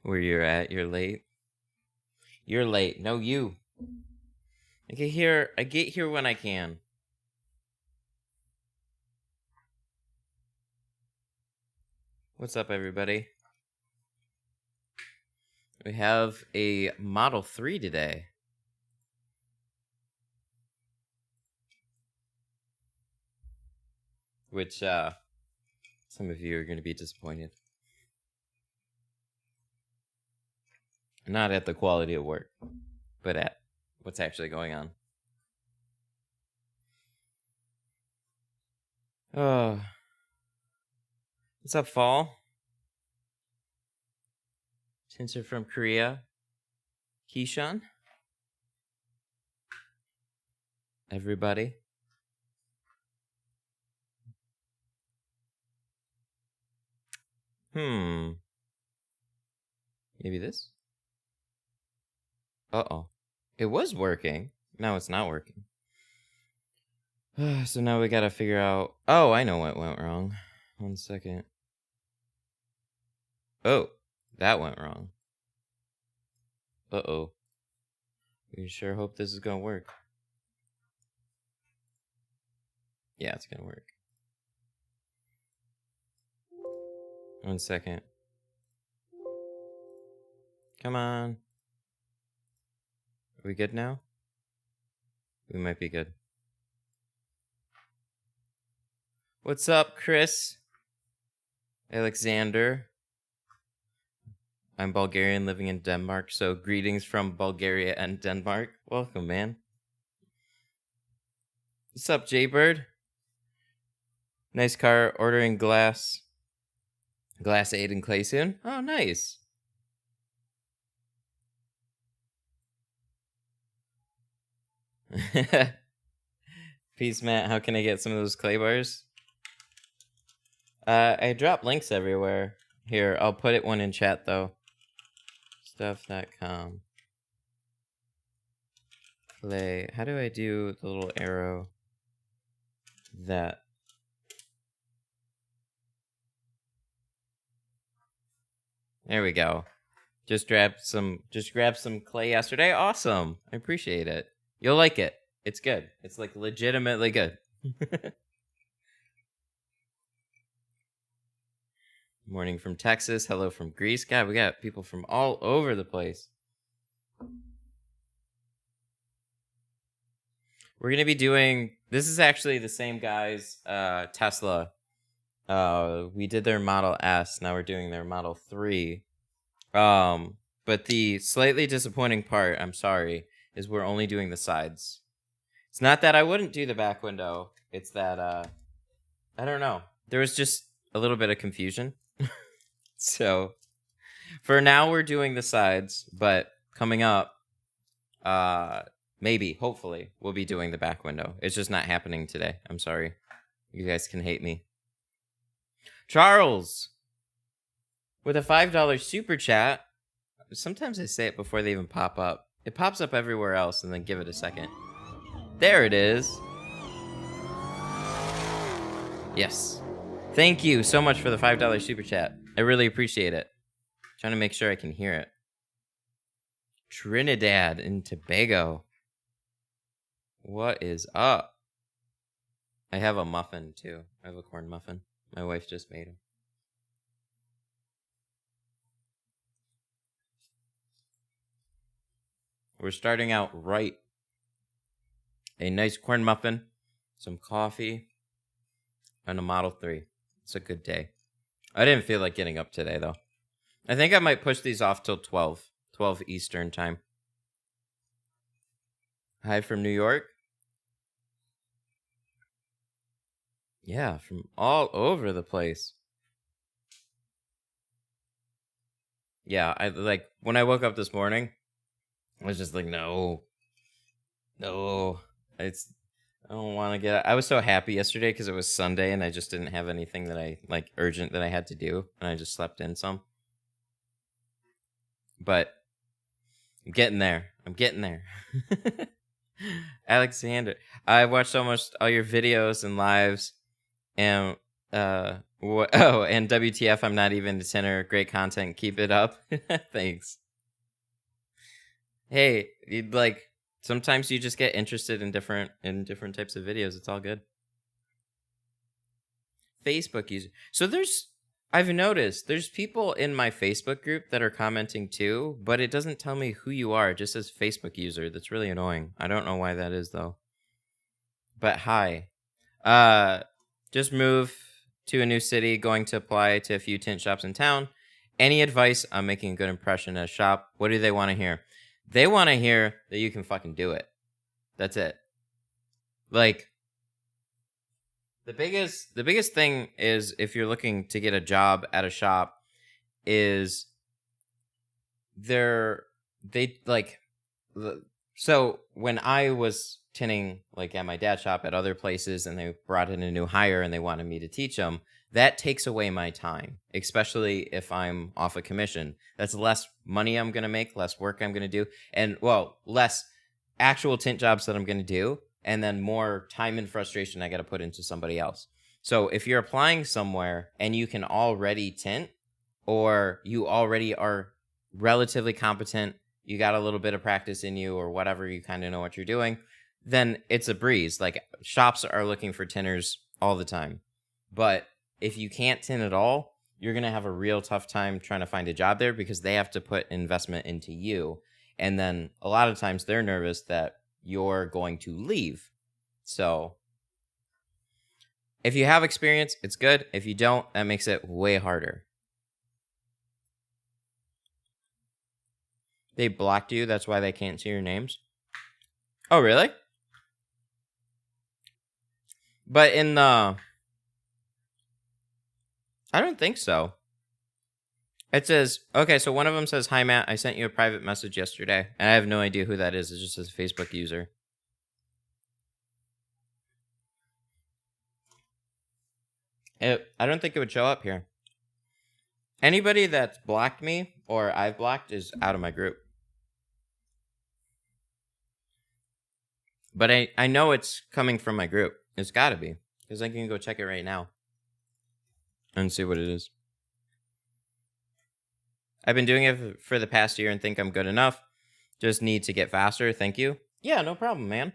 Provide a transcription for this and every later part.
Where you're at, you're late. You're late. No, you. I get here when I can. What's up, everybody? We have a Model 3 today. Which, some of you are going to be disappointed. Not at the quality of work, but at what's actually going on. Oh. What's up, Fall? Tinter from Korea. Keyshawn? Everybody? Maybe this? Uh-oh. It was working. Now it's not working. So now we gotta figure out... Oh, I know what went wrong. 1 second. Oh, that went wrong. Uh-oh. We sure hope this is gonna work. Yeah, it's gonna work. 1 second. Come on. Are we good now? We might be good. What's up, Chris? Alexander. I'm Bulgarian living in Denmark, so greetings from Bulgaria and Denmark. Welcome, man. What's up, Jaybird? Nice car, ordering glass 8 in clay soon. Oh, nice. Peace, Matt. How can I get some of those clay bars? I drop links everywhere. Here, I'll put one in chat, though. Stuff.com. Clay. How do I do the little arrow? That. There we go. Just grabbed some clay yesterday. Awesome. I appreciate it. You'll like it. It's good. It's like legitimately good. Morning from Texas. Hello from Greece. God, we got people from all over the place. We're going to be doing... This is actually the same guy's Tesla. We did their Model S. Now we're doing their Model 3. But the slightly disappointing part, I'm sorry, is we're only doing the sides. It's not that I wouldn't do the back window. It's that, I don't know. There was just a little bit of confusion. So, for now, we're doing the sides. But coming up, maybe, hopefully, we'll be doing the back window. It's just not happening today. I'm sorry. You guys can hate me. Charles! With a $5 super chat. Sometimes I say it before they even pop up. It pops up everywhere else, and then give it a second. There it is. Yes. Thank you so much for the $5 super chat. I really appreciate it. Trying to make sure I can hear it. Trinidad and Tobago. What is up? I have a muffin, too. I have a corn muffin. My wife just made him. We're starting out right. A nice corn muffin, some coffee, and a Model 3. It's a good day. I didn't feel like getting up today, though. I think I might push these off till 12 Eastern time. Hi from New York. Yeah, from all over the place. Yeah, I like when I woke up this morning, I was just like, no, I don't want to get. I was so happy yesterday because it was Sunday and I just didn't have anything that I like urgent that I had to do, and I just slept in some. But I'm getting there. Alexander, I watched almost all your videos and lives, and Oh, and WTF, I'm not even a tinter. Great content. Keep it up. Thanks. Hey, like sometimes you just get interested in different types of videos. It's all good. Facebook user. So I've noticed there's people in my Facebook group that are commenting too, but it doesn't tell me who you are. It just says Facebook user. That's really annoying. I don't know why that is though. But hi. Just moved to a new city, going to apply to a few tint shops in town. Any advice on making a good impression at a shop? What do they want to hear? They want to hear that you can fucking do it. That's it. Like, the biggest thing is, if you're looking to get a job at a shop, is so when I was tinting like at my dad's shop, at other places, and they brought in a new hire and they wanted me to teach them, that takes away my time, especially if I'm off a commission. That's less money I'm going to make, less work I'm going to do, and less actual tint jobs that I'm going to do, and then more time and frustration I got to put into somebody else. So if you're applying somewhere and you can already tint, or you already are relatively competent, you got a little bit of practice in you, or whatever, you kind of know what you're doing, then it's a breeze. Like, shops are looking for tinters all the time. But if you can't tint at all, you're going to have a real tough time trying to find a job there, because they have to put investment into you. And then a lot of times they're nervous that you're going to leave. So if you have experience, it's good. If you don't, that makes it way harder. They blocked you. That's why they can't see your names. Oh, really? But in the... I don't think so. It says, okay, so one of them says, "Hi, Matt. I sent you a private message yesterday." And I have no idea who that is. It just says Facebook user. I don't think it would show up here. Anybody that's blocked me or I've blocked is out of my group. But I know it's coming from my group. It's got to be, because I can go check it right now and see what it is. I've been doing it for the past year and think I'm good enough. Just need to get faster. Thank you. Yeah, no problem, man.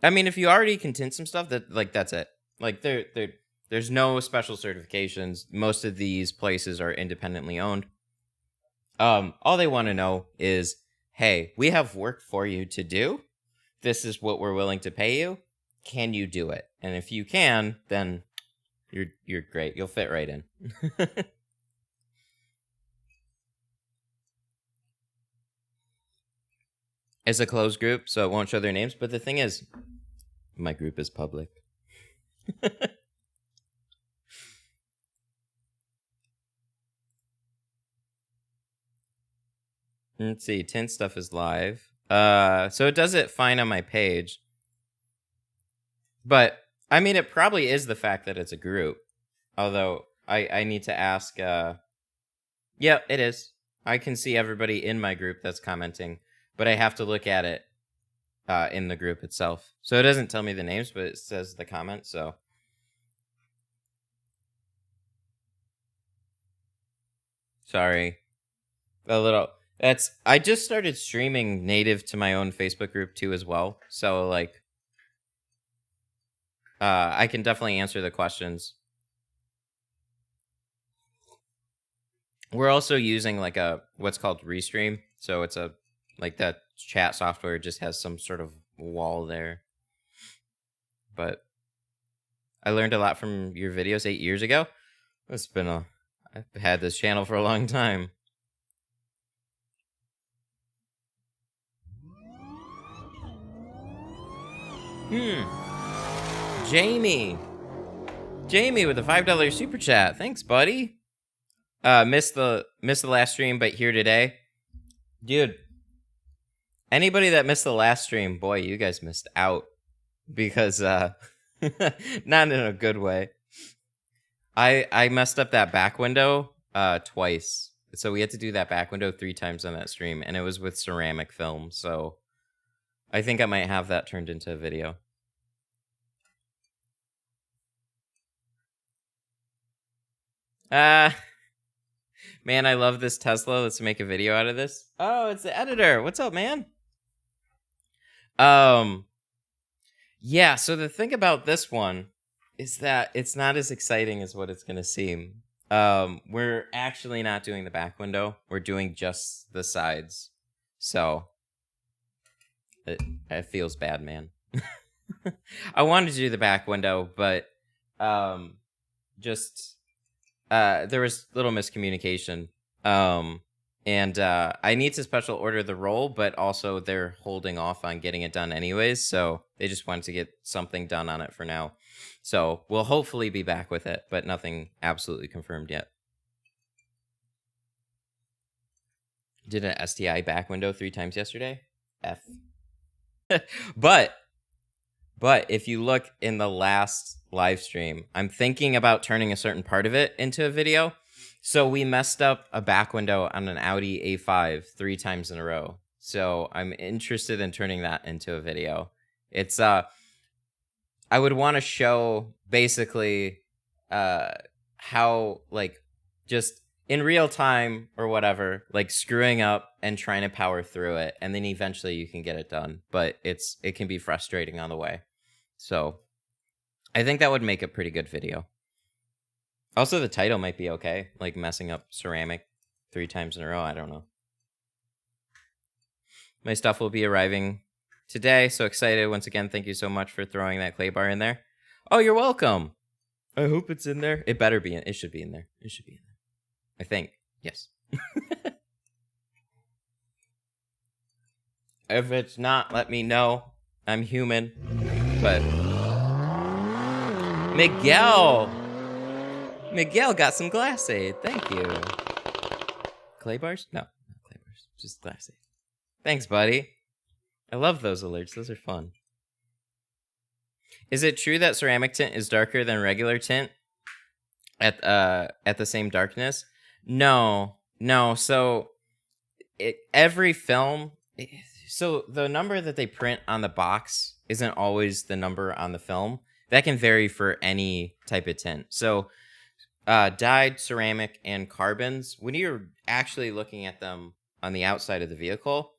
I mean, if you already can tint some stuff, that's it. Like, there's no special certifications. Most of these places are independently owned. All they want to know is, hey, we have work for you to do. This is what we're willing to pay you. Can you do it? And if you can, then you're great. You'll fit right in. It's a closed group, so it won't show their names. But the thing is, my group is public. Let's see. Tint stuff is live. So it does it fine on my page. But, I mean, it probably is the fact that it's a group. Although, I need to ask... yeah, it is. I can see everybody in my group that's commenting. But I have to look at it in the group itself. So it doesn't tell me the names, but it says the comment, so... Sorry. I just started streaming native to my own Facebook group too as well. So, like... I can definitely answer the questions. We're also using like what's called Restream. So it's like that chat software just has some sort of wall there. But I learned a lot from your videos 8 years ago. I've had this channel for a long time. Jamie with a $5 super chat. Thanks, buddy. Missed the last stream, but here today. Dude, anybody that missed the last stream, boy, you guys missed out. Because, not in a good way. I messed up that back window twice. So we had to do that back window 3 times on that stream, and it was with ceramic film, so I think I might have that turned into a video. Man, I love this Tesla. Let's make a video out of this. Oh, it's the editor. What's up, man? Yeah, so the thing about this one is that it's not as exciting as what it's going to seem. We're actually not doing the back window. We're doing just the sides. So it feels bad, man. I wanted to do the back window, but just there was little miscommunication. And I need to special order the roll, but also they're holding off on getting it done anyways, so they just wanted to get something done on it for now. So we'll hopefully be back with it, but nothing absolutely confirmed yet. Did an STI back window 3 times yesterday. F. But if you look in the last live stream, I'm thinking about turning a certain part of it into a video. So we messed up a back window on an Audi A5 3 times in a row. So I'm interested in turning that into a video. It's I would want to show basically how, like, just in real time or whatever, like screwing up and trying to power through it, and then eventually you can get it done. But it can be frustrating on the way. So I think that would make a pretty good video. Also, the title might be okay, like messing up ceramic 3 times in a row. I don't know. My stuff will be arriving today. So excited. Once again, thank you so much for throwing that clay bar in there. Oh, you're welcome. I hope it's in there. It better be in. It should be in there. It should be in there. I think. Yes. If it's not, let me know. I'm human. But Miguel got some glass aid. Thank you. Clay bars? No, not clay bars. Just glass aid. Thanks, buddy. I love those alerts. Those are fun. Is it true that ceramic tint is darker than regular tint at the same darkness? No. So every film. So the number that they print on the box isn't always the number on the film. That can vary for any type of tint. So dyed ceramic and carbons, when you're actually looking at them on the outside of the vehicle,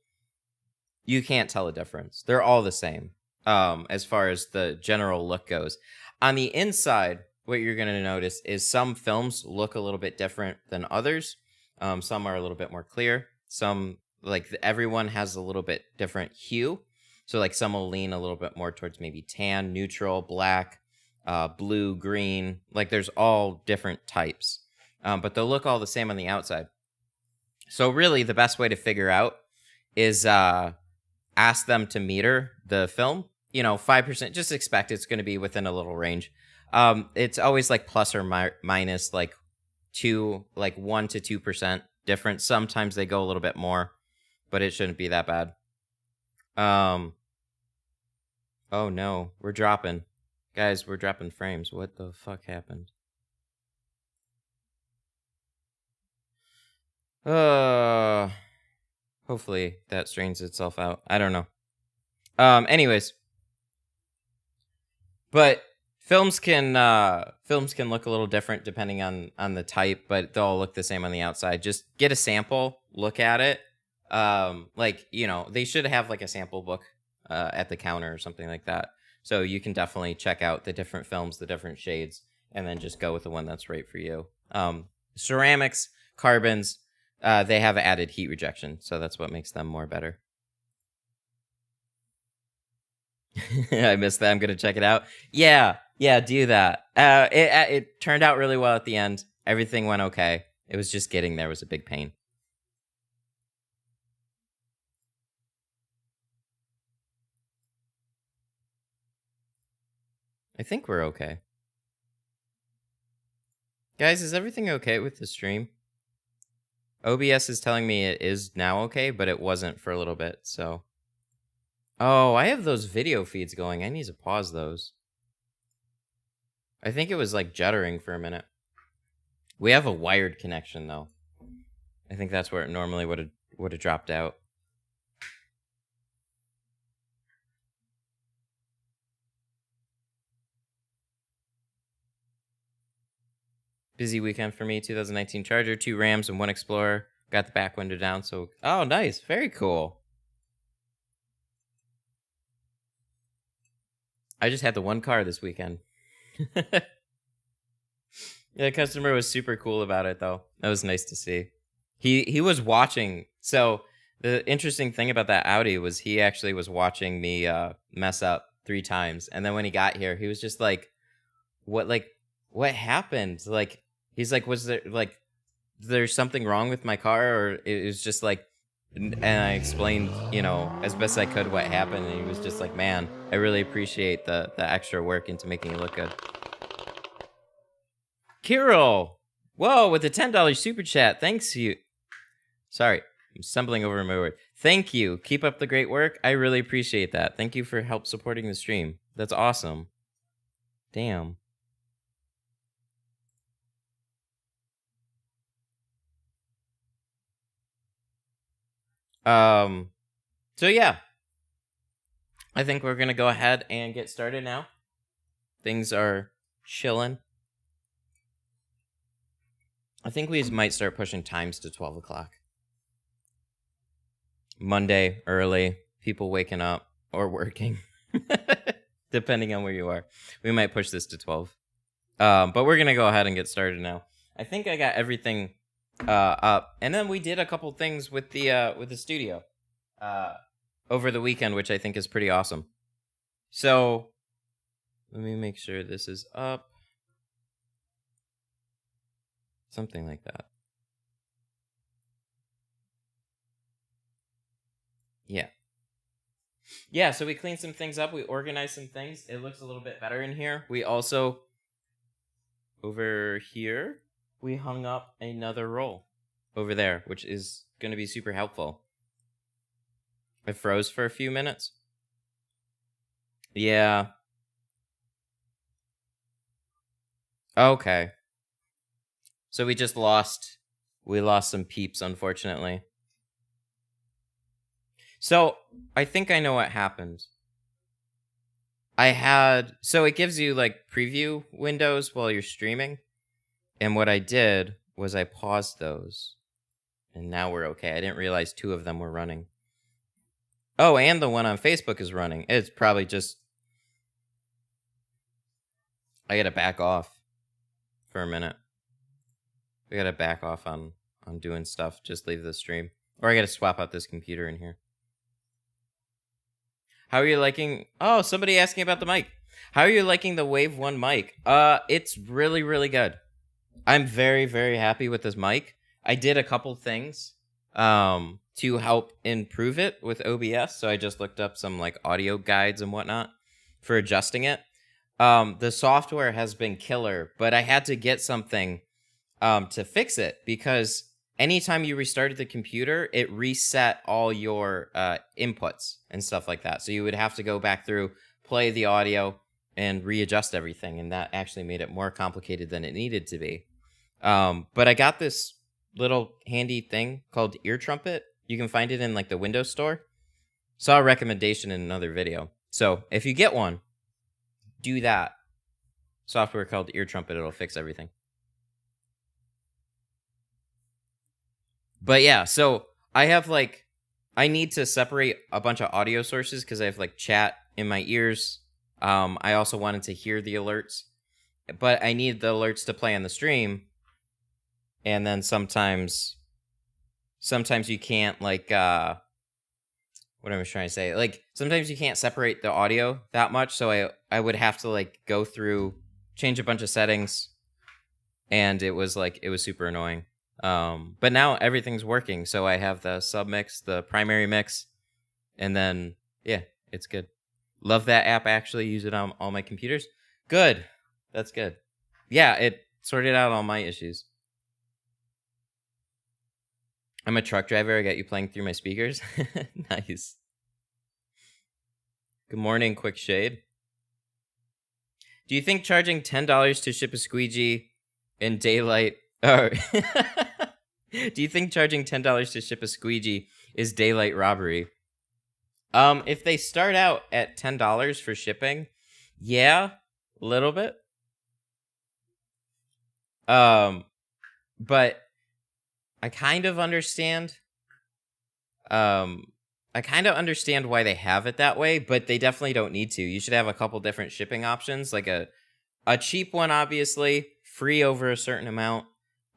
you can't tell a difference. They're all the same as far as the general look goes. On the inside, what you're going to notice is some films look a little bit different than others. Some are a little bit more clear. Some, like, everyone has a little bit different hue. So like some will lean a little bit more towards maybe tan, neutral, black, blue, green. Like there's all different types. But they'll look all the same on the outside. So really the best way to figure out is ask them to meter the film. 5%, just expect it's going to be within a little range. It's always like plus or minus like 1 to 2% difference. Sometimes they go a little bit more, but it shouldn't be that bad. Oh no, we're dropping. Guys, we're dropping frames. What the fuck happened? Hopefully that straightens itself out. I don't know. Anyways. But films can look a little different depending on the type, but they'll all look the same on the outside. Just get a sample, look at it. They should have like a sample book at the counter or something like that. So you can definitely check out the different films, the different shades, and then just go with the one that's right for you. Ceramics, carbons, they have added heat rejection, so that's what makes them more better. I missed that. I'm going to check it out. Yeah, do that. It turned out really well at the end. Everything went okay. It was just getting there was a big pain. I think we're okay. Guys, is everything okay with the stream? OBS is telling me it is now okay, but it wasn't for a little bit, so... Oh, I have those video feeds going. I need to pause those. I think it was like juddering for a minute. We have a wired connection, though. I think that's where it normally would have dropped out. Busy weekend for me. 2019 Charger, 2 Rams, and 1 Explorer. Got the back window down, so... Oh, nice. Very cool. I just had the 1 car this weekend. The customer was super cool about it, though. That was nice to see. He was watching. So the interesting thing about that Audi was he actually was watching me mess up 3 times. And then when he got here, he was just like, what happened? Like, he's like, was there's something wrong with my car? Or it was just like, and I explained, as best I could what happened. And he was just like, man, I really appreciate the extra work into making it look good. Kirill, whoa, with the $10 super chat. Thanks you. Sorry, I'm stumbling over my word. Thank you. Keep up the great work. I really appreciate that. Thank you for help supporting the stream. That's awesome. Damn. So yeah. I think we're gonna go ahead and get started now. Things are chilling. I think we might start pushing times to 12 o'clock. Monday, early, people waking up or working, depending on where you are. We might push this to 12. But we're going to go ahead and get started now. I think I got everything up. And then we did a couple things with the studio over the weekend, which I think is pretty awesome. So let me make sure this is up. Something like that. Yeah. Yeah, so we cleaned some things up. We organized some things. It looks a little bit better in here. We also, over here, we hung up another roll over there, which is going to be super helpful. It froze for a few minutes. Yeah. Okay. So we lost some peeps, unfortunately. So I think I know what happened. So it gives you like preview windows while you're streaming. And what I did was I paused those. And now we're okay. I didn't realize 2 of them were running. Oh, and the one on Facebook is running. It's probably just... I gotta back off for a minute. I gotta back off on doing stuff. Just leave the stream. Or I gotta swap out this computer in here. How are you liking... Oh, somebody asking about the mic. How are you liking the Wave 1 mic? It's really, really good. I'm very, very happy with this mic. I did a couple things to help improve it with OBS. So I just looked up some like audio guides and whatnot for adjusting it. The software has been killer, but I had to get something to fix it because anytime you restarted the computer, it reset all your inputs and stuff like that. So you would have to go back through, play the audio, and readjust everything. And that actually made it more complicated than it needed to be. But I got this little handy thing called Ear Trumpet. You can find it in like the Windows Store. Saw a recommendation in another video. So if you get one, do that. Software called Ear Trumpet. It'll fix everything. But yeah, so I need to separate a bunch of audio sources because I have like chat in my ears. I also wanted to hear the alerts, but I need the alerts to play on the stream. And then sometimes you can't like, what am I trying to say? Like sometimes you can't separate the audio that much. So I would have to like go through, change a bunch of settings. And it was super annoying. But now everything's working. So I have the sub mix, the primary mix, and then, yeah, it's good. Love that app. Actually use it on all my computers. Good. That's good. Yeah, it sorted out all my issues. I'm a truck driver. I got you playing through my speakers. Nice. Good morning, Quick Shade. Do you think charging $10 to ship a squeegee in daylight... Oh. Do you think charging $10 to ship a squeegee is daylight robbery? If they start out at $10 for shipping, yeah, a little bit. But I kind of understand. I kind of understand why they have it that way, but they definitely don't need to. You should have a couple different shipping options, like a cheap one, obviously, free over a certain amount.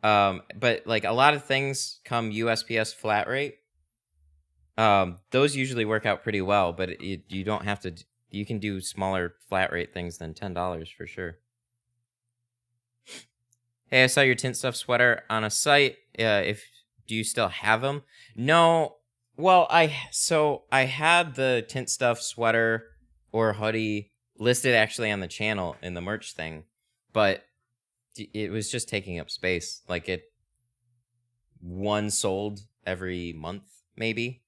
But like a lot of things come USPS flat rate. Those usually work out pretty well, but you don't have to. You can do smaller flat rate things than $10 for sure. Hey, I saw your Tint Stuff sweater on a site. Do you still have them? No. Well, I had the Tint Stuff sweater or hoodie listed actually on the channel in the merch thing, but it was just taking up space. Like one sold every month, maybe.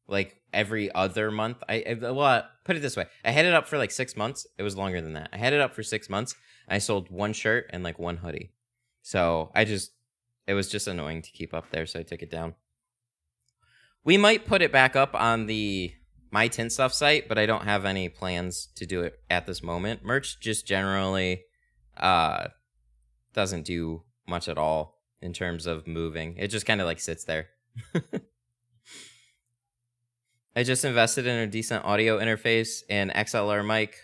Like every other month. Well, put it this way. I had it up for like 6 months. It was longer than that. I had it up for 6 months. I sold one shirt and like one hoodie. So it was just annoying to keep up there, so I took it down. We might put it back up on the My Tint Stuff site, but I don't have any plans to do it at this moment. Merch just generally doesn't do much at all in terms of moving. It just kind of like sits there. I just invested in a decent audio interface and XLR mic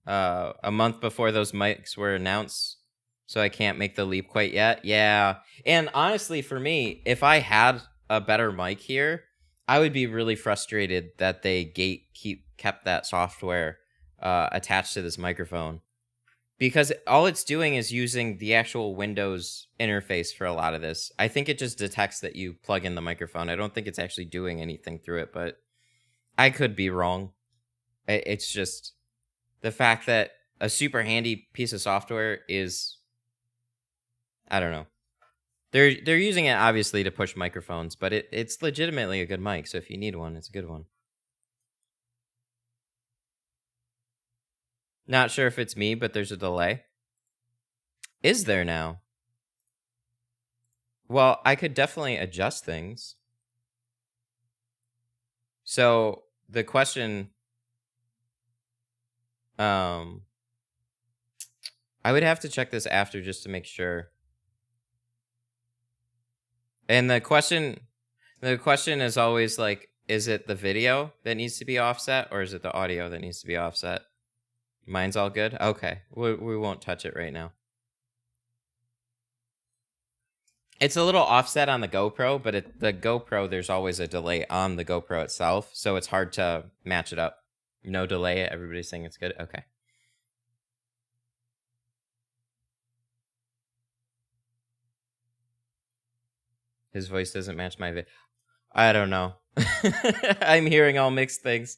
a month before those mics were announced, so I can't make the leap quite yet. Yeah, and honestly, for me, if I had a better mic here, I would be really frustrated that they kept that software attached to this microphone, because all it's doing is using the actual Windows interface for a lot of this. I think it just detects that you plug in the microphone. I don't think it's actually doing anything through it, but I could be wrong. It's just the fact that a super handy piece of software is, I don't know. They're using it obviously to push microphones, but it's legitimately a good mic. So if you need one, it's a good one. Not sure if it's me, but there's a delay. Is there now? Well, I could definitely adjust things. So the question, I would have to check this after just to make sure. And the question is always like, is it the video that needs to be offset, or is it the audio that needs to be offset? Mine's all good? Okay, we won't touch it right now. It's a little offset on the GoPro, but the GoPro, there's always a delay on the GoPro itself, so it's hard to match it up. No delay, everybody's saying it's good? Okay. His voice doesn't match my video. I don't know. I'm hearing all mixed things.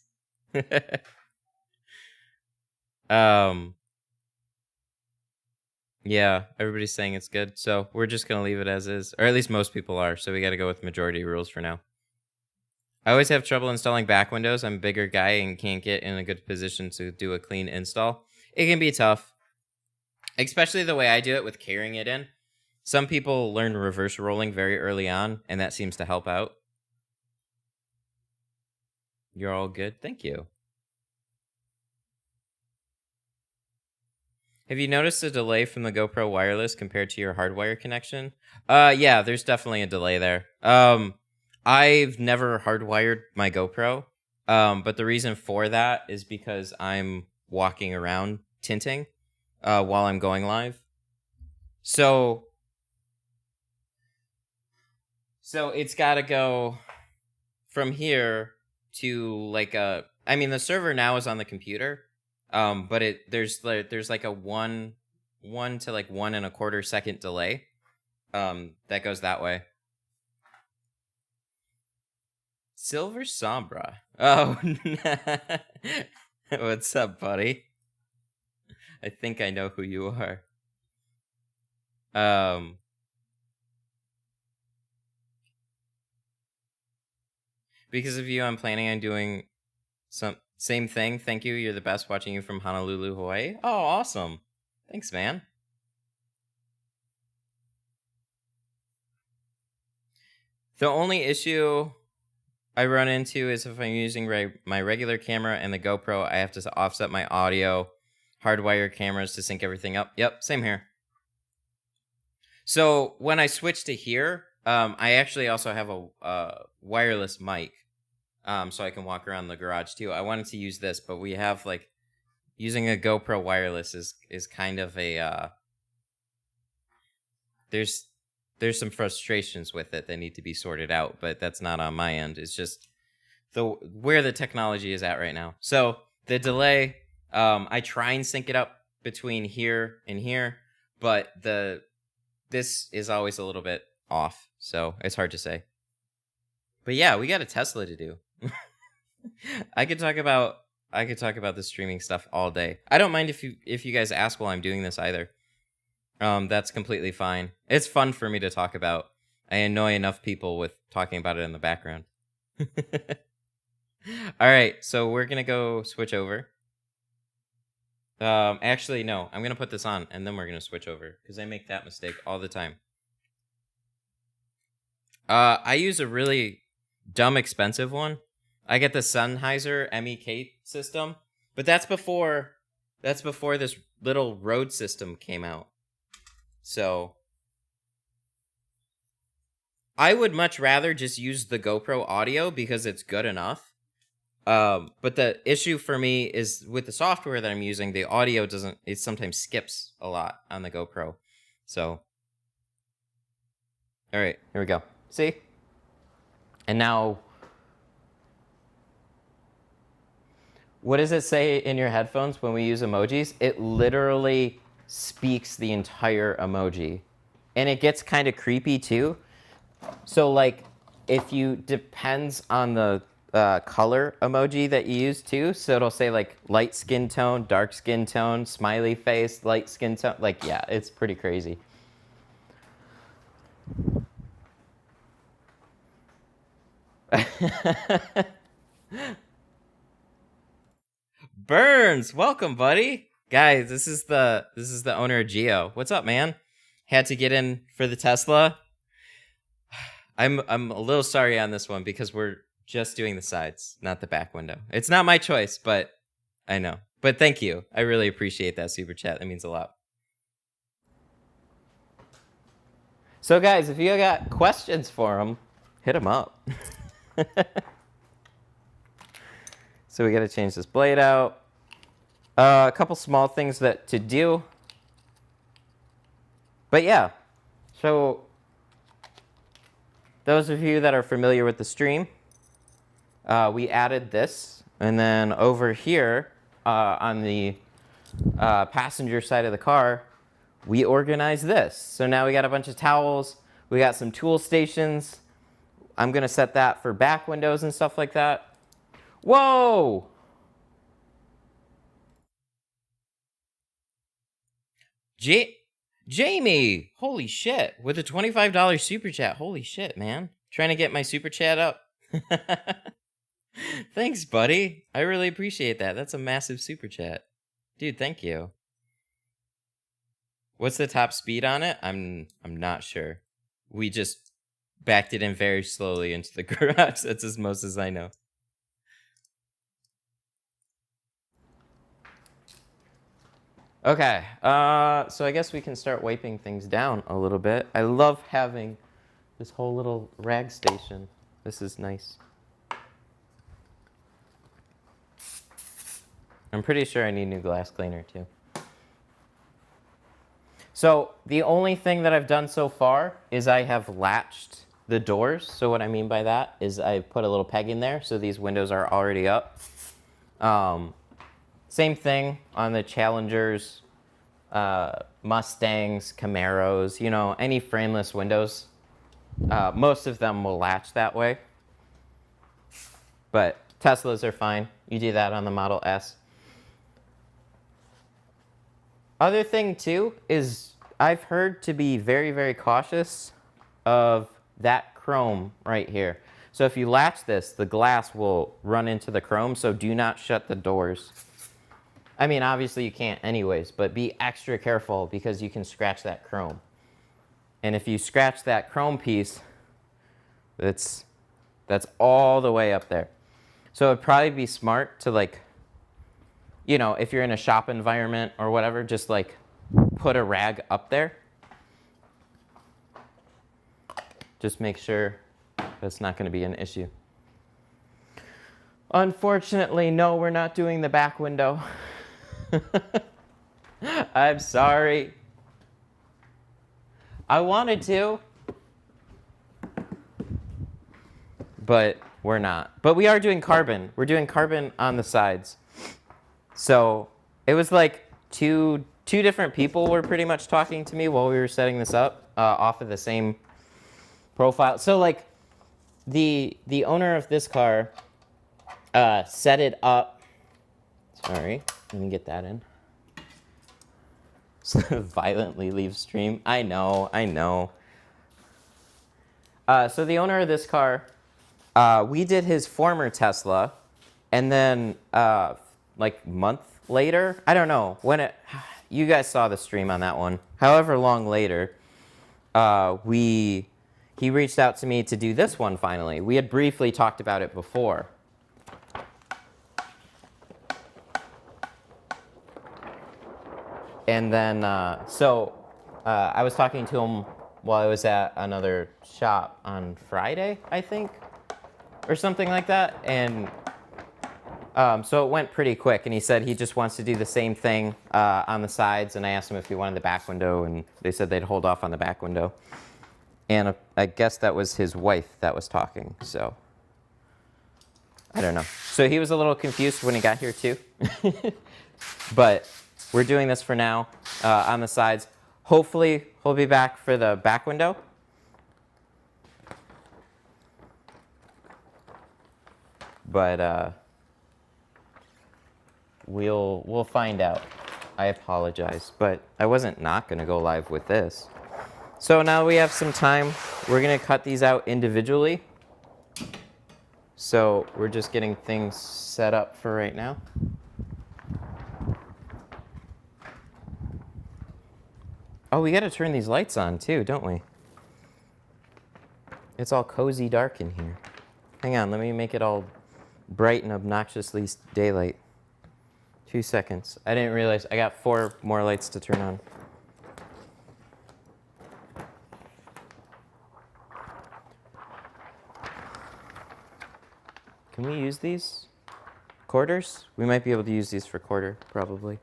Yeah, everybody's saying it's good, so we're just gonna leave it as is, or at least most people are. So we got to go with majority rules for now. I always have trouble installing back windows. I'm a bigger guy and can't get in a good position to do a clean install. It can be tough, especially the way I do it with carrying it in. Some people learn reverse rolling very early on, and that seems to help out. You're all good? Thank you. Have you noticed a delay from the GoPro wireless compared to your hardwire connection? Yeah, there's definitely a delay there. I've never hardwired my GoPro, but the reason for that is because I'm walking around tinting while I'm going live. So it's got to go from here to like I mean, the server now is on the computer, but there's like a one to like 1 1/4 second delay, that goes that way. Silver Sombra. Oh, what's up, buddy? I think I know who you are. Because of you, I'm planning on doing same thing. Thank you. You're the best. Watching you from Honolulu, Hawaii. Oh, awesome. Thanks, man. The only issue I run into is if I'm using my regular camera and the GoPro, I have to offset my audio, hardwire cameras to sync everything up. Yep, same here. So when I switch to here, I actually also have a wireless mic, so I can walk around the garage too. I wanted to use this, but we have like using a GoPro wireless is kind of a there's some frustrations with it that need to be sorted out, but that's not on my end. It's just where the technology is at right now. So the delay, I try and sync it up between here and here, but this is always a little bit off, so it's hard to say. But yeah, we got a Tesla to do. I could talk about the streaming stuff all day. I don't mind if you guys ask while I'm doing this either. That's completely fine. It's fun for me to talk about. I annoy enough people with talking about it in the background. All right, so we're gonna go switch over. Actually, no, I'm gonna put this on and then we're gonna switch over because I make that mistake all the time. I use a really dumb expensive one. I get the Sennheiser MEK system, but that's before this little Rode system came out. So I would much rather just use the GoPro audio because it's good enough. But the issue for me is with the software that I'm using, the audio it sometimes skips a lot on the GoPro. So, all right, here we go. See? And now, what does it say in your headphones when we use emojis? It literally speaks the entire emoji. And it gets kind of creepy too. So like, depends on the color emoji that you use too. So it'll say like light skin tone, dark skin tone, smiley face, light skin tone. Like, yeah, it's pretty crazy. Burns, welcome, buddy. Guys, this is the owner of Geo. What's up, man? Had to get in for the Tesla. I'm a little sorry on this one because we're just doing the sides, not the back window. It's not my choice, but I know. But thank you. I really appreciate that super chat. That means a lot. So guys, if you got questions for him, hit him up. So we got to change this blade out. A couple small things to do. But yeah, so those of you that are familiar with the stream, we added this. And then over here on the passenger side of the car, we organized this. So now we got a bunch of towels. We got some tool stations. I'm going to set that for back windows and stuff like that. Whoa! Jamie! Holy shit. With a $25 super chat. Holy shit, man. Trying to get my super chat up. Thanks, buddy. I really appreciate that. That's a massive super chat. Dude, thank you. What's the top speed on it? I'm not sure. We just backed it in very slowly into the garage. That's as most as I know. Okay, so I guess we can start wiping things down a little bit. I love having this whole little rag station. This is nice. I'm pretty sure I need new glass cleaner too. So the only thing that I've done so far is I have latched the doors. So what I mean by that is I put a little peg in there so these windows are already up. Same thing on the Challengers, Mustangs, Camaros, you know, any frameless windows. Most of them will latch that way. But Teslas are fine. You do that on the Model S. Other thing too is I've heard to be very, very cautious of that chrome right here. So if you latch this, the glass will run into the chrome, so do not shut the doors. I mean, obviously you can't anyways, but be extra careful because you can scratch that chrome. And if you scratch that chrome piece, that's all the way up there. So it'd probably be smart to, like, you know, if you're in a shop environment or whatever, just like put a rag up there. Just make sure that's not going to be an issue. Unfortunately, no, we're not doing the back window. I'm sorry. I wanted to, but we're not. But we are doing carbon. We're doing carbon on the sides. So it was like two different people were pretty much talking to me while we were setting this up off of the same profile. So like the owner of this car set it up. Sorry, let me get that in. Violently leave stream. I know. So the owner of this car, we did his former Tesla, and then like month later, I don't know when it. You guys saw the stream on that one. However long later, he reached out to me to do this one finally. We had briefly talked about it before. And then, I was talking to him while I was at another shop on Friday, I think, or something like that. And so it went pretty quick. And he said he just wants to do the same thing on the sides. And I asked him if he wanted the back window, and they said they'd hold off on the back window. And I guess that was his wife that was talking. So I don't know. So he was a little confused when he got here too. But we're doing this for now on the sides. Hopefully, he'll be back for the back window. But we'll find out. I apologize, but I wasn't not going to go live with this. So now we have some time. We're going to cut these out individually. So we're just getting things set up for right now. Oh, we got to turn these lights on too, don't we? It's all cozy dark in here. Hang on, let me make it all bright and obnoxiously daylight. 2 seconds. I didn't realize I got 4 more lights to turn on. Can we use these? Quarters? We might be able to use these for quarter, probably.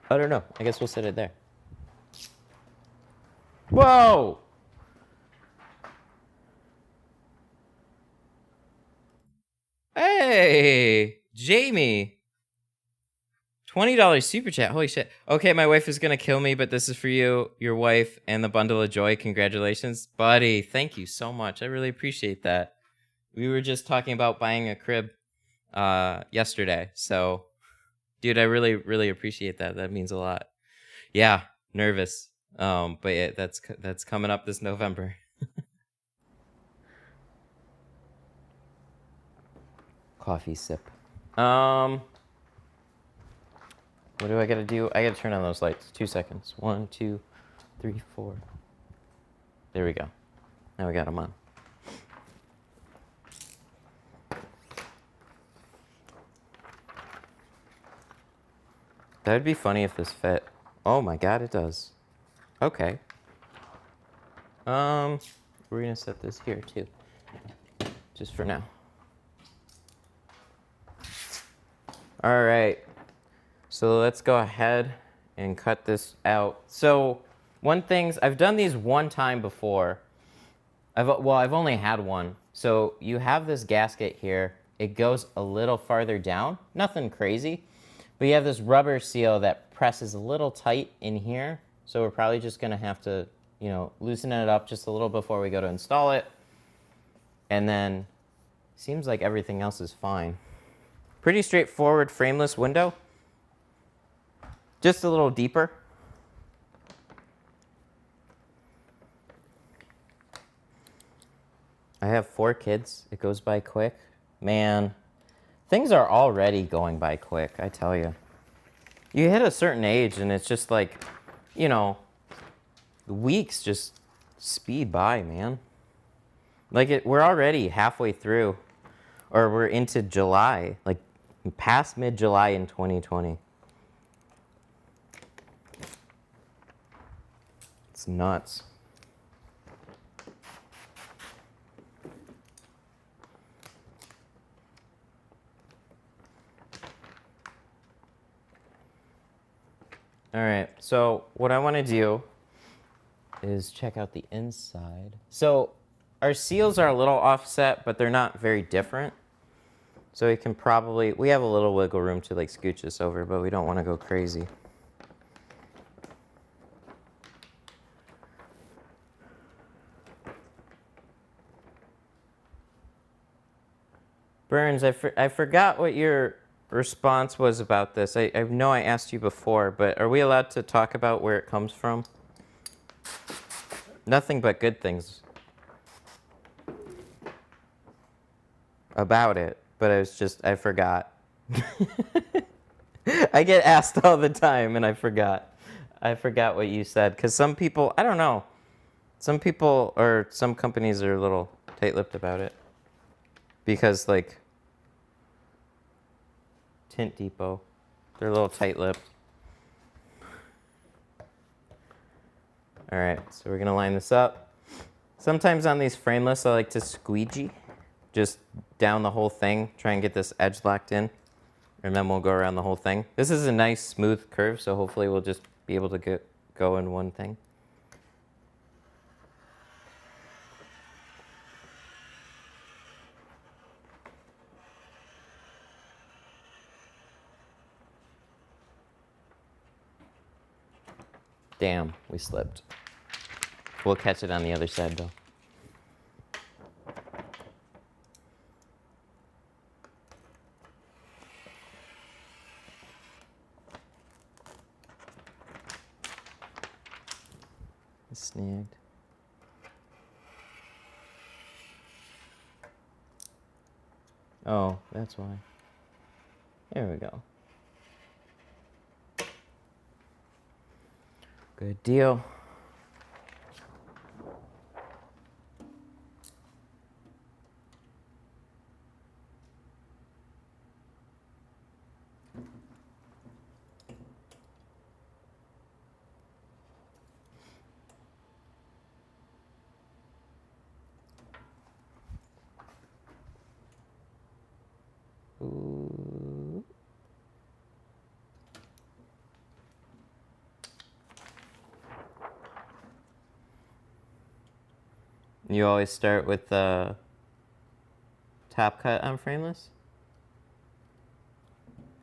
I don't know. I guess we'll set it there. Whoa! Hey, Jamie. $20 super chat. Holy shit. Okay, my wife is going to kill me, but this is for you, your wife, and the bundle of joy. Congratulations. Buddy, thank you so much. I really appreciate that. We were just talking about buying a crib yesterday. So, dude, I really, really appreciate that. That means a lot. Yeah, nervous. But yeah, that's coming up this November. Coffee sip. What do I gotta do? I gotta turn on those lights. 2 seconds. 1, 2, 3, 4. There we go. Now we got them on. That would be funny if this fit. Oh my god, it does. Okay. We're gonna set this here too, just for now. All right. So let's go ahead and cut this out. So I've done these one time before. I've only had one. So you have this gasket here. It goes a little farther down. Nothing crazy. But you have this rubber seal that presses a little tight in here. So we're probably just going to have to, loosen it up just a little before we go to install it. And then seems like everything else is fine. Pretty straightforward frameless window. Just a little deeper. I have 4 kids. It goes by quick. Man, things are already going by quick, I tell you. You hit a certain age and it's just like, weeks just speed by, man. Like we're already halfway through, or we're into July, like past mid-July in 2020. It's nuts. All right, so what I want to do is check out the inside. So our seals are a little offset, but they're not very different. So we can probably, we have a little wiggle room to like scooch this over, but we don't want to go crazy. Burns, I forgot what your response was about this. I know I asked you before, but are we allowed to talk about where it comes from? Nothing but good things about it, but I forgot. I get asked all the time, and I forgot. I forgot what you said, because some people, I don't know, some people or some companies are a little tight-lipped about it, because like Tint Depot, they're a little tight-lipped. All right, so we're gonna line this up. Sometimes on these frameless, I like to squeegee just down the whole thing, try and get this edge locked in, and then we'll go around the whole thing. This is a nice smooth curve, so hopefully we'll just be able to go in one thing. Damn, we slipped. We'll catch it on the other side though. It's snagged. Oh, that's why. There we go. Good deal. Ooh. You always start with the top cut on frameless?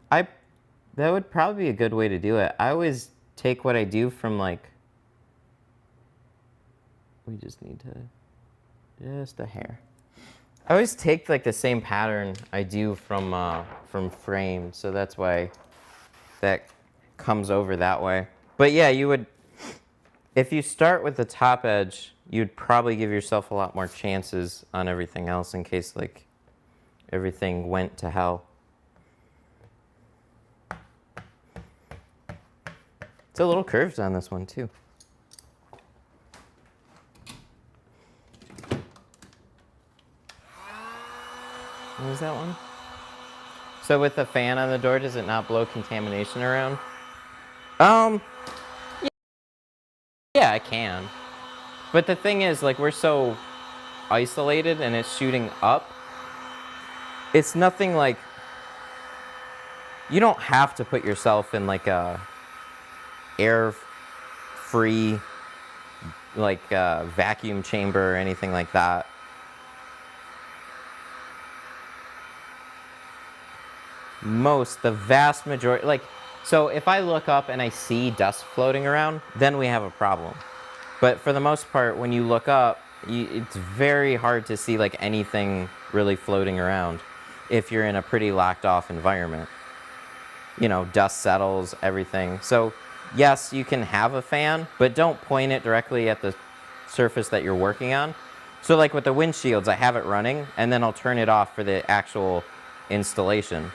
That would probably be a good way to do it. I always take what I do from like, we just need to, just a hair. I always take like the same pattern I do from frame, so that's why that comes over that way. But yeah, you would, if you start with the top edge, you'd probably give yourself a lot more chances on everything else in case like everything went to hell. It's a little curved on this one too. What was that one? So with the fan on the door, does it not blow contamination around? Yeah, I can. But the thing is, like, we're so isolated and it's shooting up. It's nothing like, you don't have to put yourself in like a air-free, like vacuum chamber or anything like that. The vast majority, like, so if I look up and I see dust floating around, then we have a problem. But for the most part, when you look up, it's very hard to see like anything really floating around if you're in a pretty locked off environment. You know, dust settles, everything. So yes, you can have a fan, but don't point it directly at the surface that you're working on. So like with the windshields, I have it running and then I'll turn it off for the actual installation.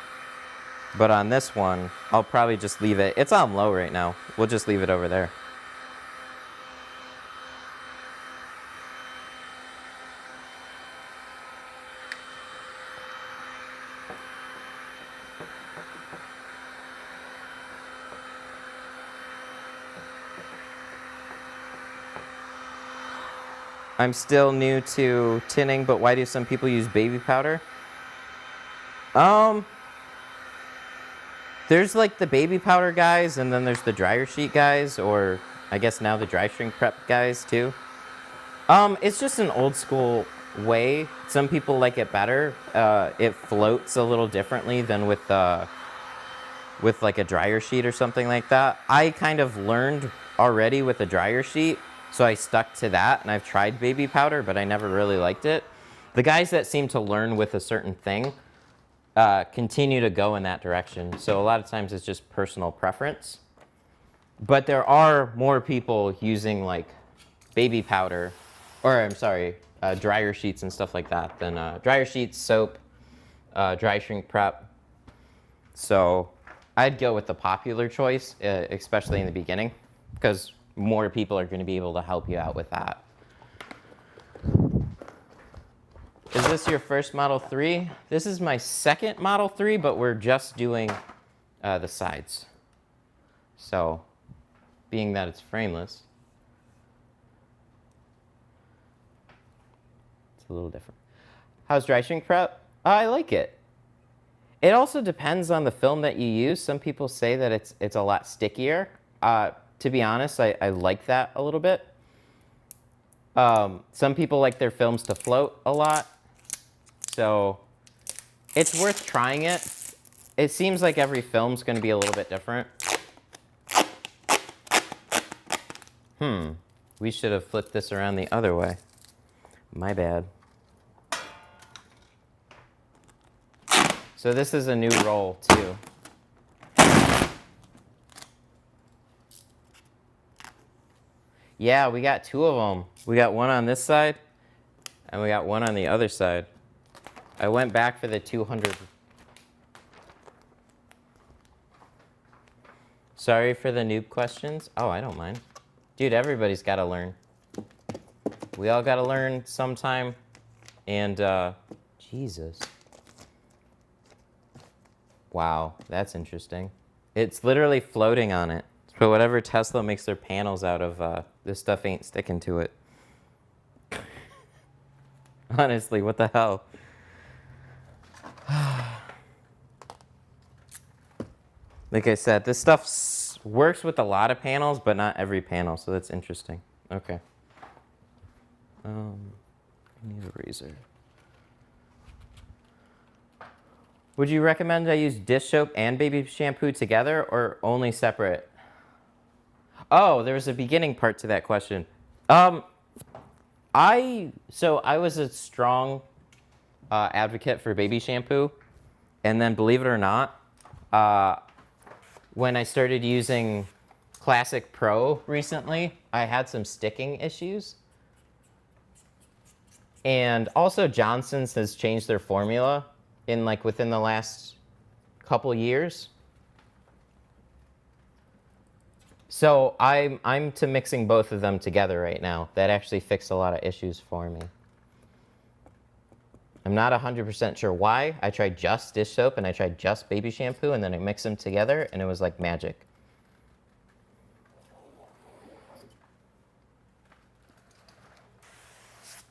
But on this one, I'll probably just leave it. It's on low right now. We'll just leave it over there. I'm still new to tinning, but why do some people use baby powder? There's like the baby powder guys, and then there's the dryer sheet guys, or I guess now the dry shrink prep guys too. It's just an old school way. Some people like it better. It floats a little differently than with like a dryer sheet or something like that. I kind of learned already with a dryer sheet, so I stuck to that, and I've tried baby powder, but I never really liked it. The guys that seem to learn with a certain thing continue to go in that direction. So a lot of times it's just personal preference. But there are more people using like baby powder, or I'm sorry, dryer sheets and stuff like that than dryer sheets, soap, dry shrink prep. So I'd go with the popular choice, especially in the beginning, because more people are going to be able to help you out with that. Is this your first Model 3? This is my second Model 3, but we're just doing the sides. So, being that it's frameless, it's a little different. How's dry shrink prep? I like it. It also depends on the film that you use. Some people say that it's a lot stickier. To be honest, I like that a little bit. Some people like their films to float a lot. So it's worth trying it. It seems like every film's going to be a little bit different. We should have flipped this around the other way. My bad. So this is a new roll too. Yeah, we got two of them. We got one on this side, and we got one on the other side. I went back for the 200. Sorry for the noob questions. Oh, I don't mind. Dude, everybody's got to learn. We all got to learn sometime. And, Jesus. Wow, that's interesting. It's literally floating on it. But whatever Tesla makes their panels out of, this stuff ain't sticking to it. Honestly, what the hell? Like I said, this stuff works with a lot of panels, but not every panel, so that's interesting. Okay. I need a razor. Would you recommend I use dish soap and baby shampoo together, or only separate? Oh, there was a beginning part to that question. I was a strong advocate for baby shampoo, and then believe it or not, when I started using Classic Pro recently, I had some sticking issues. And also Johnson's has changed their formula in like within the last couple years. So I'm to mixing both of them together right now. That actually fixed a lot of issues for me. I'm not 100% sure why. I tried just dish soap and I tried just baby shampoo, and then I mixed them together and it was like magic.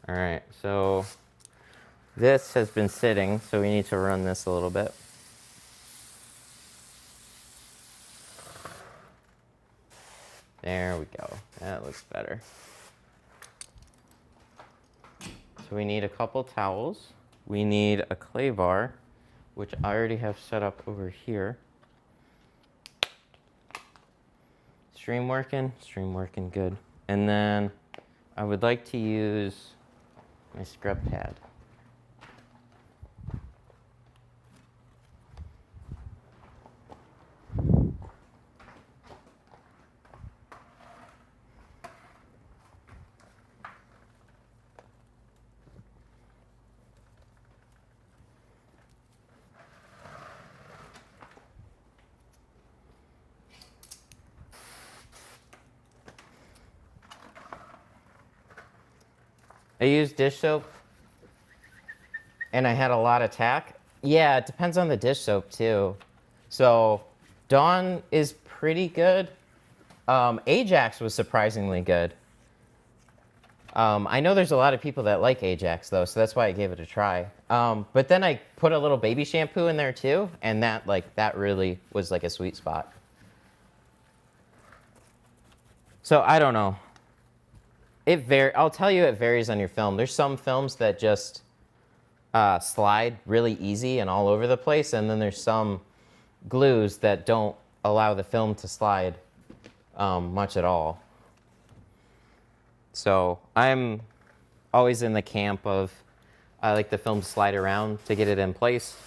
All right, so this has been sitting, so we need to run this a little bit. There we go. That looks better. So we need a couple towels. We need a clay bar, which I already have set up over here. Stream working? Stream working, good. And then I would like to use my scrub pad. I used dish soap, and I had a lot of tack. Yeah, it depends on the dish soap, too. So Dawn is pretty good. Ajax was surprisingly good. I know there's a lot of people that like Ajax though, so that's why I gave it a try. But then I put a little baby shampoo in there too, and that really was like a sweet spot. So I don't know. I'll tell you, it varies on your film. There's some films that just slide really easy and all over the place, and then there's some glues that don't allow the film to slide much at all. So I'm always in the camp of I like the film to slide around to get it in place.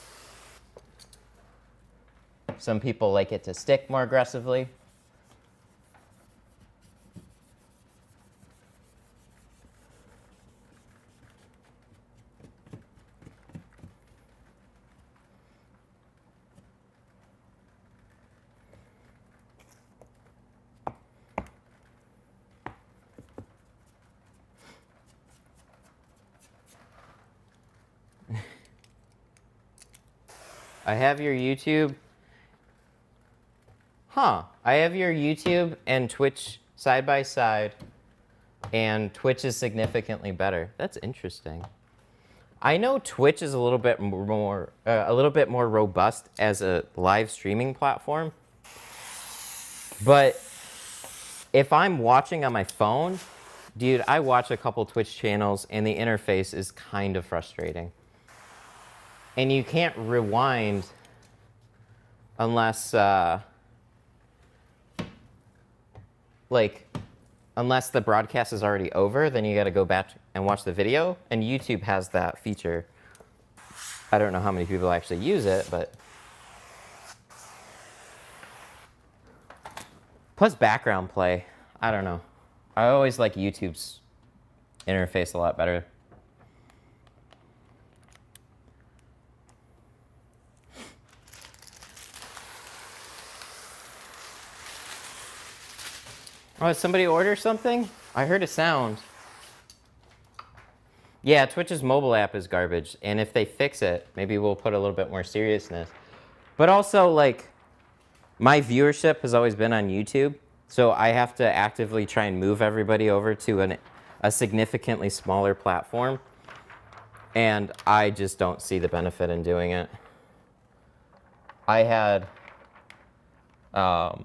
Some people like it to stick more aggressively. I have your YouTube. I have your YouTube and Twitch side by side, and Twitch is significantly better. That's interesting. I know Twitch is a little bit more robust as a live streaming platform, but if I'm watching on my phone, dude, I watch a couple Twitch channels, and the interface is kind of frustrating. And you can't rewind unless, unless the broadcast is already over, then you got to go back and watch the video. And YouTube has that feature. I don't know how many people actually use it, but. Plus background play. I don't know. I always like YouTube's interface a lot better. Oh, did somebody order something? I heard a sound. Yeah, Twitch's mobile app is garbage, and if they fix it, maybe we'll put a little bit more seriousness. But also, like, my viewership has always been on YouTube, so I have to actively try and move everybody over to a significantly smaller platform, and I just don't see the benefit in doing it. I had the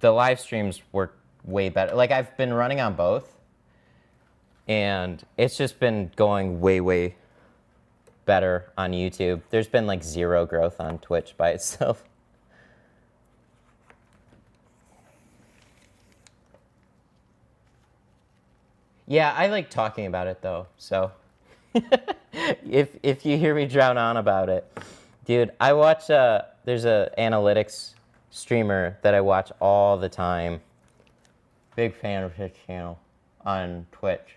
live streams work way better. Like, I've been running on both, and it's just been going way better on YouTube. There's been like zero growth on Twitch by itself. Yeah, I like talking about it though, so if you hear me drown on about it. Dude, I watch, there's a analytics streamer that I watch all the time. Big fan of his channel on Twitch.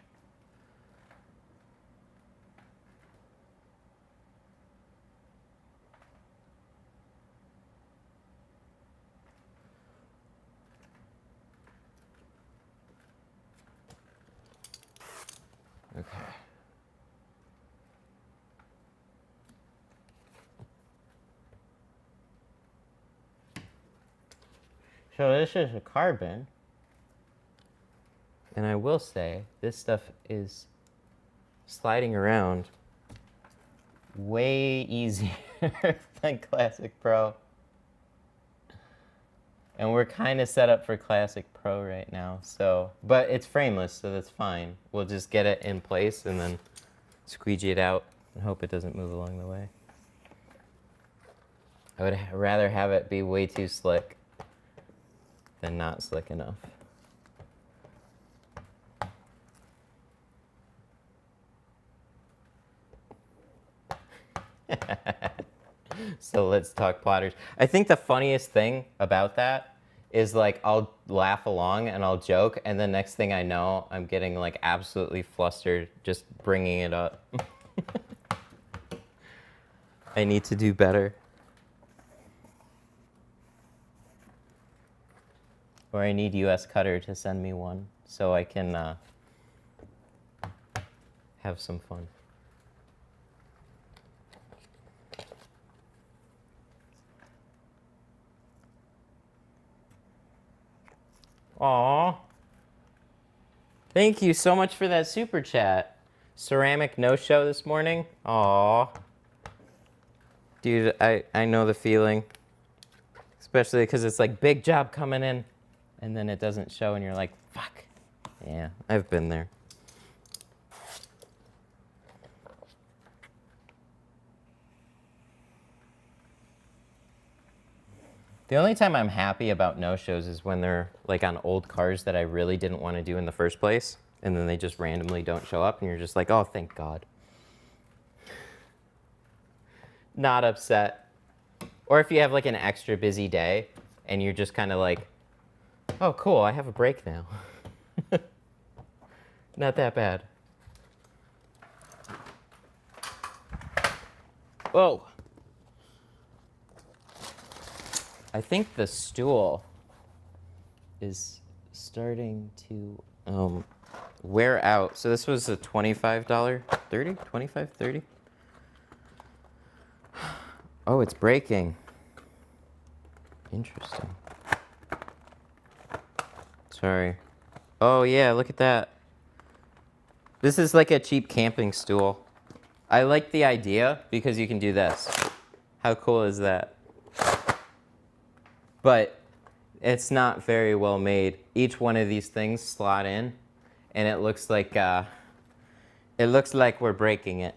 Okay. So this is a carbon. And I will say, this stuff is sliding around way easier than Classic Pro. And we're kind of set up for Classic Pro right now, so, but it's frameless, so that's fine. We'll just get it in place and then squeegee it out and hope it doesn't move along the way. I would rather have it be way too slick than not slick enough. So let's talk plotters. I think the funniest thing about that is, like, I'll laugh along and I'll joke, and the next thing I know, I'm getting like absolutely flustered just bringing it up. I need to do better. Or I need US Cutter to send me one so I can have some fun. Aww. Thank you so much for that super chat. Ceramic no-show this morning. Aw. Dude, I know the feeling. Especially because it's like, big job coming in, and then it doesn't show, and you're like, fuck. Yeah, I've been there. The only time I'm happy about no-shows is when they're like on old cars that I really didn't want to do in the first place, and then they just randomly don't show up, and you're just like, oh, thank God. Not upset. Or if you have like an extra busy day, and you're just kind of like, oh, cool, I have a break now. Not that bad. Whoa. I think the stool is starting to wear out. So this was a $25, 30, 25, 30. Oh, it's breaking. Interesting. Sorry. Oh yeah, look at that. This is like a cheap camping stool. I like the idea because you can do this. How cool is that? But it's not very well made. Each one of these things slot in, and it looks like we're breaking it.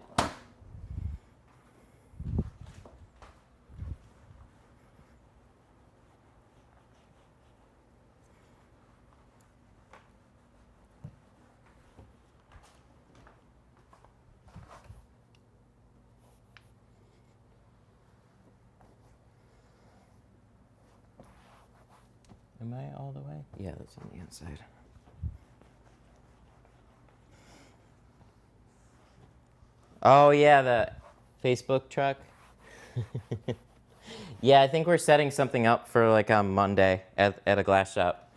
Am I all the way? Yeah, that's on the outside. Oh yeah, the Facebook truck. Yeah, I think we're setting something up for like on Monday at a glass shop.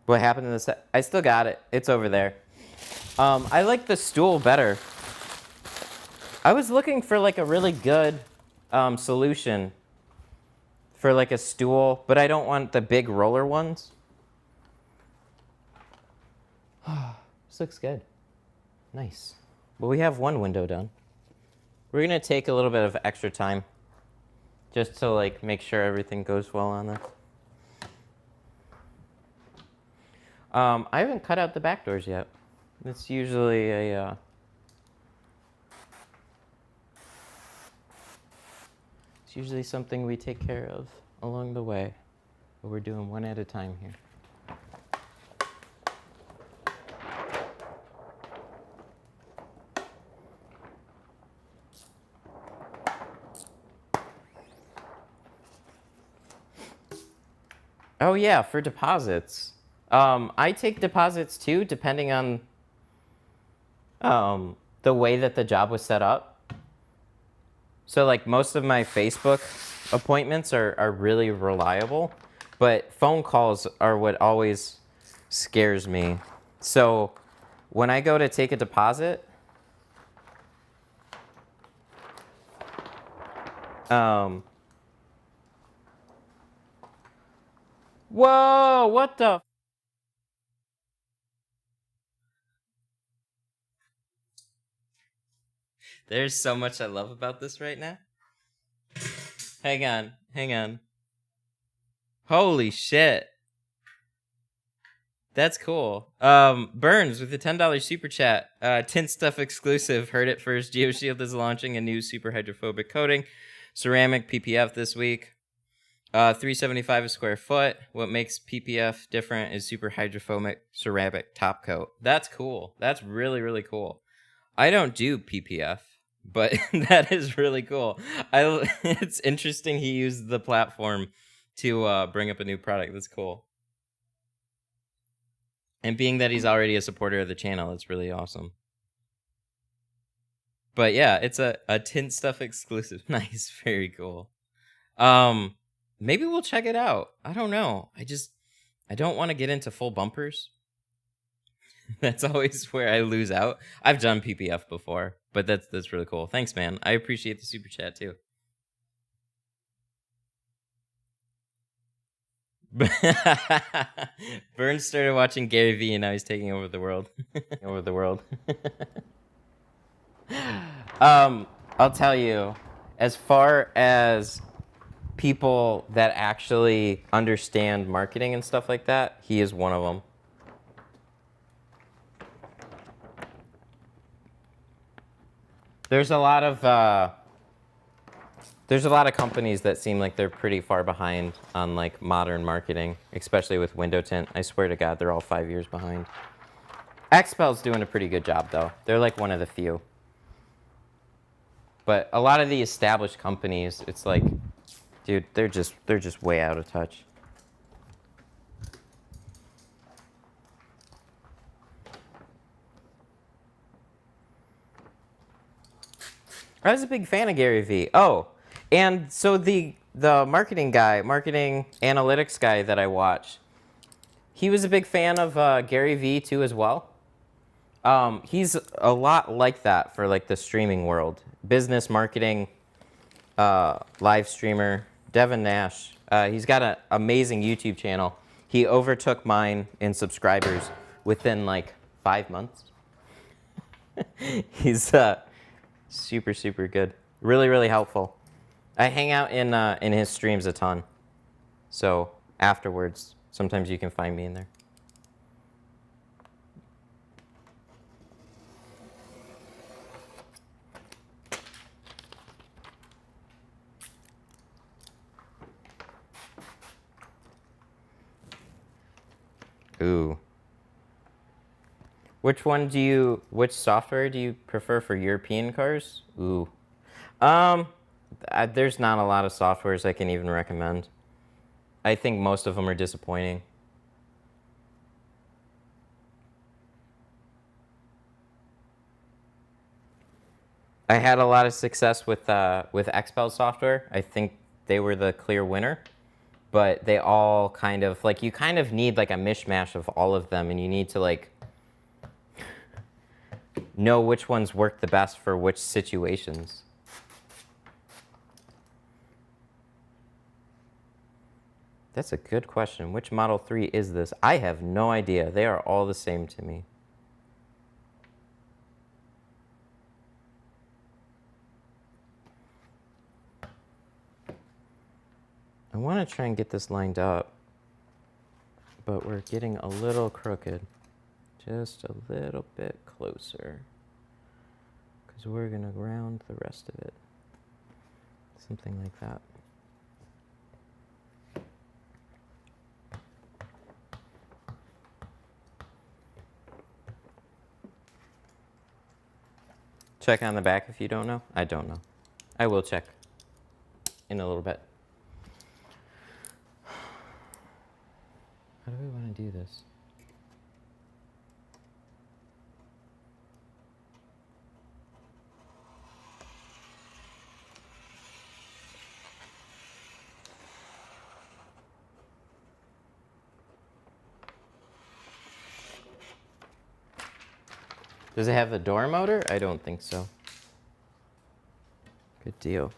What happened to this? I still got it. It's over there. I like the stool better. I was looking for like a really good solution for like a stool, but I don't want the big roller ones. This looks good. Nice. Well, we have one window done. We're gonna take a little bit of extra time just to like make sure everything goes well on this. I haven't cut out the back doors yet. It's usually a it's usually something we take care of along the way, but we're doing one at a time here. Oh yeah, for deposits. I take deposits too, depending on the way that the job was set up. So like most of my Facebook appointments are really reliable, but phone calls are what always scares me. So when I go to take a deposit, whoa, what the? There's so much I love about this right now. Hang on, hang on. Holy shit. That's cool. Burns with the $10 super chat. Tint Stuff exclusive. Heard it first. GeoShield is launching a new super hydrophobic coating. Ceramic PPF this week. $375 a square foot. What makes PPF different is super hydrophobic ceramic top coat. That's cool. That's really, really cool. I don't do PPF, but that is really cool. It's interesting he used the platform to bring up a new product. That's cool. And being that he's already a supporter of the channel, it's really awesome. But yeah, it's a Tint Stuff exclusive. Nice, very cool. Maybe we'll check it out. I don't know. I don't want to get into full bumpers. That's always where I lose out. I've done PPF before, but that's really cool. Thanks, man. I appreciate the super chat too. Burns started watching Gary Vee, and now he's taking over the world. I'll tell you, as far as people that actually understand marketing and stuff like that, he is one of them. There's a lot of companies that seem like they're pretty far behind on like modern marketing, especially with window tint. I swear to God, they're all 5 years behind. Xpel's doing a pretty good job though. They're like one of the few. But a lot of the established companies, it's like, dude, they're just way out of touch. I was a big fan of Gary Vee. Oh, and so the marketing analytics guy that I watch, he was a big fan of Gary Vee too as well. He's a lot like that for like the streaming world, business marketing, live streamer. Devin Nash. He's got an amazing YouTube channel. He overtook mine in subscribers within like 5 months. He's super, super good. Really, really helpful. I hang out in his streams a ton. So afterwards, sometimes you can find me in there. Ooh. Which software do you prefer for European cars? Ooh. There's not a lot of softwares I can even recommend. I think most of them are disappointing. I had a lot of success with Xpel software. I think they were the clear winner. But they all kind of, like, you kind of need like a mishmash of all of them, and you need to like know which ones work the best for which situations. That's a good question. Which Model 3 is this? I have no idea. They are all the same to me. I want to try and get this lined up, but we're getting a little crooked. Just a little bit closer, because we're going to round the rest of it. Something like that. Check on the back if you don't know. I don't know. I will check in a little bit. How do we want to do this? Does it have a door motor? I don't think so. Good deal.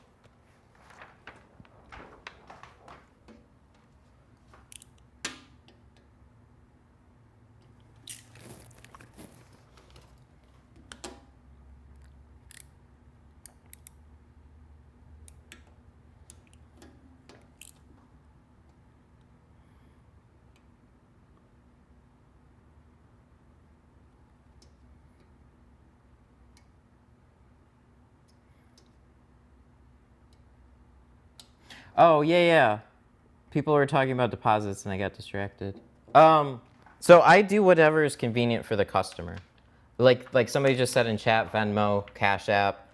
Oh, yeah. People were talking about deposits and I got distracted. So I do whatever is convenient for the customer. Like somebody just said in chat, Venmo, Cash App,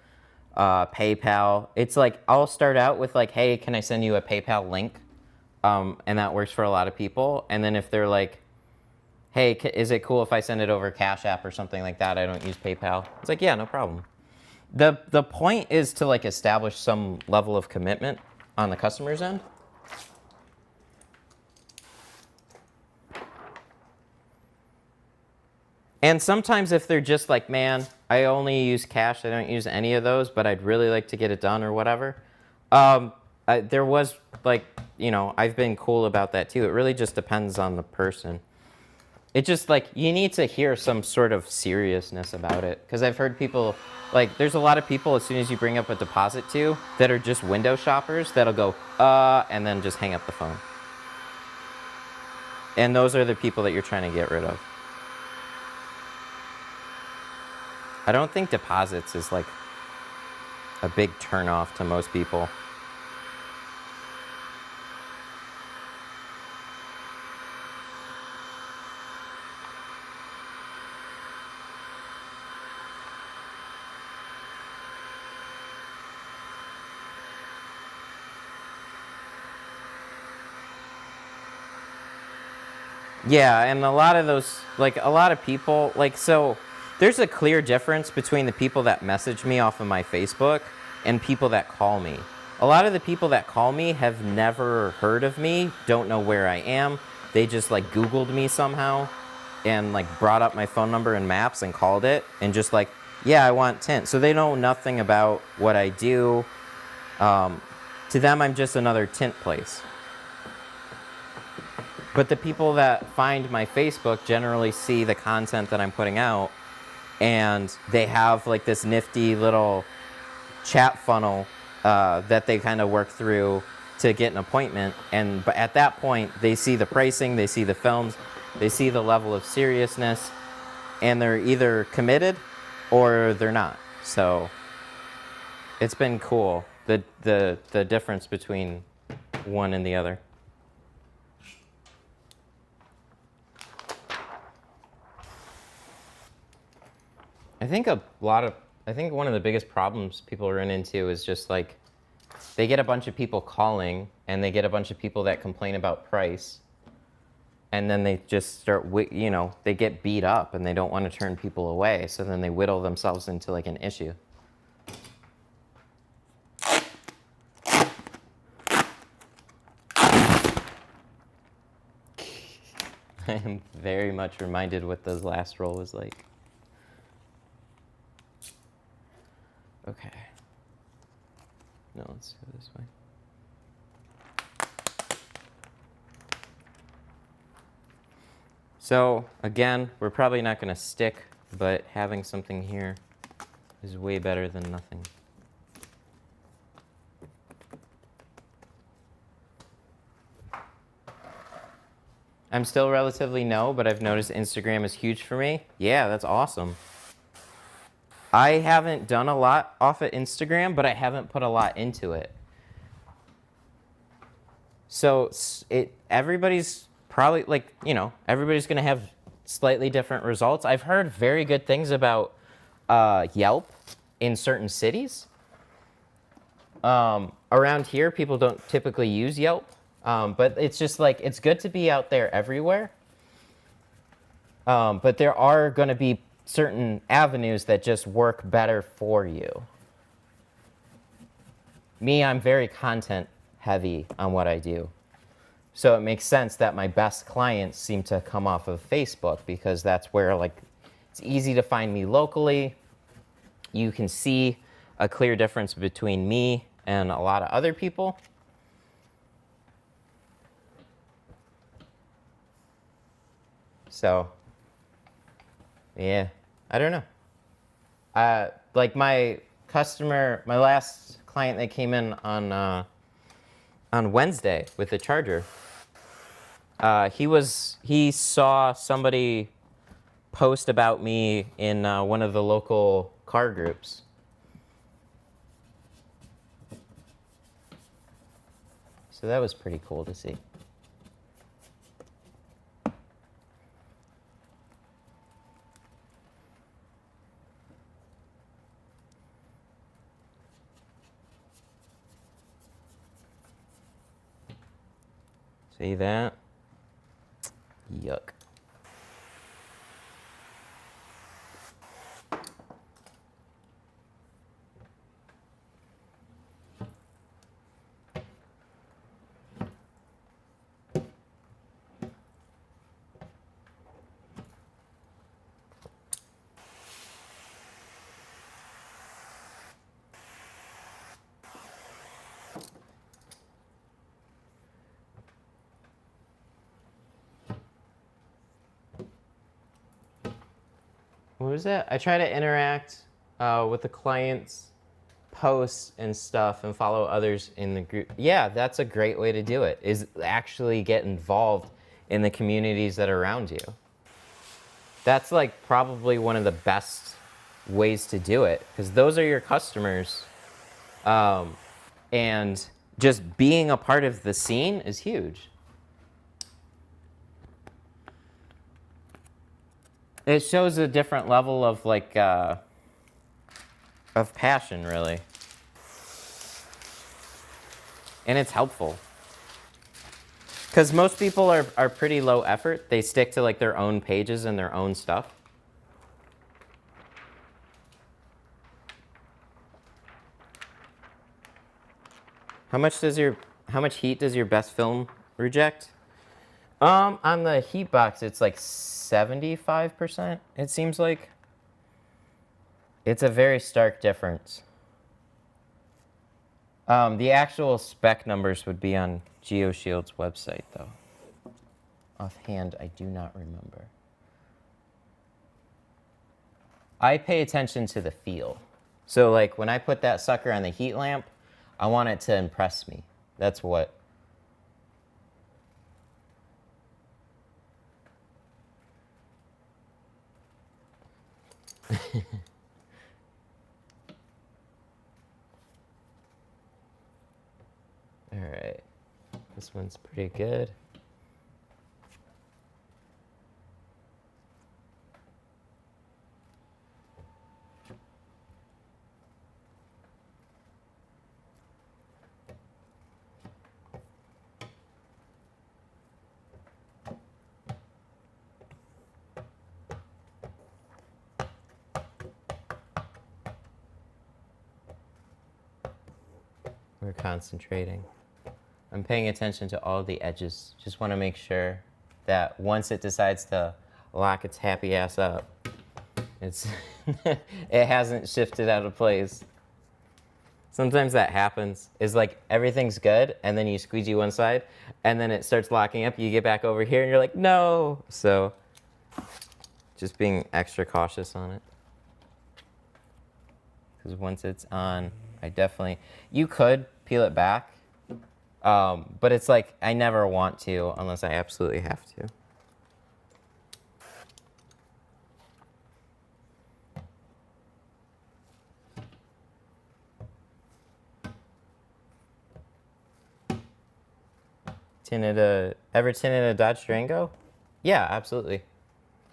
PayPal. It's like I'll start out with like, hey, can I send you a PayPal link? And that works for a lot of people. And then if they're like, hey, is it cool if I send it over Cash App or something like that? I don't use PayPal. It's like, yeah, no problem. The point is to like establish some level of commitment on the customer's end. And sometimes if they're just like, man, I only use cash, I don't use any of those, but I'd really like to get it done or whatever. There was like, you know, I've been cool about that too. It really just depends on the person. It just like, you need to hear some sort of seriousness about it. Because I've heard people, like, there's a lot of people as soon as you bring up a deposit to that are just window shoppers that'll go, and then just hang up the phone. And those are the people that you're trying to get rid of. I don't think deposits is like a big turnoff to most people. Yeah, and a lot of those, like a lot of people, like, so there's a clear difference between the people that message me off of my Facebook and people that call me. A lot of the people that call me have never heard of me, don't know where I am. They just like Googled me somehow and like brought up my phone number in maps and called it and just like, yeah, I want tint. So they know nothing about what I do. To them, I'm just another tint place. But the people that find my Facebook generally see the content that I'm putting out, and they have like this nifty little chat funnel that they kind of work through to get an appointment. And but at that point, they see the pricing, they see the films, they see the level of seriousness, and they're either committed or they're not. So it's been cool, the difference between one and the other. I think one of the biggest problems people run into is just like, they get a bunch of people calling and they get a bunch of people that complain about price. And then they just start, you know, they get beat up and they don't want to turn people away. So then they whittle themselves into like an issue. I am very much reminded what the last roll was like. Okay. No, let's go this way. So again, we're probably not going to stick, but having something here is way better than nothing. I'm still relatively new, but I've noticed Instagram is huge for me. Yeah, that's awesome. I haven't done a lot off of Instagram, but I haven't put a lot into it. So everybody's probably like, you know, everybody's going to have slightly different results. I've heard very good things about Yelp in certain cities. Around here, people don't typically use Yelp, but it's just like, it's good to be out there everywhere. But there are going to be certain avenues that just work better for you. Me, I'm very content heavy on what I do. So it makes sense that my best clients seem to come off of Facebook, because that's where like it's easy to find me locally. You can see a clear difference between me and a lot of other people. So yeah, I don't know. Like my last client that came in on Wednesday with the charger, he saw somebody post about me in one of the local car groups. So that was pretty cool to see. See that? Yuck. what was that? I try to interact with the clients' posts and stuff and follow others in the group. Yeah, that's a great way to do it, is actually get involved in the communities that are around you. That's like probably one of the best ways to do it, because those are your customers. And just being a part of the scene is huge. It shows a different level of like of passion, really, and it's helpful because most people are pretty low effort. They stick to like their own pages and their own stuff. How much heat does your best film reject? On the heat box, it's like 75%, it seems like. It's a very stark difference. The actual spec numbers would be on GeoShield's website, though. Offhand, I do not remember. I pay attention to the feel. So, like, when I put that sucker on the heat lamp, I want it to impress me. That's what. All right, this one's pretty good. We're concentrating. I'm paying attention to all the edges. Just want to make sure that once it decides to lock its happy ass up, it's it hasn't shifted out of place. Sometimes that happens. Is like everything's good, and then you squeegee one side, and then it starts locking up. You get back over here, and you're like, no. So just being extra cautious on it. Because once it's on, you could peel it back, but it's like, I never want to unless I absolutely have to. Ever tinted a Dodge Durango? Yeah, absolutely.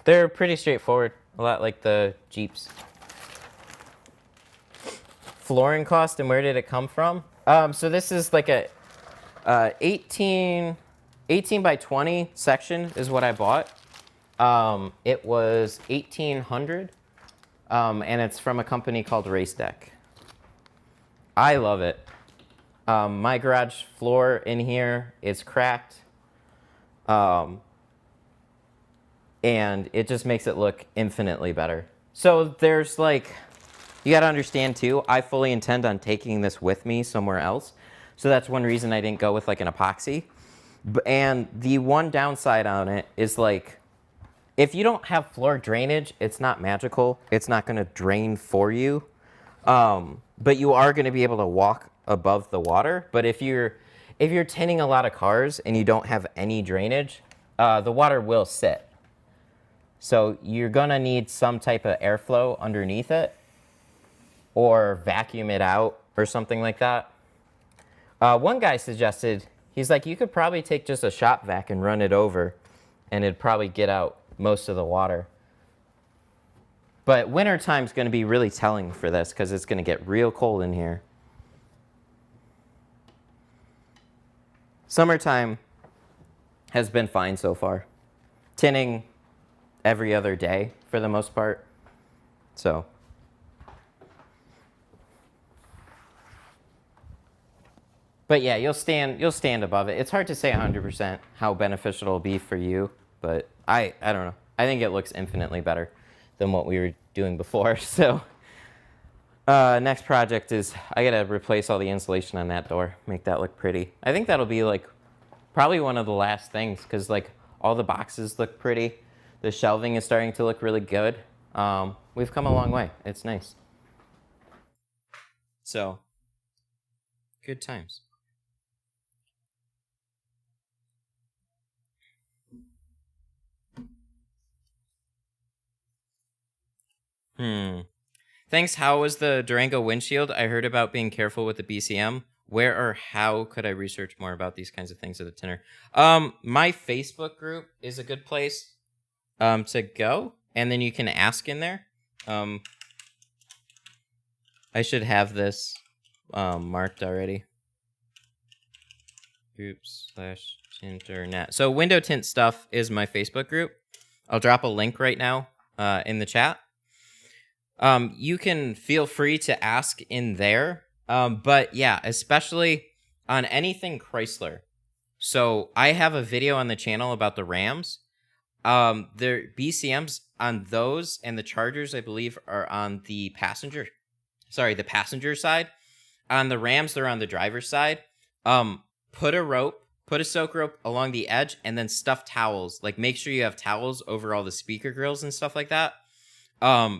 They're pretty straightforward, a lot like the Jeeps. Flooring cost and where did it come from? So this is like a 18 by 20 section is what I bought. It was $1,800, and it's from a company called Race Deck. I love it. My garage floor in here is cracked, and it just makes it look infinitely better. So there's like, you got to understand too, I fully intend on taking this with me somewhere else. So that's one reason I didn't go with like an epoxy. And the one downside on it is like, if you don't have floor drainage, it's not magical. It's not going to drain for you. But you are going to be able to walk above the water. But if you're tinting a lot of cars and you don't have any drainage, the water will sit. So you're going to need some type of airflow underneath it, or vacuum it out or something like that. One guy suggested, he's like, you could probably take just a shop vac and run it over, and it'd probably get out most of the water. But wintertime's going to be really telling for this because it's going to get real cold in here. Summertime has been fine so far. Tinting every other day for the most part. So. But yeah, you'll stand above it. It's hard to say 100% how beneficial it'll be for you, but I don't know. I think it looks infinitely better than what we were doing before. So next project is I gotta replace all the insulation on that door, make that look pretty. I think that'll be like probably one of the last things because like all the boxes look pretty. The shelving is starting to look really good. we've come a long way. It's nice. So, good times. Thanks. How was the Durango windshield? I heard about being careful with the BCM. Where or how could I research more about these kinds of things at the tinter? My Facebook group is a good place to go, and then you can ask in there. I should have this marked already. Groups/tinternet. So window tint stuff is my Facebook group. I'll drop a link right now in the chat. You can feel free to ask in there. But yeah, especially on anything Chrysler. So I have a video on the channel about the Rams. Their BCMs on those and the Chargers, I believe, are on the passenger side. On the Rams, they're on the driver's side. Put a soak rope along the edge, and then stuff towels. Like, make sure you have towels over all the speaker grills and stuff like that.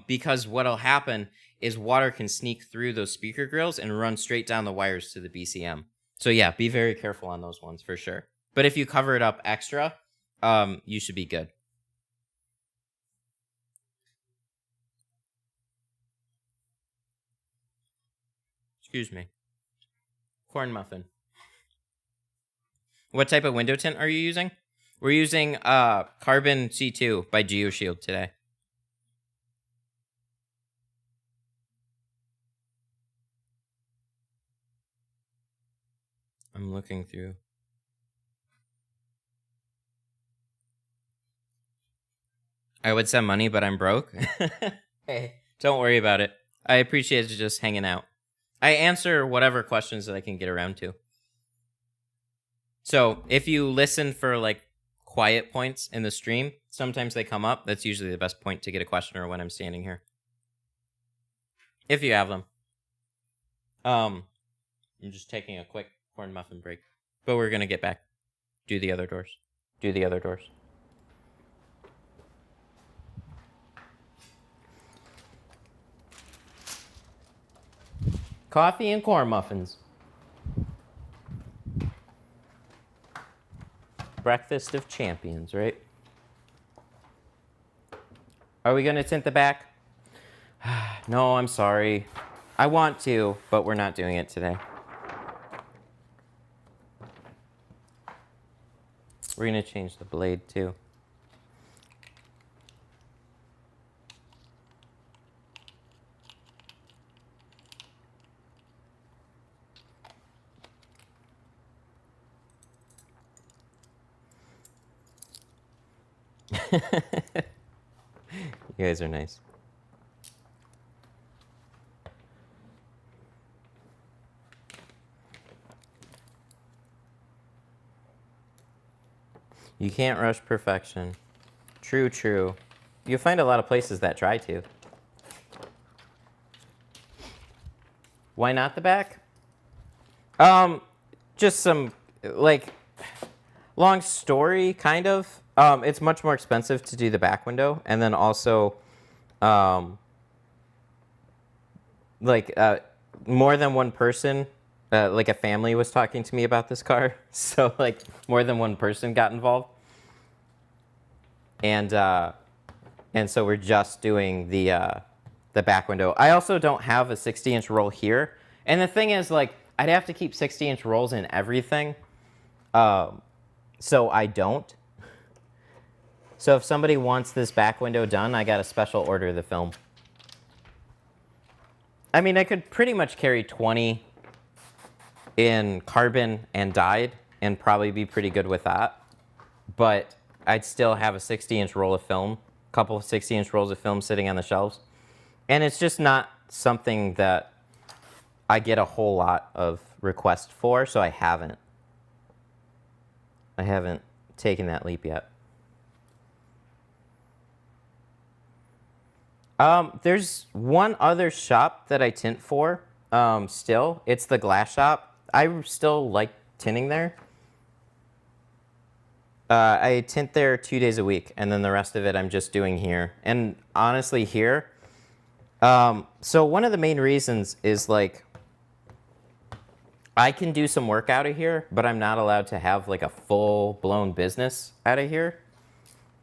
Because what'll happen is water can sneak through those speaker grills and run straight down the wires to the BCM. So yeah, be very careful on those ones for sure. But if you cover it up extra, you should be good. Excuse me. Corn muffin. What type of window tint are you using? We're using Carbon C2 by GeoShield today. I'm looking through. I would send money, but I'm broke. Hey, don't worry about it. I appreciate you just hanging out. I answer whatever questions that I can get around to. So if you listen for like quiet points in the stream, sometimes they come up. That's usually the best point to get a question or when I'm standing here. If you have them. I'm just taking a quick corn muffin break. But we're going to get back. Do the other doors. Do the other doors. Coffee and corn muffins. Breakfast of champions, right? Are we going to tint the back? No, I'm sorry. I want to, but we're not doing it today. We're going to change the blade too. You guys are nice. You can't rush perfection. True, true. You'll find a lot of places that try to. Why not the back? Just some, like, long story, kind of. It's much more expensive to do the back window. And then also, more than one person, like a family was talking to me about this car. So, like, more than one person got involved. And so we're just doing the back window. I also don't have a 60-inch roll here. And the thing is, like, I'd have to keep 60-inch rolls in everything. So I don't. So if somebody wants this back window done, I got to special order the film. I mean, I could pretty much carry 20 in carbon and dyed and probably be pretty good with that. But I'd still have a 60-inch roll of film, a couple of 60-inch rolls of film sitting on the shelves. And it's just not something that I get a whole lot of requests for, so I haven't taken that leap yet. There's one other shop that I tint for still. It's the glass shop. I still like tinting there. I tint there 2 days a week, and then the rest of it I'm just doing here. And honestly, here, so one of the main reasons is like, I can do some work out of here, but I'm not allowed to have like a full-blown business out of here.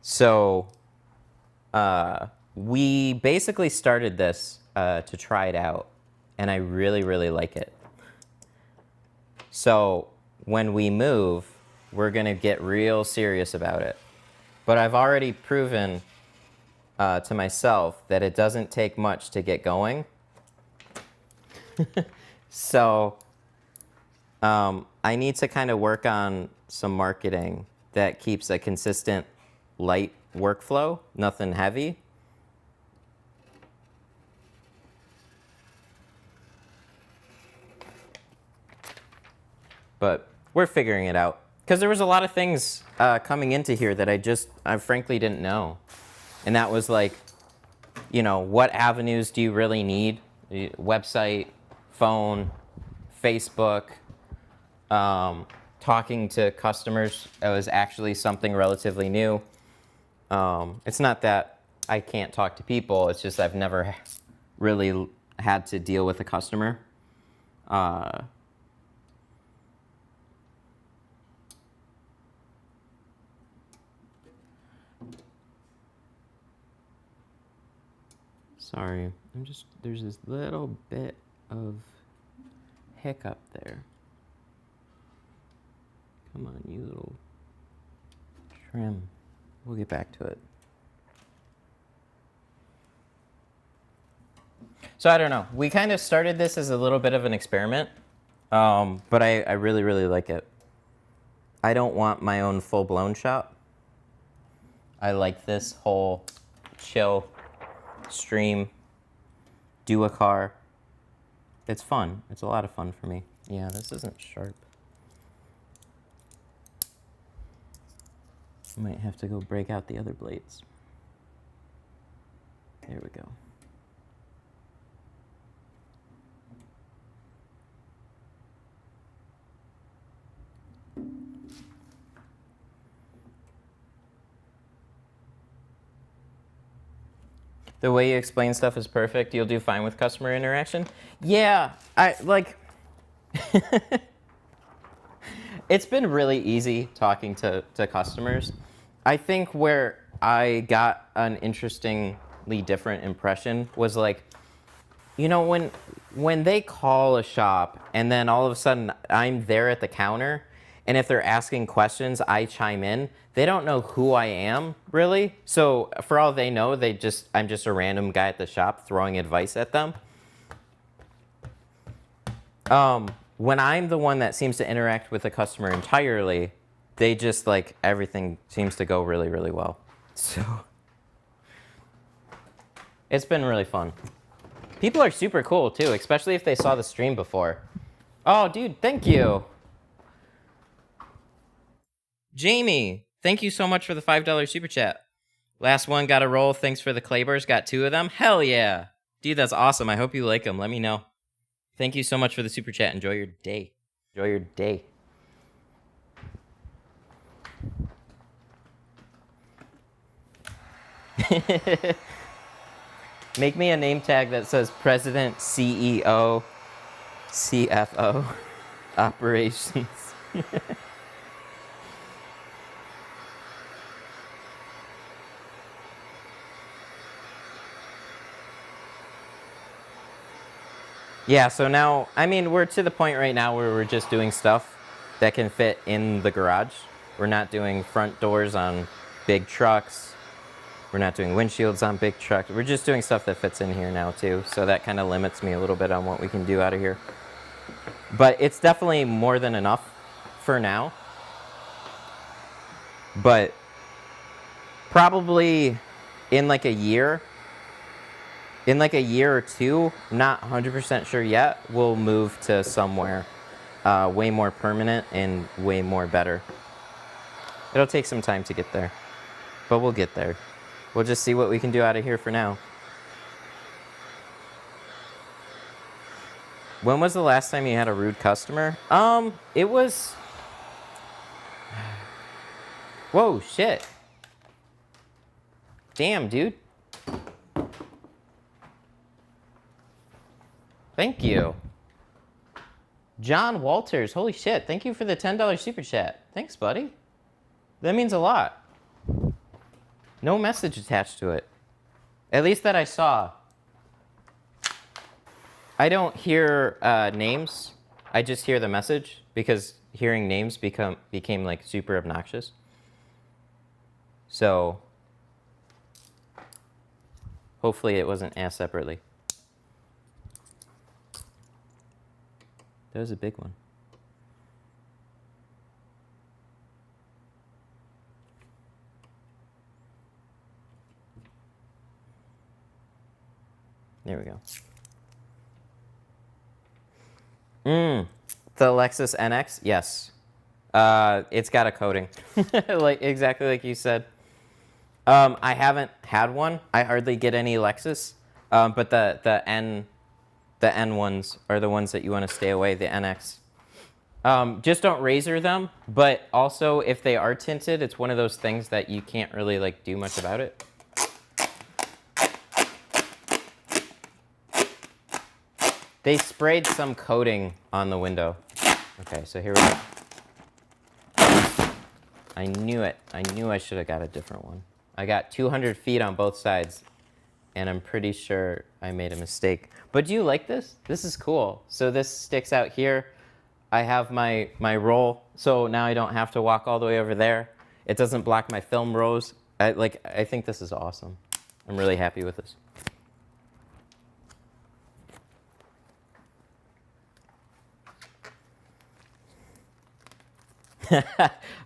So we basically started this to try it out, and I really, really like it. So when we move, we're going to get real serious about it. But I've already proven to myself that it doesn't take much to get going. So I need to kind of work on some marketing that keeps a consistent light workflow, nothing heavy. But we're figuring it out. Because there was a lot of things coming into here that I frankly didn't know. And that was like, you know, what avenues do you really need? Website, phone, Facebook, talking to customers. It was actually something relatively new. It's not that I can't talk to people. It's just I've never really had to deal with a customer. Sorry, there's this little bit of hiccup there. Come on, you little trim. We'll get back to it. So I don't know. We kind of started this as a little bit of an experiment, but I really, really like it. I don't want my own full-blown shop. I like this whole chill, stream, do a car. It's fun. It's a lot of fun for me. Yeah, this isn't sharp. I might have to go break out the other blades. There we go. The way you explain stuff is perfect. You'll do fine with customer interaction. Yeah, I like. It's been really easy talking to customers. I think where I got an interestingly different impression was like, you know, when they call a shop and then all of a sudden I'm there at the counter, and if they're asking questions, I chime in. They don't know who I am, really. So for all they know, I'm just a random guy at the shop throwing advice at them. When I'm the one that seems to interact with the customer entirely, they just like, everything seems to go really, really well. So it's been really fun. People are super cool too, especially if they saw the stream before. Oh, dude, thank you. Jamie, thank you so much for the $5 super chat. Last one got a roll. Thanks for the Claybers. Got 2 of them. Hell yeah. Dude, that's awesome. I hope you like them. Let me know. Thank you so much for the super chat. Enjoy your day. Enjoy your day. Make me a name tag that says President, CEO, CFO, Operations. Yeah, so now, I mean, we're to the point right now where we're just doing stuff that can fit in the garage. We're not doing front doors on big trucks. We're not doing windshields on big trucks. We're just doing stuff that fits in here now, too. So that kind of limits me a little bit on what we can do out of here. But it's definitely more than enough for now. But probably in like a year or two, not 100% sure yet, we'll move to somewhere way more permanent and way more better. It'll take some time to get there, but we'll get there. We'll just see what we can do out of here for now. When was the last time you had a rude customer? It was Whoa, shit. Damn, dude. Thank you. John Walters, holy shit. Thank you for the $10 super chat. Thanks, buddy. That means a lot. No message attached to it. At least that I saw. I don't hear names. I just hear the message because hearing names became like super obnoxious. So hopefully it wasn't asked separately. That was a big one. There we go. The Lexus NX, yes. It's got a coating, like exactly like you said. I haven't had one. I hardly get any Lexus, but the N ones are the ones that you want to stay away. The NX. Just don't razor them. But also, if they are tinted, it's one of those things that you can't really like do much about it. They sprayed some coating on the window. Okay, so here we go. I knew it. I knew I should have got a different one. I got 200 feet on both sides, and I'm pretty sure I made a mistake. But do you like this? This is cool. So this sticks out here. I have my roll, so now I don't have to walk all the way over there. It doesn't block my film rows. I think this is awesome. I'm really happy with this.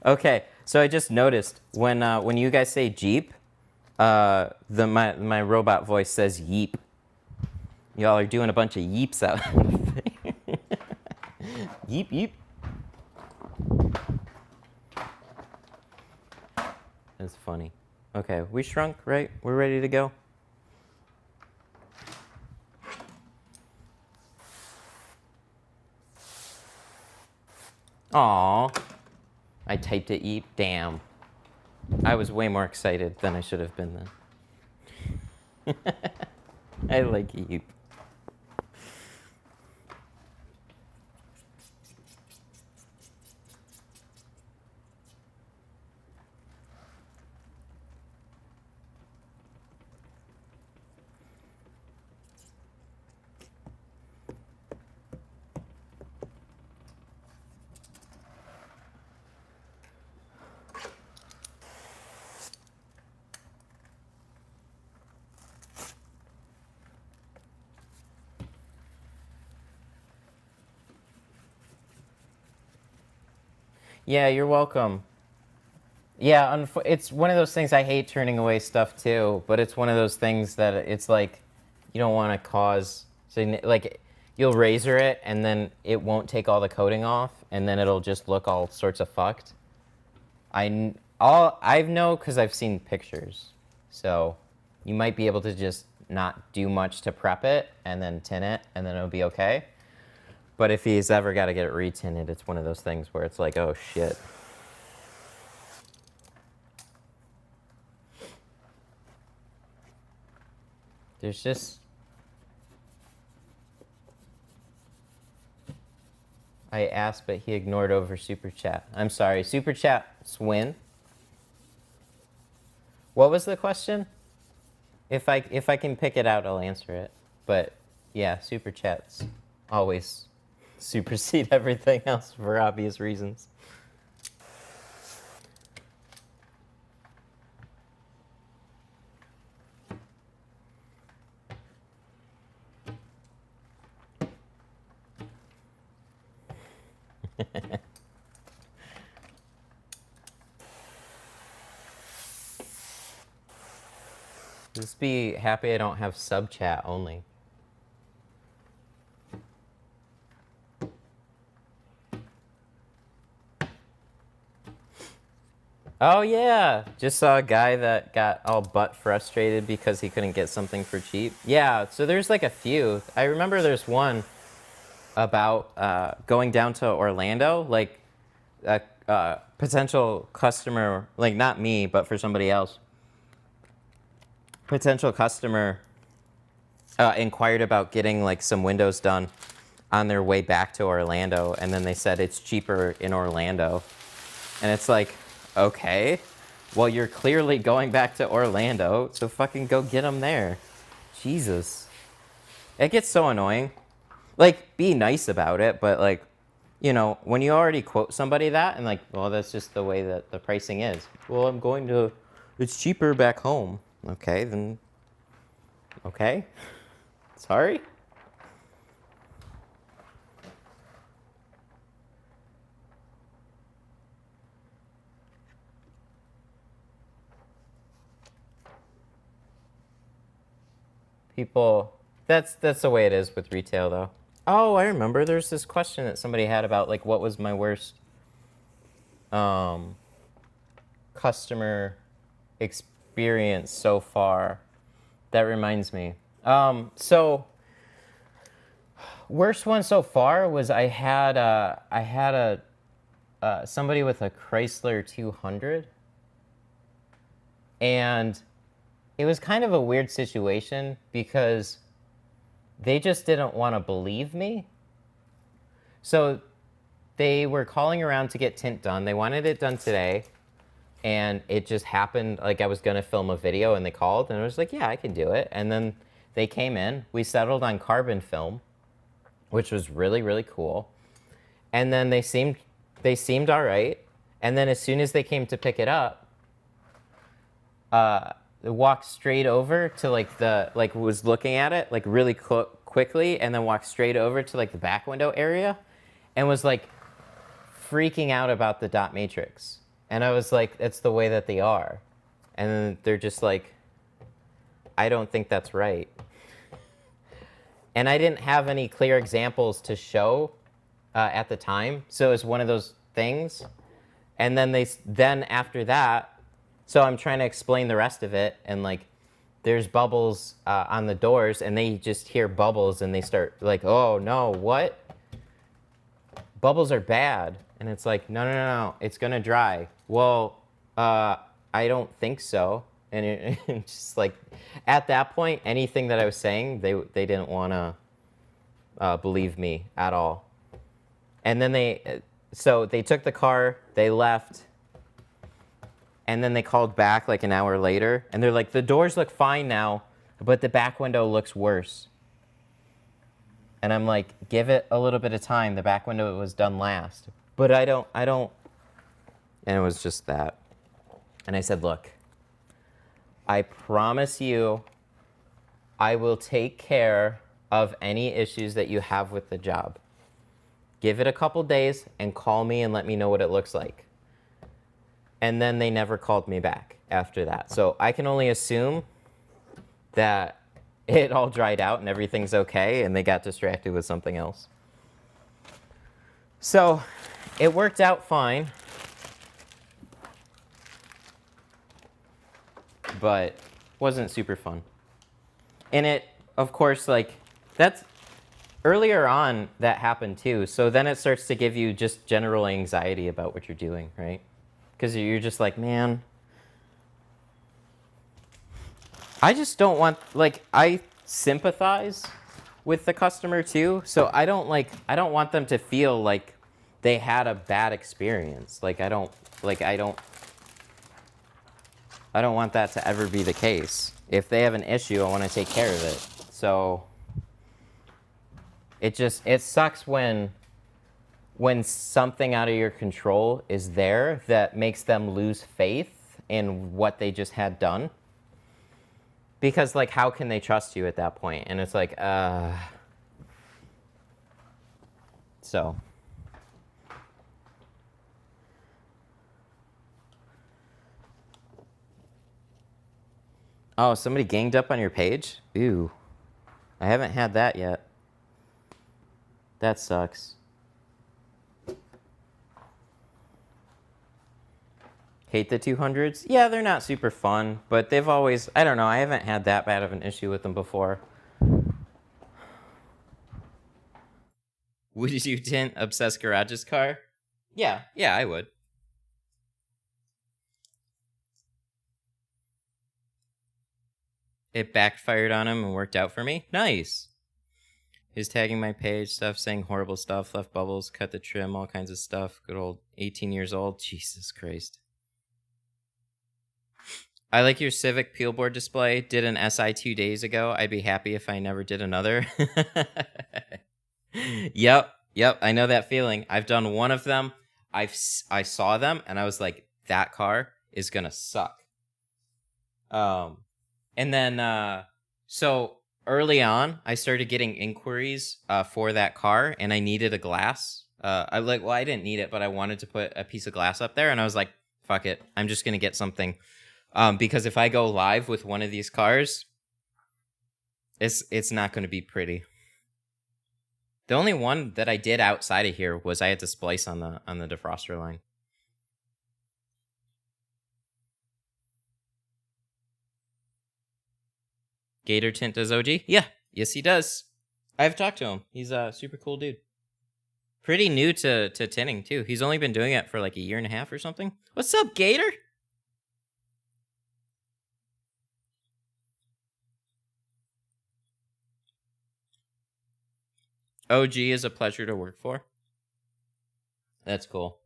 Okay, so I just noticed when you guys say Jeep, my robot voice says Yeep. Y'all are doing a bunch of yeeps out. Yeep yeep. That's funny. Okay, we shrunk, right? We're ready to go. Aww. I typed it Yeep. Damn. I was way more excited than I should have been then. I like Yeep. Yeah, you're welcome. Yeah, it's one of those things. I hate turning away stuff too, but it's one of those things that it's like you don't want to cause. So like you'll razor it and then it won't take all the coating off, and then it'll just look all sorts of fucked. I know because I've seen pictures, so you might be able to just not do much to prep it and then tint it, and then it'll be okay. But if he's ever got to get it retinted, it's one of those things where it's like, oh shit. There's just... I asked, but he ignored over Super Chat. I'm sorry, Super Chat's win. What was the question? If I can pick it out, I'll answer it. But yeah, Super Chats always supersede everything else for obvious reasons. Just be happy I don't have sub chat only. Oh yeah, just saw a guy that got all butt frustrated because he couldn't get something for cheap. Yeah, so there's like a few. I remember there's one about going down to Orlando like potential customer, like not me, but for somebody else, potential customer inquired about getting like some windows done on their way back to Orlando, and then they said it's cheaper in Orlando. And it's like, okay, well, you're clearly going back to Orlando, so fucking go get them there. Jesus. It gets so annoying. Like, be nice about it, but like, you know, when you already quote somebody that, and like, well, that's just the way that the pricing is. Well, it's cheaper back home. Okay, then, okay. Sorry? People, that's the way it is with retail, though. Oh, I remember. There's this question that somebody had about like what was my worst customer experience so far. That reminds me. So worst one so far was I had somebody with a Chrysler 200, and it was kind of a weird situation because they just didn't want to believe me. So they were calling around to get tint done. They wanted it done today, and it just happened like I was going to film a video, and they called, and I was like, yeah, I can do it. And then they came in. We settled on carbon film, which was really, really cool. And then they seemed all right. And then as soon as they came to pick it up, walked straight over to like was looking at it like really quickly, and then walked straight over to like the back window area and was like freaking out about the dot matrix. And I was like, that's the way that they are. And then they're just like, I don't think that's right. And I didn't have any clear examples to show at the time, so it was one of those things. And then after that, so I'm trying to explain the rest of it, and like, there's bubbles on the doors, and they just hear bubbles, and they start like, oh no, what? Bubbles are bad. And it's like, no, it's gonna dry. Well, I don't think so. And it just like, at that point, anything that I was saying, they didn't want to believe me at all. And then so they took the car, they left. And then they called back like an hour later, and they're like, the doors look fine now, but the back window looks worse. And I'm like, give it a little bit of time. The back window was done last. But I don't, and it was just that. And I said, look, I promise you, I will take care of any issues that you have with the job. Give it a couple days and call me and let me know what it looks like. And then they never called me back after that. So I can only assume that it all dried out and everything's okay, and they got distracted with something else. So it worked out fine. But wasn't super fun. And it, of course, like, that's earlier on that happened too. So then it starts to give you just general anxiety about what you're doing, right? Because you're just like, man, I just don't want, like, I sympathize with the customer too. So I don't want them to feel like they had a bad experience. Like, I don't want that to ever be the case. If they have an issue, I want to take care of it. So it sucks when something out of your control is there that makes them lose faith in what they just had done. Because, like, how can they trust you at that point? And it's like, so. Oh, somebody ganged up on your page? Ew. I haven't had that yet. That sucks. Hate the 200s? Yeah, they're not super fun, but they've always, I don't know, I haven't had that bad of an issue with them before. Would you tint Obsessed Garage's car? Yeah, I would. it backfired on him and worked out for me. Nice. He's tagging my page, stuff, saying horrible stuff, left bubbles, cut the trim, all kinds of stuff. Good old 18 years old. Jesus Christ. I like your Civic peel board display. Did an SI 2 days ago. I'd be happy if I never did another. Yep. I know that feeling. I've done one of them. I saw them and I was like, that car is gonna suck. And then so early on, I started getting inquiries for that car, and I needed a glass. I didn't need it, but I wanted to put a piece of glass up there, and I was like, fuck it, I'm just gonna get something. Because if I go live with one of these cars, it's not gonna be pretty. The only one that I did outside of here was I had to splice on the defroster line. Gator Tint does OG? Yeah, yes he does. I've talked to him. He's a super cool dude. Pretty new to tinting too. He's only been doing it for like a year and a half or something. What's up, Gator? OG is a pleasure to work for. That's cool.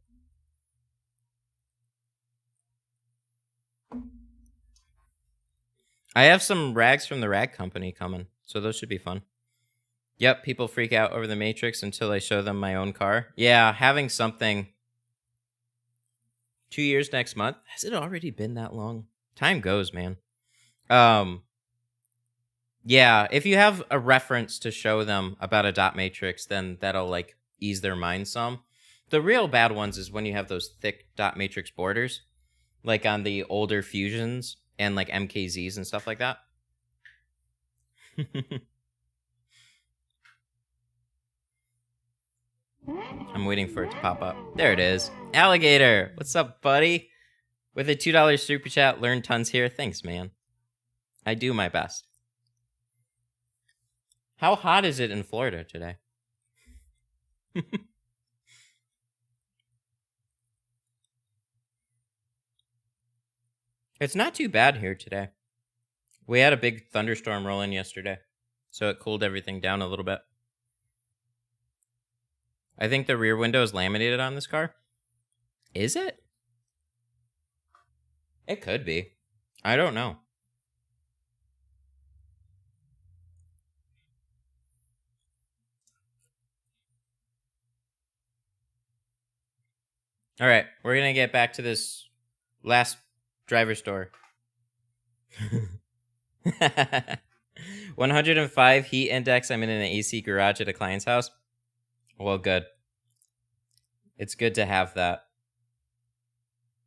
I have some rags from the rag company coming, so those should be fun. Yep, people freak out over the Matrix until I show them my own car. Yeah, having something. 2 years next month. Has it already been that long? Time goes, man. Yeah, if you have a reference to show them about a dot matrix, then that'll like ease their mind some. The real bad ones is when you have those thick dot matrix borders, like on the older Fusions and like MKZs and stuff like that. I'm waiting for it to pop up. There it is. Alligator, what's up, buddy? With a $2 super chat, learn tons here. Thanks, man. I do my best. How hot is it in Florida today? It's not too bad here today. We had a big thunderstorm roll in yesterday, so it cooled everything down a little bit. I think the rear window is laminated on this car. Is it? It could be. I don't know. All right, we're going to get back to this last driver store. 105 heat index. I'm in an AC garage at a client's house. Well, good. It's good to have that.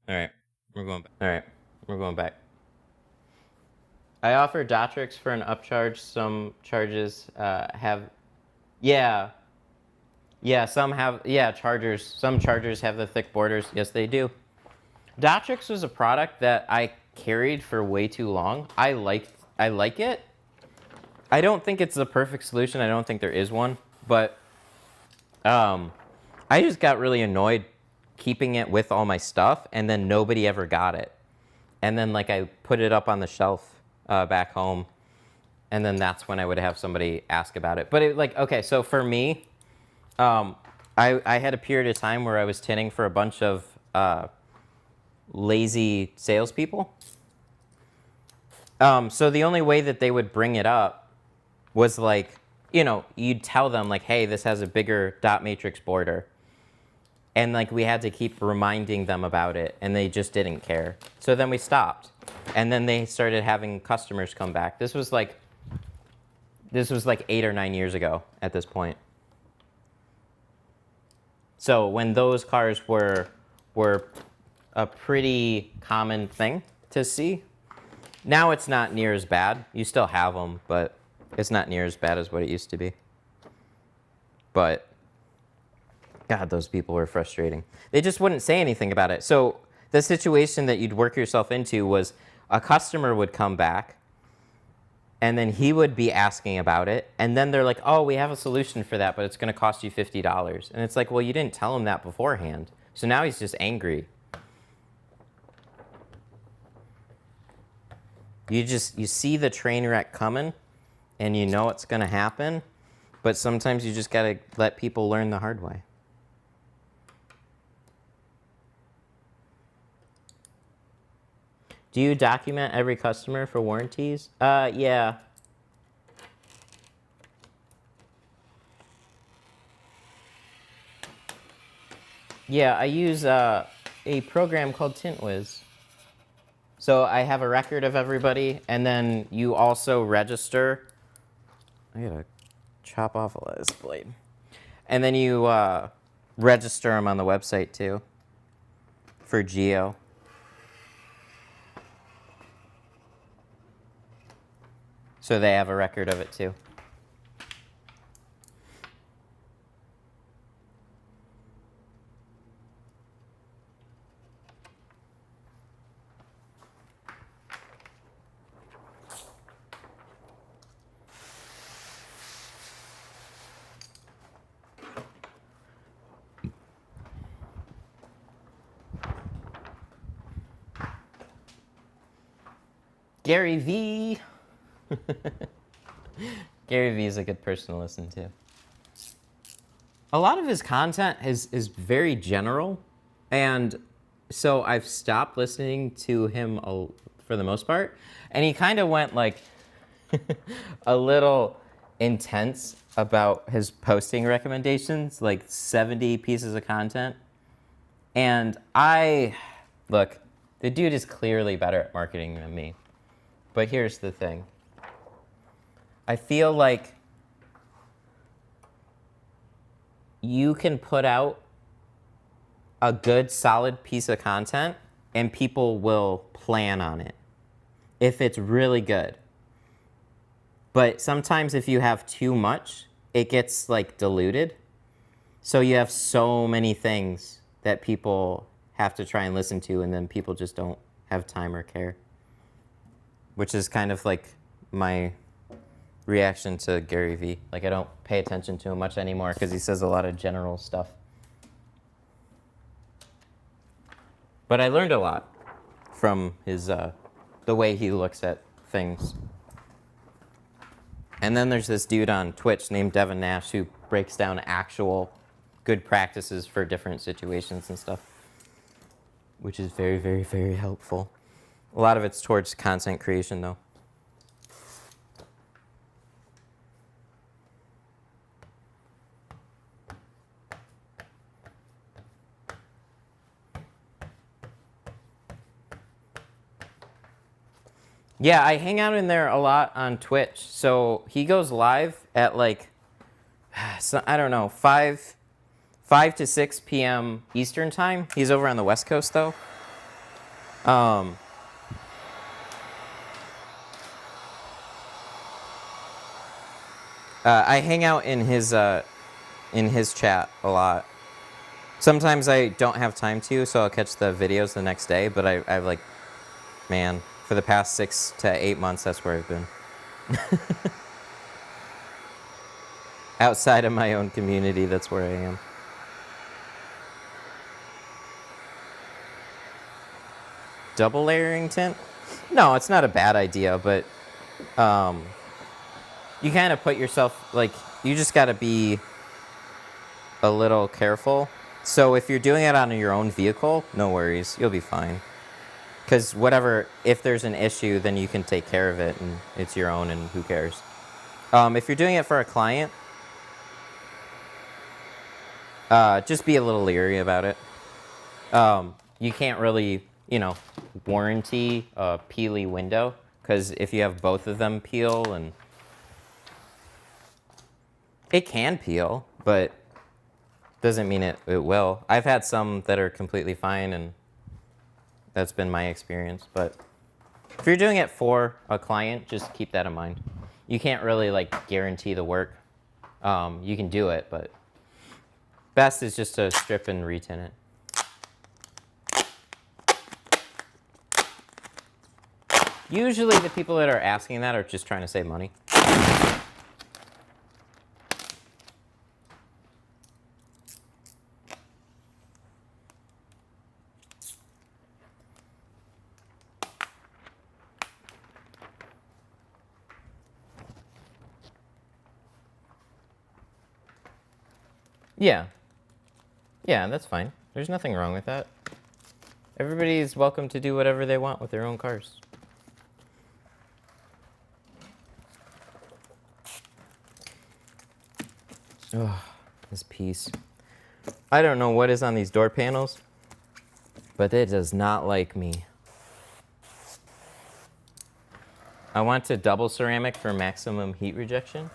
All right, we're going back. All right, we're going back. I offer Dotrix for an upcharge. Some charges have... Yeah, some have... Yeah, chargers. Some chargers have the thick borders. Yes, they do. Dotrix was a product that I carried for way too long. I like it. I don't think it's the perfect solution. I don't think there is one. But I just got really annoyed keeping it with all my stuff, and then nobody ever got it. And then like I put it up on the shelf back home, and then that's when I would have somebody ask about it. But it, like, okay, so for me, I had a period of time where I was tinting for a bunch of lazy salespeople. So the only way that they would bring it up was like, you know, you'd tell them like, hey, this has a bigger dot matrix border. And like we had to keep reminding them about it, and they just didn't care. So then we stopped. And then they started having customers come back. This was like 8 or 9 years ago at this point. So when those cars were a pretty common thing to see, now it's not near as bad. You still have them, but it's not near as bad as what it used to be. But God, those people were frustrating. They just wouldn't say anything about it. So the situation that you'd work yourself into was a customer would come back, and then he would be asking about it, and then they're like, oh, we have a solution for that, but it's going to cost you $50. And it's like, well, you didn't tell him that beforehand. So now he's just angry. You see the train wreck coming and you know it's going to happen, but sometimes you just got to let people learn the hard way. Do you document every customer for warranties? Yeah. Yeah, I use a program called Tint Wiz. So I have a record of everybody, and then you also register. I gotta chop off a lettuce blade. And then you register them on the website too for geo. So they have a record of it too. Gary V. Gary V is a good person to listen to. A lot of his content is very general, and so I've stopped listening to him for the most part. And he kind of went like a little intense about his posting recommendations, like 70 pieces of content. And look, the dude is clearly better at marketing than me. But here's the thing. I feel like you can put out a good, solid piece of content and people will plan on it if it's really good. But sometimes if you have too much, it gets like diluted. So you have so many things that people have to try and listen to, and then people just don't have time or care. Which is kind of like my reaction to Gary V. Like, I don't pay attention to him much anymore because he says a lot of general stuff. But I learned a lot from his the way he looks at things. And then there's this dude on Twitch named Devin Nash who breaks down actual good practices for different situations and stuff, which is very, very, very helpful. A lot of it's towards content creation, though. Yeah, I hang out in there a lot on Twitch. So he goes live at like, I don't know, 5 to 6 p.m. Eastern time. He's over on the West Coast, though. I hang out in his chat a lot. Sometimes I don't have time to, so I'll catch the videos the next day. But I've like, man, for the past 6 to 8 months, that's where I've been. Outside of my own community, that's where I am. Double layering tint? No, it's not a bad idea, but you kind of put yourself, like, you just got to be a little careful. So if you're doing it on your own vehicle, no worries, you'll be fine. Because if there's an issue, then you can take care of it, and it's your own, and who cares? If you're doing it for a client, just be a little leery about it. You can't really, warranty a peely window, because if you have both of them peel, and it can peel, but doesn't mean it will. I've had some that are completely fine, and that's been my experience. But if you're doing it for a client, just keep that in mind. You can't really like guarantee the work. You can do it, but best is just to strip and retint it. Usually the people that are asking that are just trying to save money. Yeah. Yeah, that's fine. There's nothing wrong with that. Everybody's welcome to do whatever they want with their own cars. Oh, this piece. I don't know what is on these door panels, but it does not like me. I want to double ceramic for maximum heat rejection.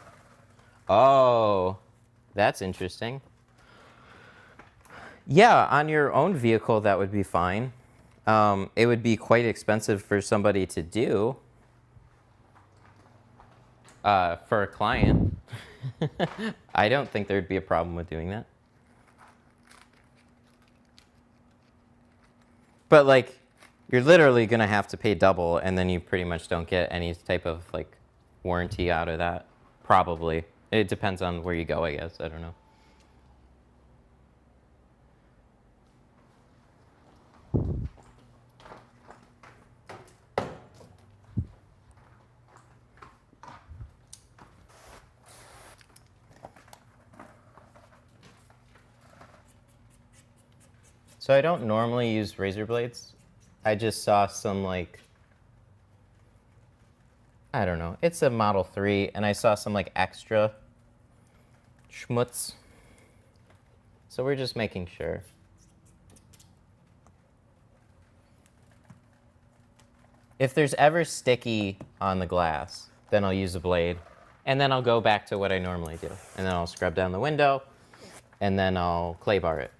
Oh, that's interesting. Yeah, on your own vehicle, that would be fine. It would be quite expensive for somebody to do. For a client. I don't think there'd be a problem with doing that. But like, you're literally gonna have to pay double, and then you pretty much don't get any type of like warranty out of that. Probably. It depends on where you go, I guess. I don't know. So I don't normally use razor blades. I just saw some like, I don't know, it's a Model 3, and I saw some like extra schmutz. So we're just making sure. If there's ever sticky on the glass, then I'll use a blade, and then I'll go back to what I normally do. And then I'll scrub down the window, and then I'll clay bar it.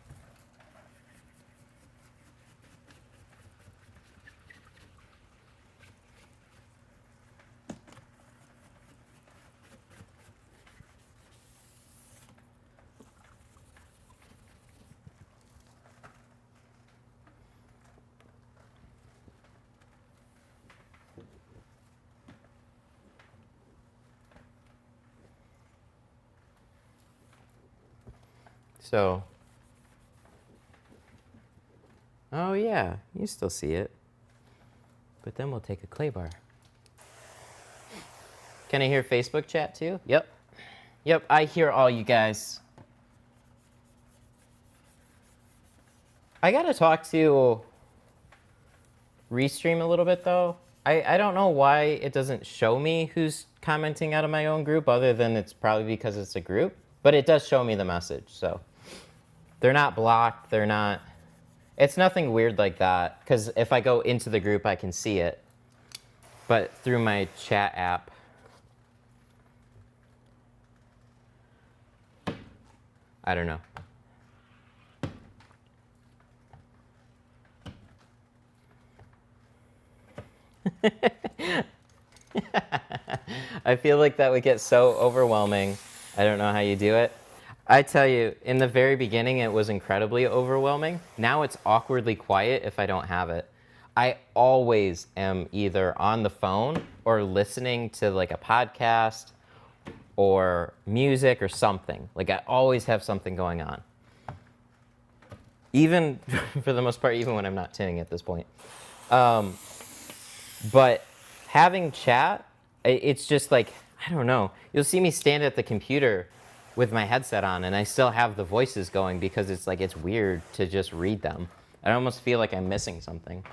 So, oh yeah, you still see it. But then we'll take a clay bar. Can I hear Facebook chat too? Yep. Yep, I hear all you guys. I gotta talk to Restream a little bit though. I don't know why it doesn't show me who's commenting out of my own group, other than it's probably because it's a group. But it does show me the message, so. They're not blocked, they're not, it's nothing weird like that, because if I go into the group, I can see it. But through my chat app, I don't know. I feel like that would get so overwhelming. I don't know how you do it. I tell you, in the very beginning, it was incredibly overwhelming. Now it's awkwardly quiet if I don't have it. I always am either on the phone or listening to like a podcast or music or something. Like I always have something going on. Even, for the most part, even when I'm not tinting at this point. But having chat, it's just like, I don't know. You'll see me stand at the computer with my headset on, and I still have the voices going because it's like, it's weird to just read them. I almost feel like I'm missing something.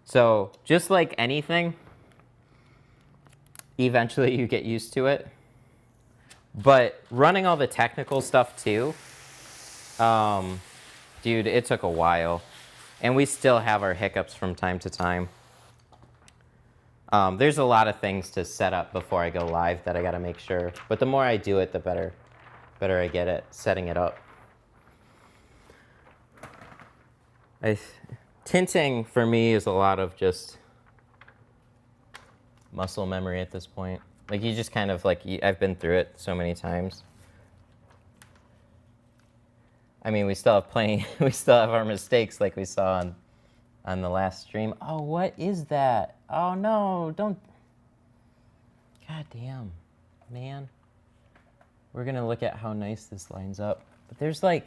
So just like anything, eventually you get used to it. But running all the technical stuff too, dude, it took a while. And we still have our hiccups from time to time. There's a lot of things to set up before I go live that I got to make sure. But the more I do it, the better I get at setting it up. Tinting for me is a lot of just muscle memory at this point. Like you just kind of like, I've been through it so many times. I mean, we still have plenty, we still have our mistakes like we saw on the last stream. Oh, what is that? Oh no, don't. God damn, man. We're gonna look at how nice this lines up. But there's like,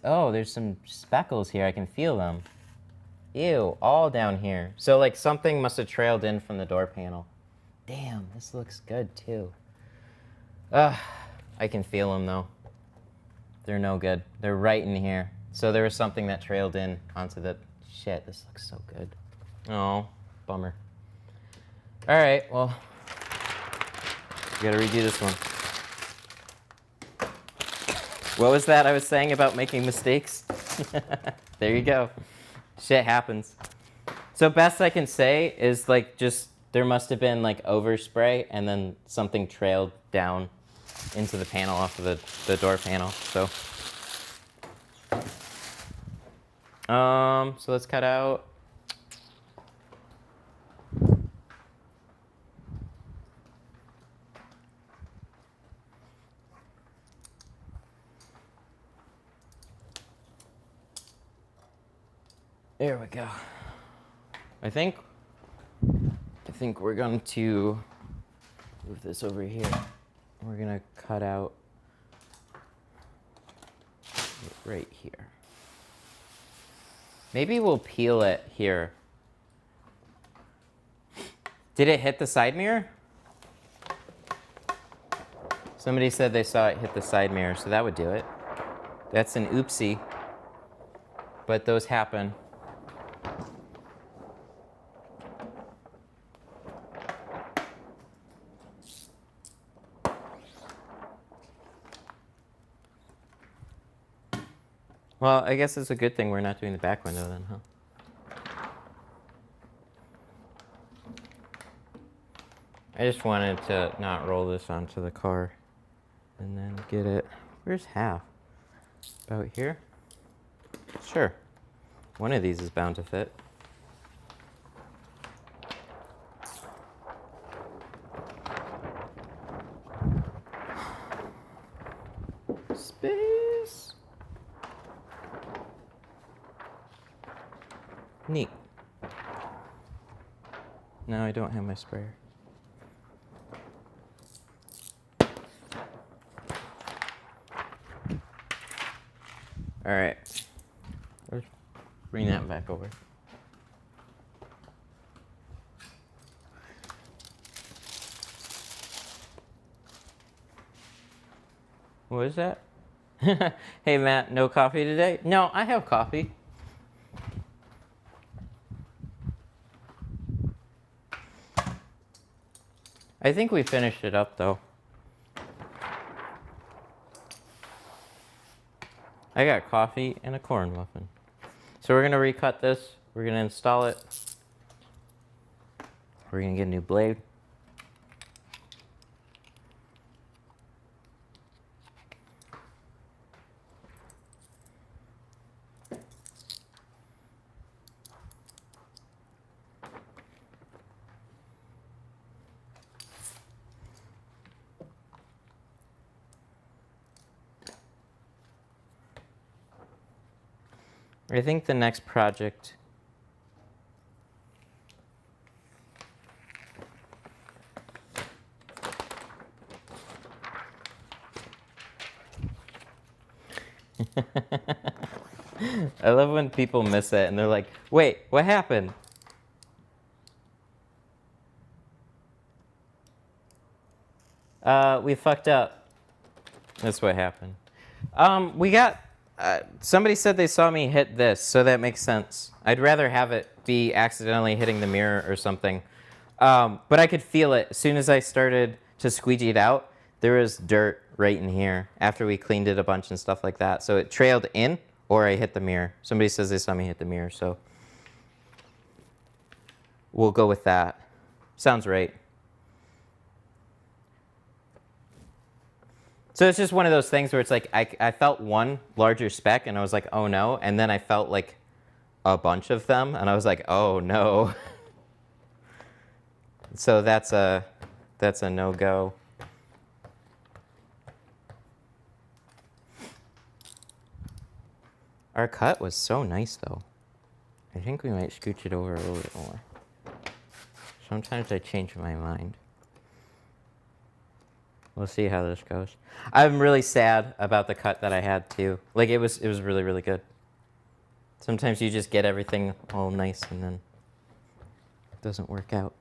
oh, there's some speckles here. I can feel them. Ew, all down here. So like something must have trailed in from the door panel. Damn, this looks good too. I can feel them though. They're no good. They're right in here. So there was something that trailed in onto the... Shit, this looks so good. Oh, bummer. All right, well, we gotta redo this one. What was that I was saying about making mistakes? There you go. Shit happens. So best I can say is like just there must have been like overspray and then something trailed down into the panel off of the door panel. So so let's cut out. There we go. I think we're going to move this over here. We're gonna cut out right here. Maybe we'll peel it here. Did it hit the side mirror? Somebody said they saw it hit the side mirror, so that would do it. That's an oopsie, but those happen. Well, I guess it's a good thing we're not doing the back window then, huh? I just wanted to not roll this onto the car and then get it. Where's half? About here? Sure. One of these is bound to fit. Space. Neat. Now I don't have my sprayer. All right. Let's bring that back over. What is that? Hey, Matt, no coffee today? No, I have coffee. I think we finished it up, though. I got coffee and a corn muffin. So we're going to recut this. We're going to install it. We're going to get a new blade. I think the next project I love when people miss it and they're like, wait, what happened? We fucked up. That's what happened. We got somebody said they saw me hit this, so that makes sense. I'd rather have it be accidentally hitting the mirror or something. But I could feel it. As soon as I started to squeegee it out, there was dirt right in here after we cleaned it a bunch and stuff like that. So it trailed in, or I hit the mirror. Somebody says they saw me hit the mirror, so we'll go with that. Sounds right. So it's just one of those things where it's like I felt one larger speck and I was like, oh no. And then I felt like a bunch of them and I was like, oh no. So that's a no-go. Our cut was so nice though. I think we might scooch it over a little bit more. Sometimes I change my mind. We'll see how this goes. I'm really sad about the cut that I had too. Like it was really, really good. Sometimes you just get everything all nice and then it doesn't work out.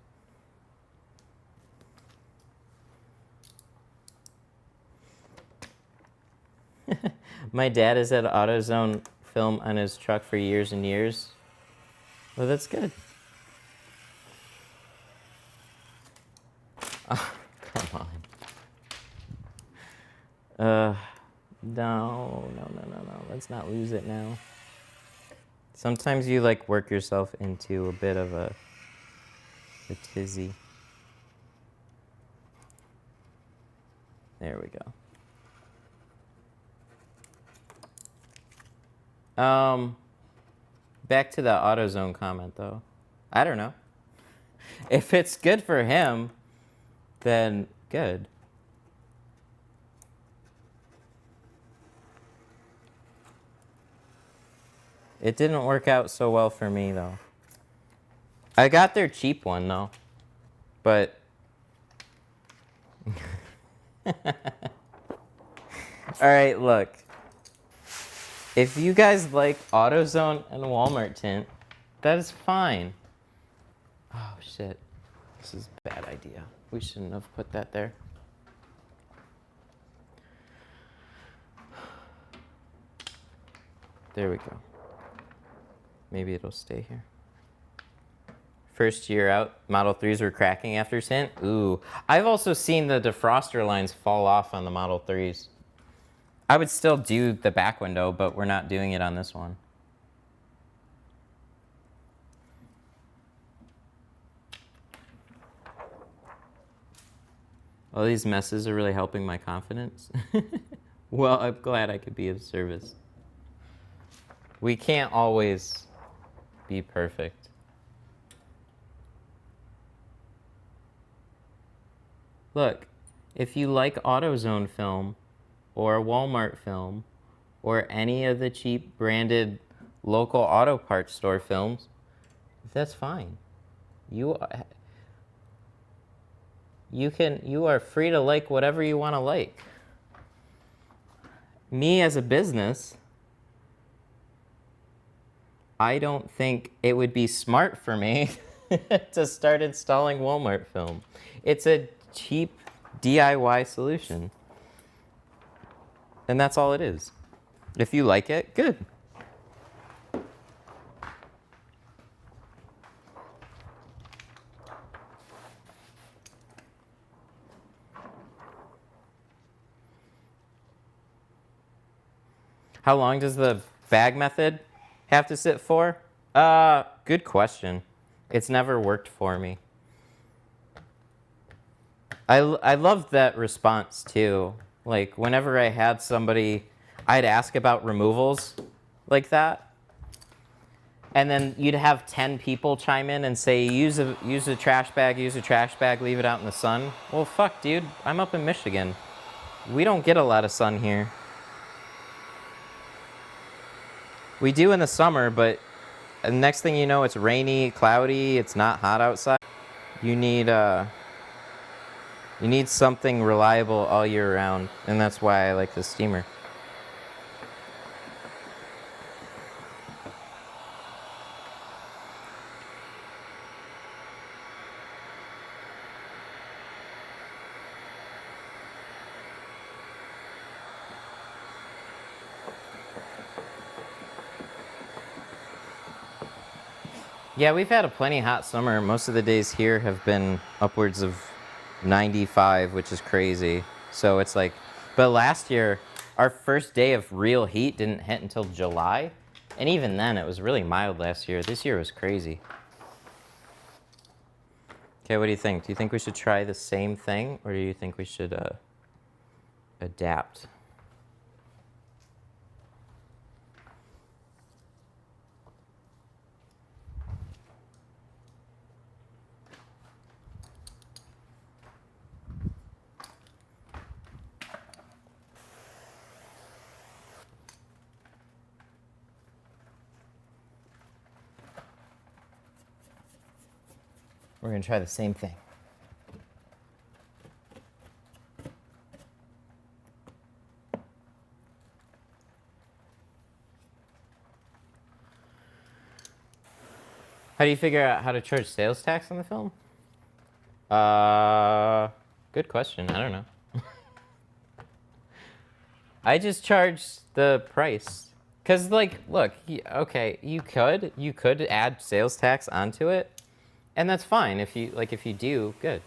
My dad has had AutoZone film on his truck for years and years. Well, that's good. Oh, come on. No. Let's not lose it now. Sometimes you like work yourself into a bit of a tizzy. There we go. Back to the AutoZone comment though. I don't know. If it's good for him, then good. It didn't work out so well for me though. I got their cheap one though, but all right, look. If you guys like AutoZone and Walmart tint, that is fine. Oh shit, this is a bad idea. We shouldn't have put that there. There we go. Maybe it'll stay here. First year out, Model 3s were cracking after tint. Ooh. I've also seen the defroster lines fall off on the Model 3s. I would still do the back window, but we're not doing it on this one. All these messes are really helping my confidence. Well, I'm glad I could be of service. We can't always be perfect. Look, if you like AutoZone film or Walmart film or any of the cheap branded local auto parts store films, that's fine. You are free to like whatever you want to like. Me as a business, I don't think it would be smart for me to start installing Walmart film. It's a cheap DIY solution. And that's all it is. If you like it, good. How long does the bag method have to sit for? Good question. It's never worked for me. I love that response too. Like whenever I had somebody, I'd ask about removals like that. And then you'd have 10 people chime in and say, use a trash bag, leave it out in the sun. Well, fuck, dude, I'm up in Michigan. We don't get a lot of sun here. We do in the summer, but the next thing you know, it's rainy, cloudy, it's not hot outside. You need something reliable all year round, and that's why I like the steamer. Yeah, we've had a plenty hot summer. Most of the days here have been upwards of 95, which is crazy. So it's like, but last year, our first day of real heat didn't hit until July. And even then, it was really mild last year. This year was crazy. Okay, what do you think? Do you think we should try the same thing, or do you think we should adapt? We're going to try the same thing. How do you figure out how to charge sales tax on the film? Good question. I don't know. I just charge the price. Cause like, look, okay, you could add sales tax onto it, and that's fine if you do, good,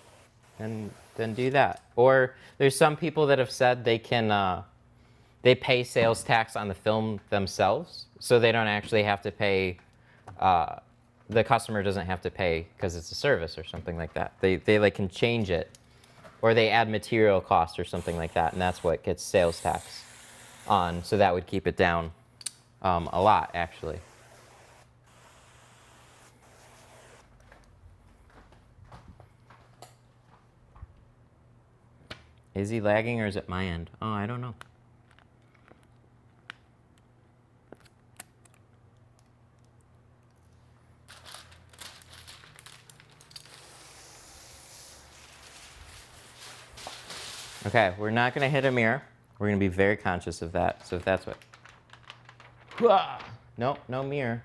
then do that. Or there's some people that have said they can they pay sales tax on the film themselves, so they don't actually have to pay. The customer doesn't have to pay because it's a service or something like that. They like can change it, or they add material cost or something like that, and that's what gets sales tax on. So that would keep it down a lot, actually. Is he lagging or is it my end? Oh, I don't know. Okay, we're not going to hit a mirror. We're going to be very conscious of that. So if that's what... Nope, no mirror.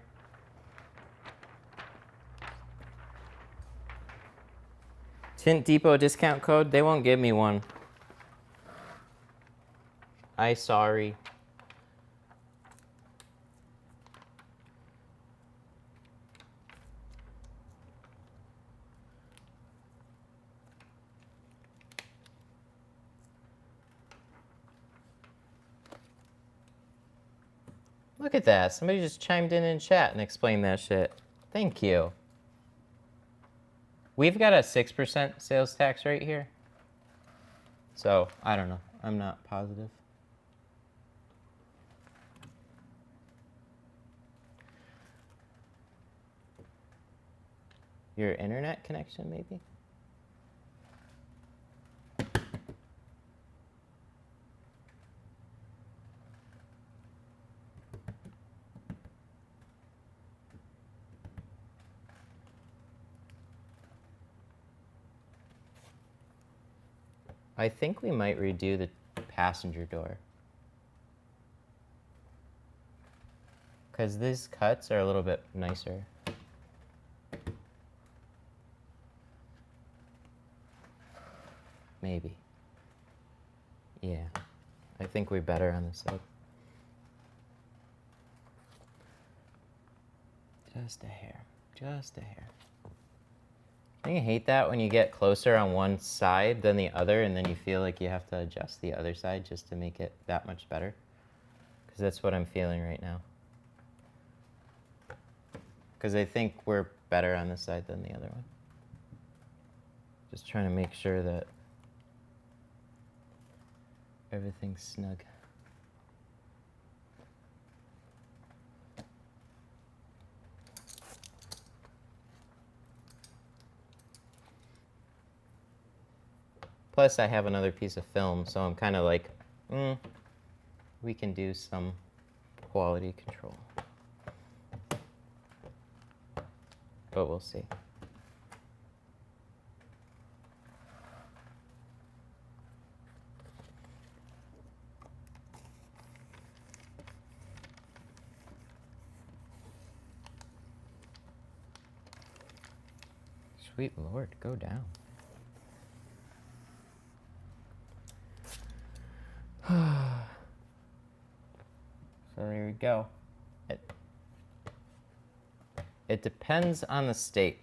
Tint Depot discount code? They won't give me one. Sorry. Look at that. Somebody just chimed in chat and explained that shit. Thank you. We've got a 6% sales tax rate here. So, I don't know. I'm not positive. Your internet connection, maybe? I think we might redo the passenger door. Because these cuts are a little bit nicer. Maybe. Yeah. I think we're better on this side. Just a hair. Just a hair. I hate that when you get closer on one side than the other, and then you feel like you have to adjust the other side just to make it that much better. Because that's what I'm feeling right now. Because I think we're better on this side than the other one. Just trying to make sure that everything's snug. Plus, I have another piece of film, so I'm kind of like, we can do some quality control. But we'll see. Sweet Lord, go down. So there we go. It depends on the state.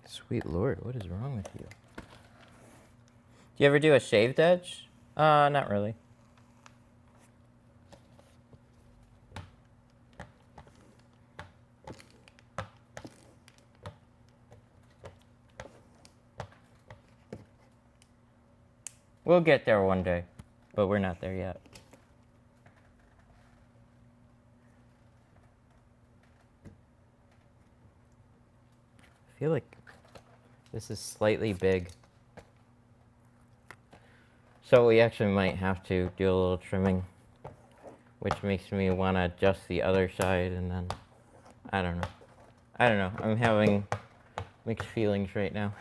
Sweet Lord, what is wrong with you? Do you ever do a shaved edge? Not really. We'll get there one day, but we're not there yet. I feel like this is slightly big. So we actually might have to do a little trimming, which makes me want to adjust the other side, and then, I don't know. I'm having mixed feelings right now.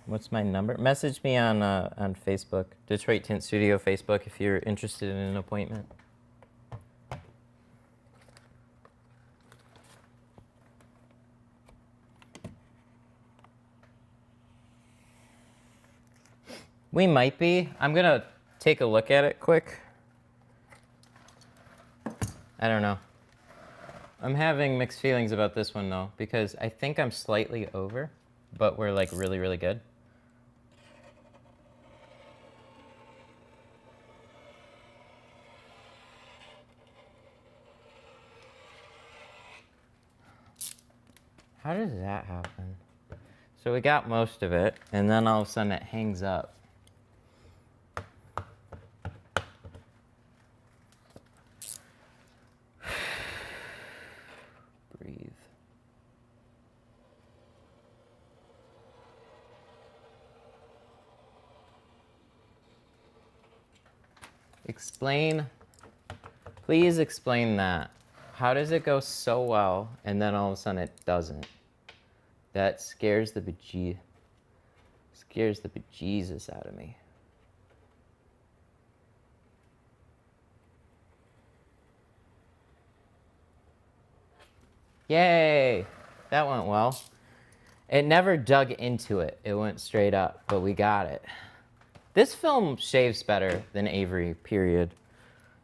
What's my number? Message me on Facebook, Detroit Tint Studio Facebook, if you're interested in an appointment. We might be. I'm gonna take a look at it quick. I don't know. I'm having mixed feelings about this one though, because I think I'm slightly over, but we're like really, really good. How does that happen? So we got most of it, and then all of a sudden it hangs up. Breathe. Explain, please explain that. How does it go so well, and then all of a sudden it doesn't? That scares the bejesus out of me. Yay! That went well. It never dug into it. It went straight up, but we got it. This film shaves better than Avery, period.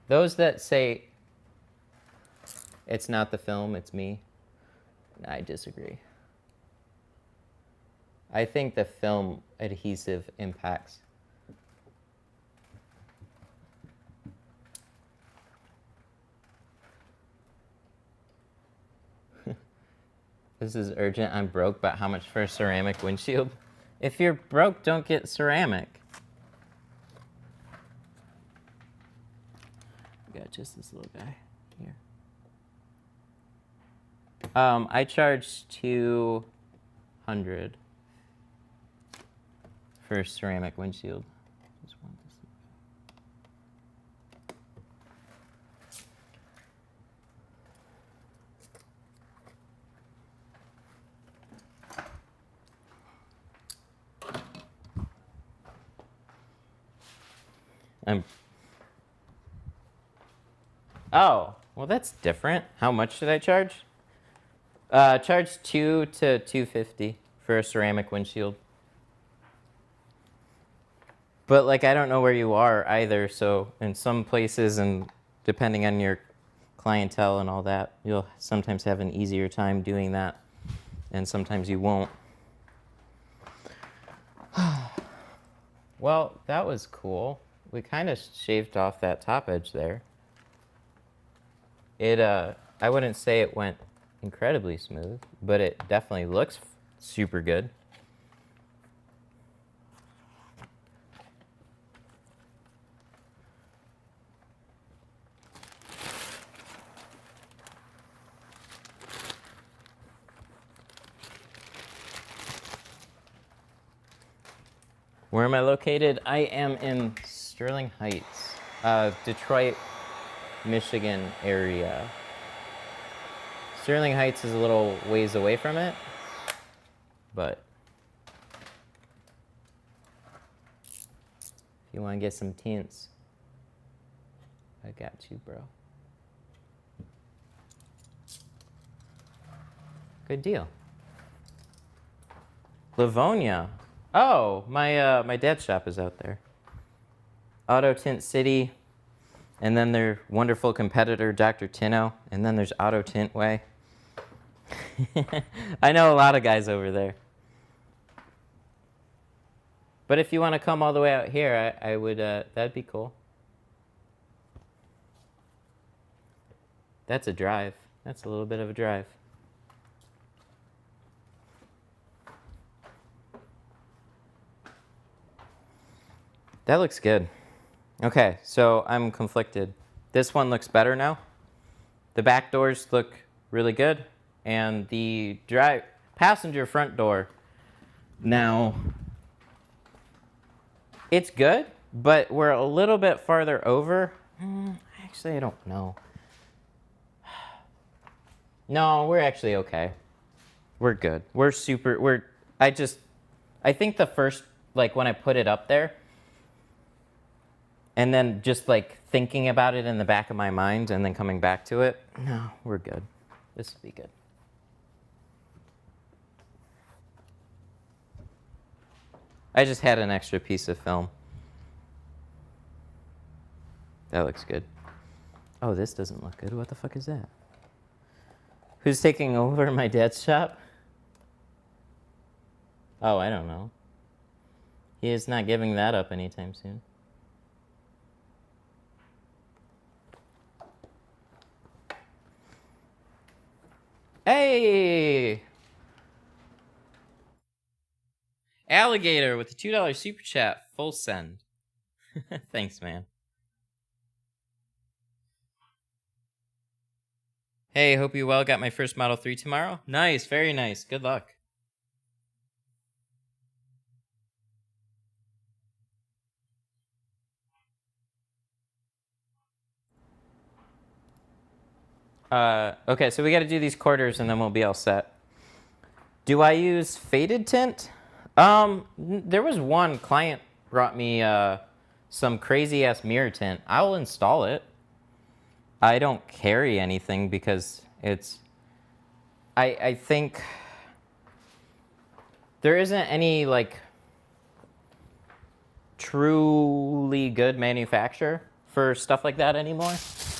Those that say it's not the film, it's me, I disagree. I think the film adhesive impacts. This is urgent. I'm broke, but how much for a ceramic windshield? If you're broke, don't get ceramic. I got just this little guy here. I charge $200 for a ceramic windshield. Just want this. Oh, well that's different. How much did I charge? Charge $200 to $250 for a ceramic windshield. But like, I don't know where you are either. So in some places, and depending on your clientele and all that, you'll sometimes have an easier time doing that, and sometimes you won't. Well, that was cool. We kind of shaved off that top edge there. I wouldn't say it went incredibly smooth, but it definitely looks super good. Where am I located? I am in Sterling Heights, Detroit, Michigan area. Sterling Heights is a little ways away from it, but if you want to get some tints, I got you, bro. Good deal. Livonia. Oh, my dad's shop is out there. Auto Tint City, and then their wonderful competitor, Dr. Tinno, and then there's Auto Tint Way. I know a lot of guys over there. But if you want to come all the way out here, I would, that'd be cool. That's a drive. That's a little bit of a drive. That looks good. Okay, so I'm conflicted. This one looks better now. The back doors look really good. And the passenger front door, now, it's good, but we're a little bit farther over. Actually, I don't know. No, we're actually okay. We're good. I think the first, like when I put it up there, and then just like thinking about it in the back of my mind and then coming back to it, no, we're good. This will be good. I just had an extra piece of film. That looks good. Oh, this doesn't look good. What the fuck is that? Who's taking over my dad's shop? Oh, I don't know. He is not giving that up anytime soon. Hey! Alligator with the $2 super chat. Full send. Thanks, man. Hey, hope you well. Got my first Model 3 tomorrow. Nice, very nice. Good luck. Okay, so we got to do these quarters and then we'll be all set. Do I use faded tint? There was one client brought me some crazy ass mirror tint. I'll install it. I don't carry anything because it's. I think there isn't any like truly good manufacturer for stuff like that anymore.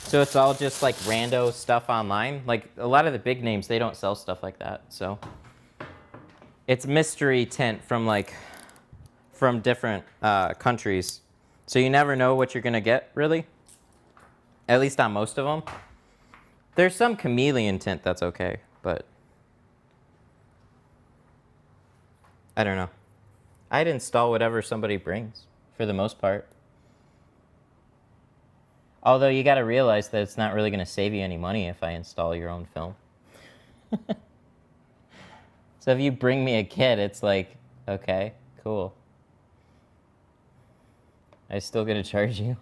So it's all just like rando stuff online. Like a lot of the big names, they don't sell stuff like that. So it's mystery tint from different countries. So you never know what you're gonna get really. At least on most of them. There's some chameleon tint that's okay, but I don't know. I'd install whatever somebody brings for the most part. Although you got to realize that it's not really going to save you any money if I install your own film. So if you bring me a kit, it's like, okay, cool. I'm still going to charge you.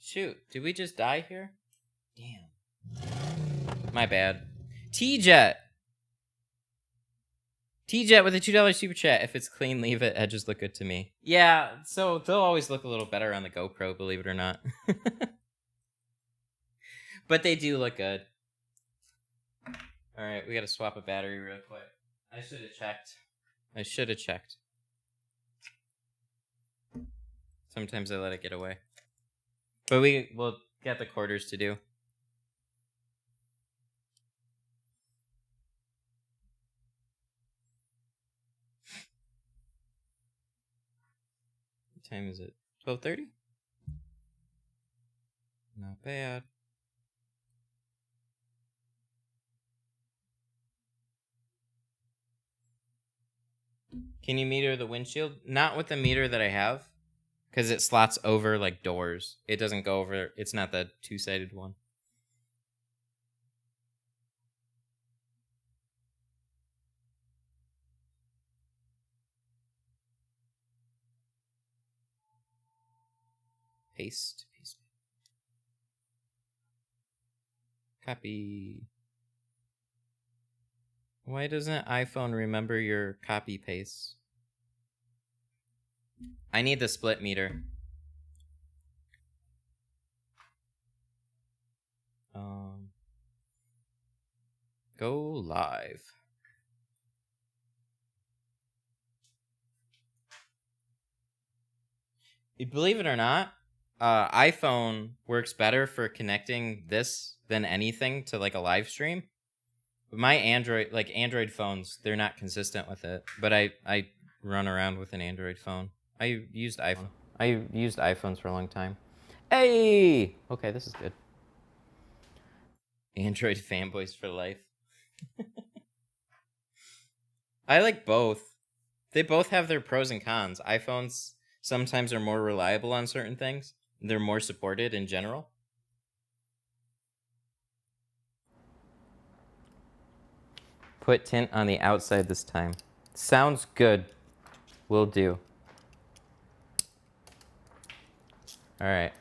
Shoot, did we just die here? Damn. My bad. T-Jet. T-Jet with a $2 super chat. If it's clean, leave it. Edges look good to me. Yeah, so they'll always look a little better on the GoPro, believe it or not. But they do look good. All right, we got to swap a battery real quick. I should have checked. Sometimes I let it get away. But we'll get the quarters to do. What time is it? 12:30? Not bad. Can you meter the windshield? Not with the meter that I have. Because it slots over like doors. It doesn't go over. It's not the two-sided one. Paste. Copy. Why doesn't iPhone remember your copy paste? I need the split meter. Go live. Believe it or not, iPhone works better for connecting this than anything to like a live stream. But my Android phones, they're not consistent with it. But I run around with an Android phone. I used iPhones for a long time. Hey! Okay, this is good. Android fanboys for life. I like both. They both have their pros and cons. iPhones sometimes are more reliable on certain things. They're more supported in general. Put tint on the outside this time. Sounds good. Will do. All right.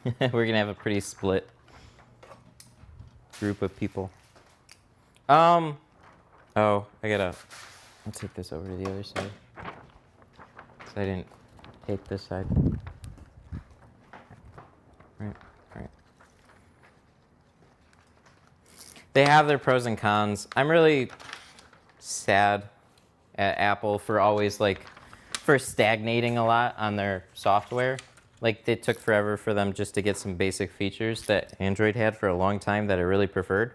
We're gonna have a pretty split group of people. Oh, I'll take this over to the other side. Because I didn't take this side. Right. They have their pros and cons. I'm really sad at Apple for always for stagnating a lot on their software. Like, it took forever for them just to get some basic features that Android had for a long time that I really preferred.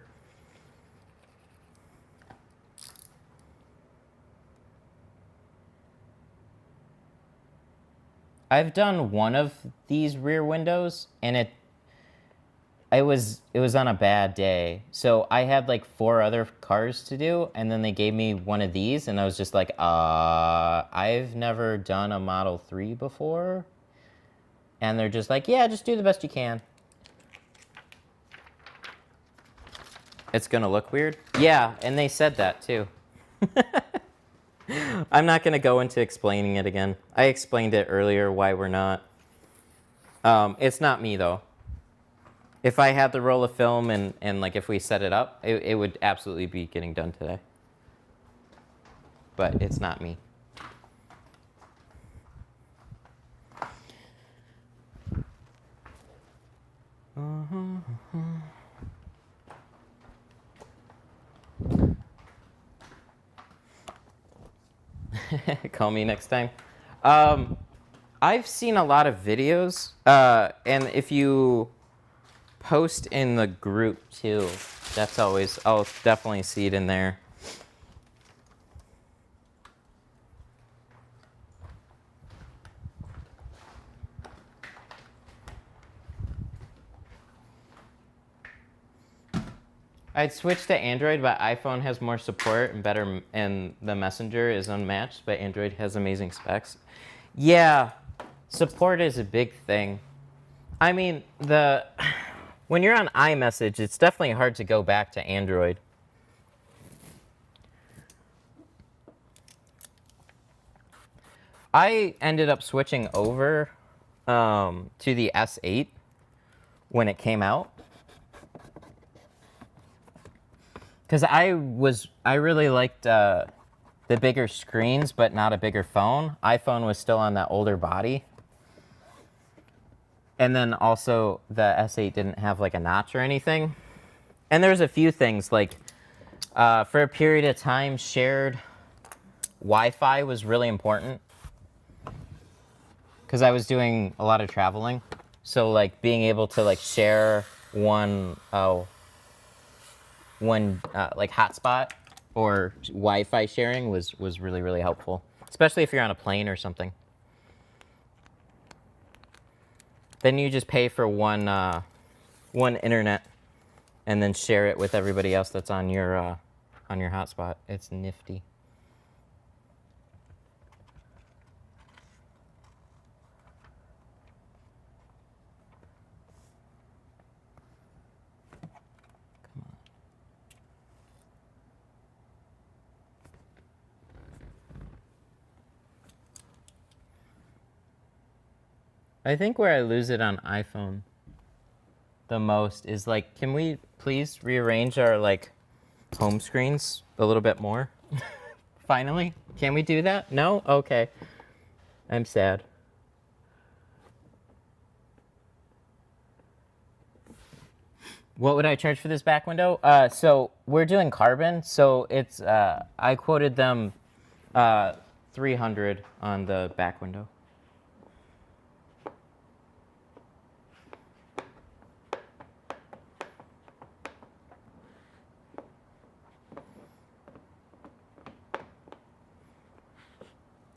I've done one of these rear windows, and it was on a bad day. So I had like 4 other cars to do, and then they gave me one of these, and I was just like, I've never done a Model 3 before. And they're just like, yeah, just do the best you can. It's gonna look weird? Yeah, and they said that too. I'm not gonna go into explaining it again. I explained it earlier why we're not. It's not me though. If I had the roll of film and like if we set it up, it would absolutely be getting done today. But it's not me. Call me next time. I've seen a lot of videos, and if you post in the group too, that's always, I'll definitely see it in there. I'd switch to Android, but iPhone has more support and better, and the Messenger is unmatched, but Android has amazing specs. Yeah, support is a big thing. I mean, when you're on iMessage, it's definitely hard to go back to Android. I ended up switching over to the S8 when it came out. Because I really liked the bigger screens, but not a bigger phone. iPhone was still on that older body. And then also the S8 didn't have like a notch or anything. And there's a few things like for a period of time, shared Wi-Fi was really important. Because I was doing a lot of traveling. So like being able to like share one like hotspot or Wi-Fi sharing was really, really helpful, especially if you're on a plane or something. Then you just pay for one internet and then share it with everybody else that's on your hotspot. It's nifty. I think where I lose it on iPhone the most is like, can we please rearrange our like home screens a little bit more? Finally, can we do that? No? Okay. I'm sad. What would I charge for this back window? So we're doing carbon, so it's I quoted them $300 on the back window.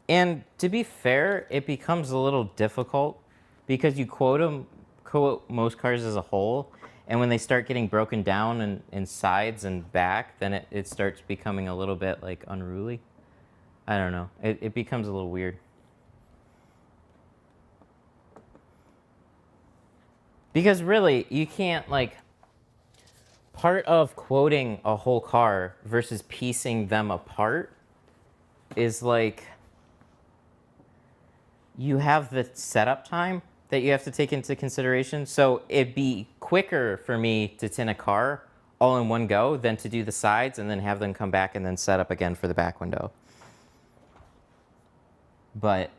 And to be fair, it becomes a little difficult because you quote most cars as a whole, and when they start getting broken down in sides and back, then it starts becoming a little bit like unruly. I don't know. It becomes a little weird. Because really, you can't like, part of quoting a whole car versus piecing them apart is like, you have the setup time, that you have to take into consideration. So it'd be quicker for me to tint a car all in one go than to do the sides and then have them come back and then set up again for the back window. But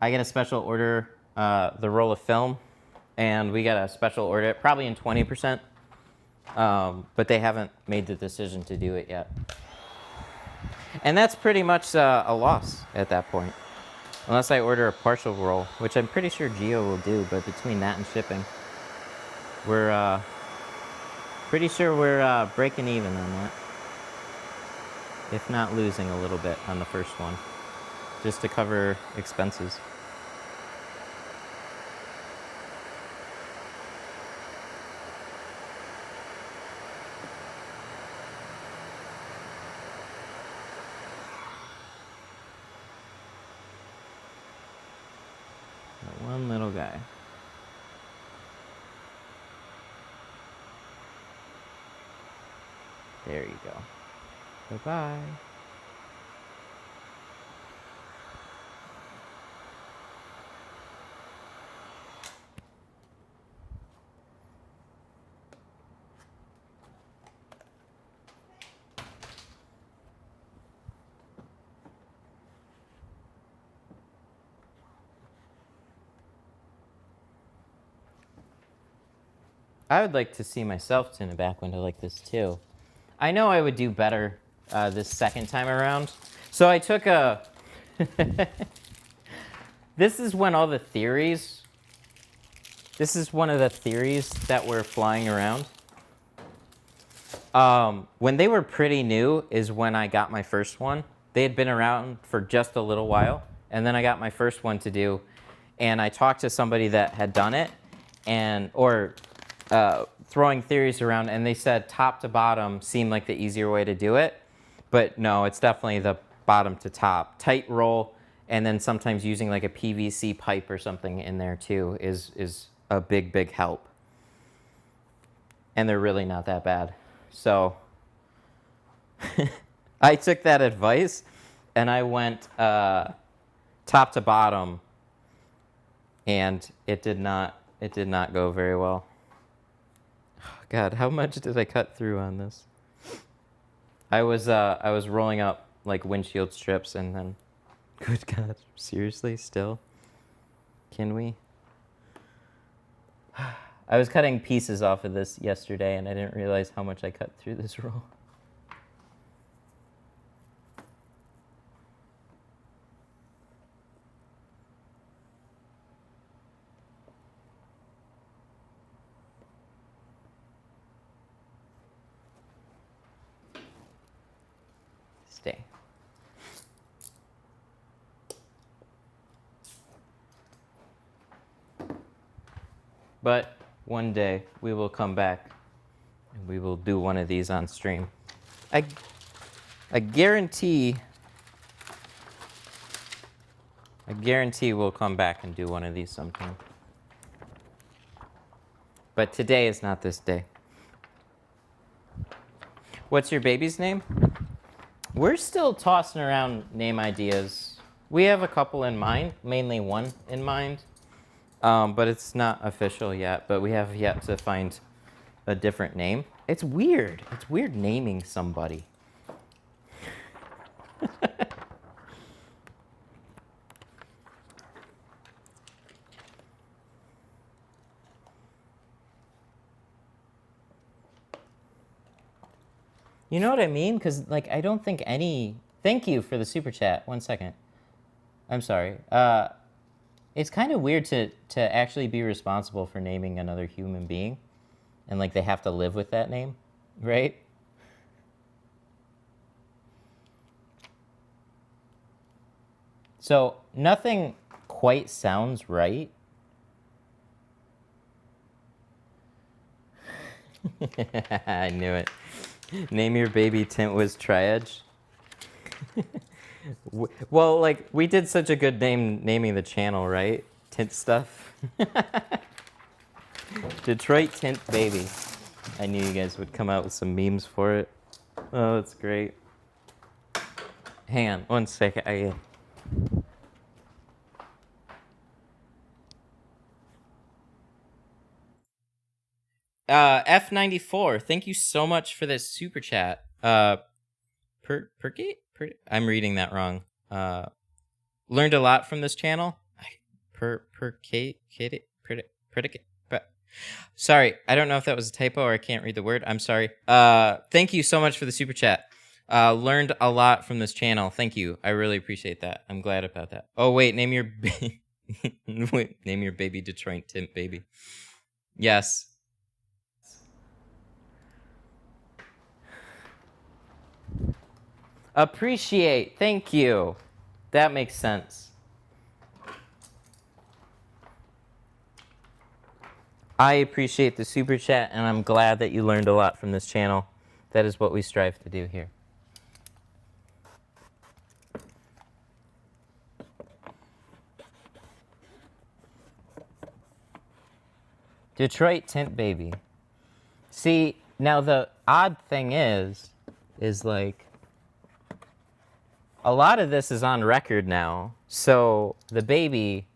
I get a special order, the roll of film, and we got a special order, probably in 20%, but they haven't made the decision to do it yet. And that's pretty much a loss at that point, unless I order a partial roll, which I'm pretty sure Geo will do, but between that and shipping, we're pretty sure we're breaking even on that, if not losing a little bit on the first one, just to cover expenses. That one little guy. There you go. Bye-bye. I would like to see myself tint a back window like this too. I know I would do better this second time around. So I took a... This is when all the theories... This is one of the theories that were flying around. When they were pretty new is when I got my first one. They had been around for just a little while. And then I got my first one to do. And I talked to somebody that had done it, and throwing theories around, and they said top to bottom seemed like the easier way to do it. But no, it's definitely the bottom to top. Tight roll, and then sometimes using like a PVC pipe or something in there too is a big, big help. And they're really not that bad. So I took that advice and I went top to bottom, and it did not go very well. Oh God, how much did I cut through on this? I was rolling up like windshield strips, and then, good God, seriously, still? Can we? I was cutting pieces off of this yesterday, and I didn't realize how much I cut through this roll. Stay. But one day we will come back and we will do one of these on stream. I guarantee we'll come back and do one of these sometime. But today is not this day. What's your baby's name? We're still tossing around name ideas. We have a couple in mind, mainly one in mind, but it's not official yet, but we have yet to find a different name. It's weird. It's weird naming somebody. You know what I mean? Because, like, I don't think any... Thank you for the super chat. 1 second. I'm sorry. It's kind of weird to actually be responsible for naming another human being. And, like, they have to live with that name, right? So, nothing quite sounds right. I knew it. Name your baby Tint Wiz Tri-Edge. Well, like, we did such a good name naming the channel, right? Tint stuff. Detroit Tint Baby. I knew you guys would come out with some memes for it. Oh, that's great. Hang on 1 second. F94, thank you so much for this super chat. I'm reading that wrong. Learned a lot from this channel. Sorry, I don't know if that was a typo or I can't read the word. I'm sorry. Thank you so much for the super chat. Learned a lot from this channel. Thank you. I really appreciate that. I'm glad about that. Oh wait, name your name your baby Detroit Tint baby. Yes. Appreciate. Thank you. That makes sense. I appreciate the super chat, and I'm glad that you learned a lot from this channel. That is what we strive to do here. Detroit Tint baby. See, now the odd thing is like, a lot of this is on record now, so the baby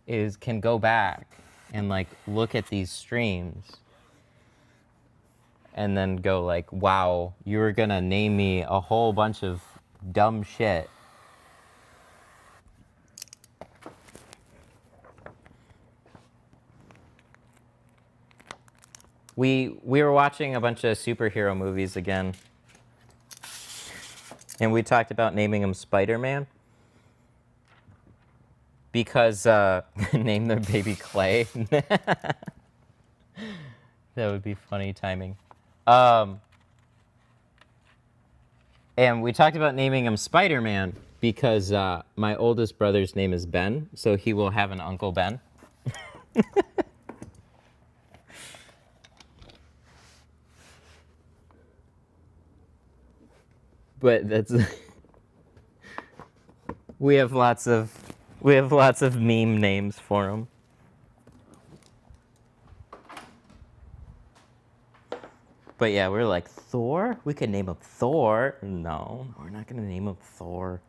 can go back and like look at these streams and then go like, wow, you were gonna name me a whole bunch of dumb shit. We were watching a bunch of superhero movies again, and we talked about naming him Spider-Man because name their baby Clay. That would be funny timing. And we talked about naming him Spider-Man because my oldest brother's name is Ben, so he will have an Uncle Ben. But that's we have lots of meme names for him. But yeah, we're like, Thor? We could name him Thor. No, we're not gonna name him Thor.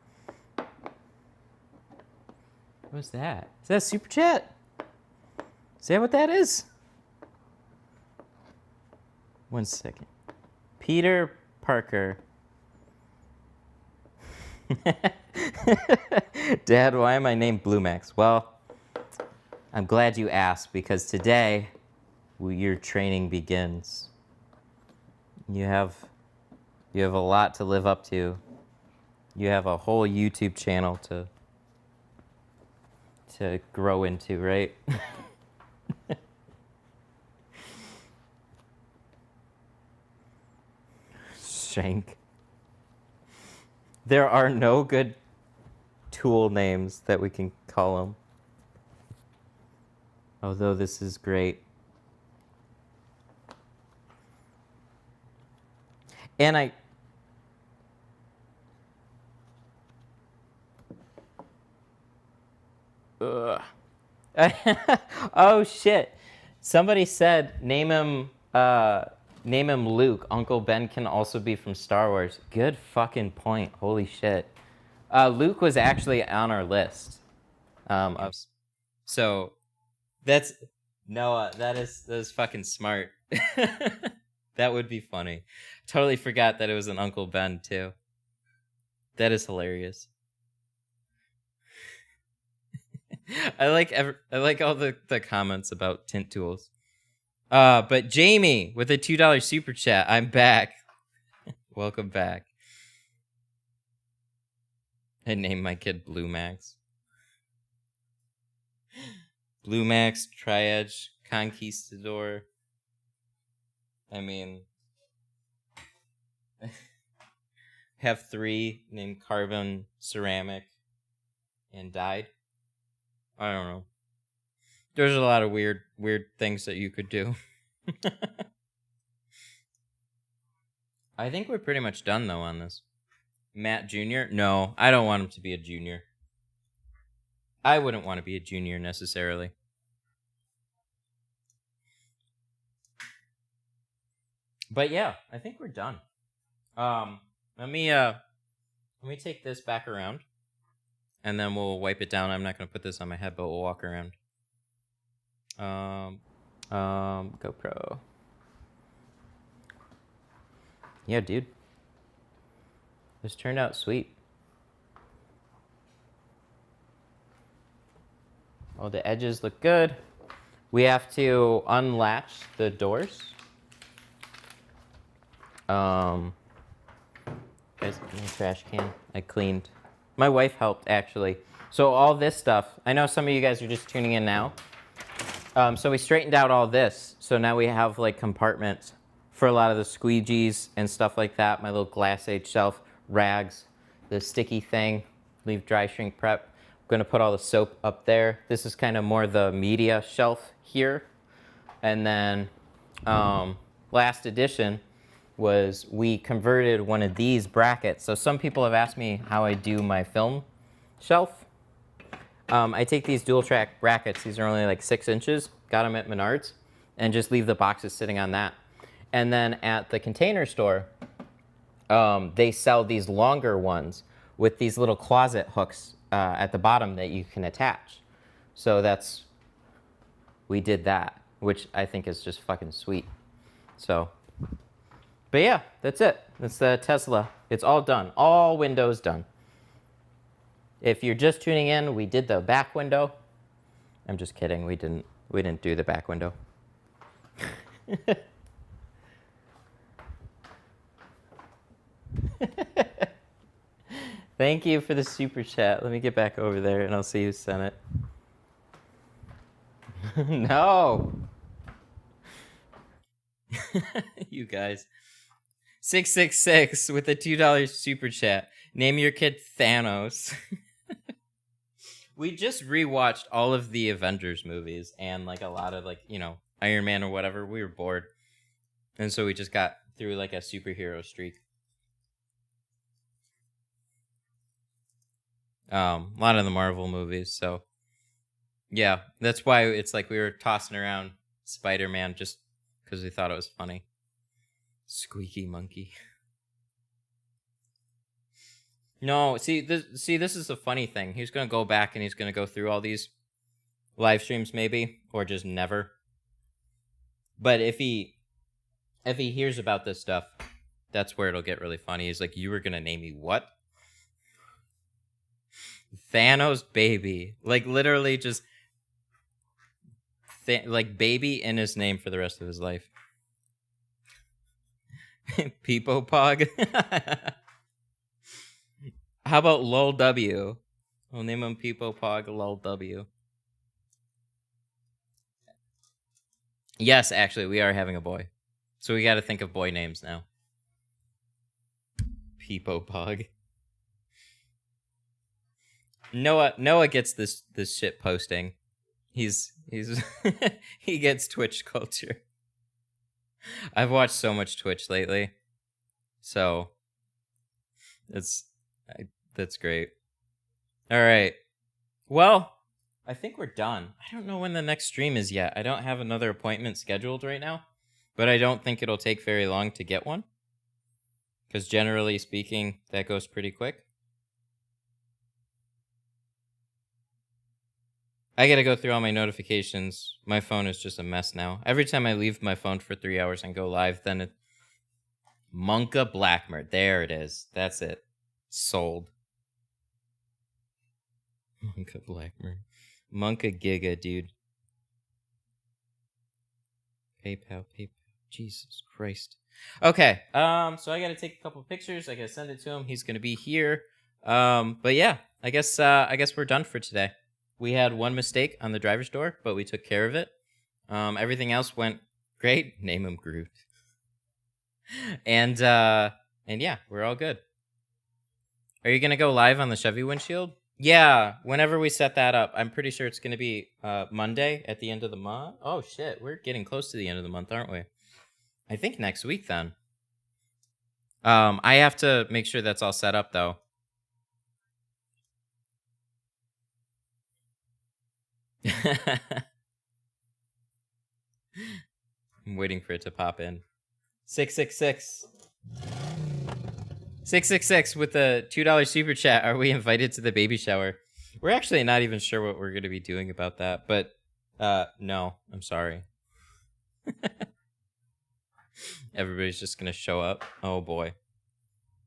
What's that? Is that a super chat? Is that what that is? 1 second. Peter Parker. Dad, why am I named Blue Max? Well, I'm glad you asked because today your training begins. You have a lot to live up to. You have a whole YouTube channel to grow into, right? Shank. There are no good tool names that we can call him. Although this is great. And oh shit. Somebody said name him Luke. Uncle Ben can also be from Star Wars. Good fucking point. Holy shit. Luke was actually on our list. So that's Noah, that is fucking smart. That would be funny. Totally forgot that it was an Uncle Ben too. That is hilarious. I like all the comments about tint tools. But Jamie with a $2 super chat. I'm back. Welcome back. I named my kid Blue Max. Blue Max, Tri-Edge, Conquistador. I mean, have 3 named Carbon, Ceramic, and Dyed. I don't know. There's a lot of weird things that you could do. I think we're pretty much done, though, on this. Matt Jr.? No, I don't want him to be a junior. I wouldn't want to be a junior, necessarily. But yeah, I think we're done. Let me take this back around. And then we'll wipe it down. I'm not going to put this on my head, but we'll walk around. GoPro. Yeah, dude. This turned out sweet. All the edges look good. We have to unlatch the doors. Guys, my trash can I cleaned. My wife helped, actually. So all this stuff, I know some of you guys are just tuning in now. So we straightened out all this. So now we have like compartments for a lot of the squeegees and stuff like that. My little glass age shelf, rags, the sticky thing, leave dry shrink prep. I'm gonna put all the soap up there. This is kind of more the media shelf here. And then last addition was we converted one of these brackets. So some people have asked me how I do my film shelf. I take these dual track brackets. These are only like 6 inches. Got them at Menards, and just leave the boxes sitting on that. And then at the Container Store, they sell these longer ones with these little closet hooks at the bottom that you can attach. So we did that, which I think is just fucking sweet. So, but yeah, that's it. That's the Tesla. It's all done. All windows done. If you're just tuning in, we did the back window. I'm just kidding. We didn't do the back window. Thank you for the super chat. Let me get back over there and I'll see who sent it. No. You guys. 666 with a $2 super chat. Name your kid Thanos. We just rewatched all of the Avengers movies and like a lot of like, you know, Iron Man or whatever. We were bored. And so we just got through like a superhero streak. A lot of the Marvel movies. So yeah, that's why it's like we were tossing around Spider-Man just because we thought it was funny. Squeaky monkey. No, see, this is a funny thing. He's going to go back and he's going to go through all these live streams maybe, or just never. But if he hears about this stuff, that's where it'll get really funny. He's like, you were going to name me what? Thanos baby. Like literally just like baby in his name for the rest of his life. Peepo Pog. How about Lol W? We'll name him Peepo Pog Lol W. Yes, actually, we are having a boy. So we got to think of boy names now. Peepo Pog. Noah gets this shit posting. He's he gets Twitch culture. I've watched so much Twitch lately. So that's great. All right. Well, I think we're done. I don't know when the next stream is yet. I don't have another appointment scheduled right now, but I don't think it'll take very long to get one. Because generally speaking, that goes pretty quick. I gotta go through all my notifications. My phone is just a mess now. Every time I leave my phone for 3 hours and go live, then it... Monka Blackmer. There it is. That's it. Sold. Monka Blackmer. Monka Giga, dude. PayPal. Jesus Christ. Okay. So I gotta take a couple pictures. I gotta send it to him. He's gonna be here. But yeah, I guess we're done for today. We had one mistake on the driver's door, but we took care of it. Everything else went great. Name him Groot. And yeah, we're all good. Are you gonna go live on the Chevy windshield? Yeah, whenever we set that up. I'm pretty sure it's gonna be Monday at the end of the month. Oh shit, we're getting close to the end of the month, aren't we? I think next week then. I have to make sure that's all set up though. I'm waiting for it to pop in. 666. 666 with the $2 super chat. Are we invited to the baby shower? We're actually not even sure what we're going to be doing about that, but no, I'm sorry. Everybody's just gonna show up. Oh boy.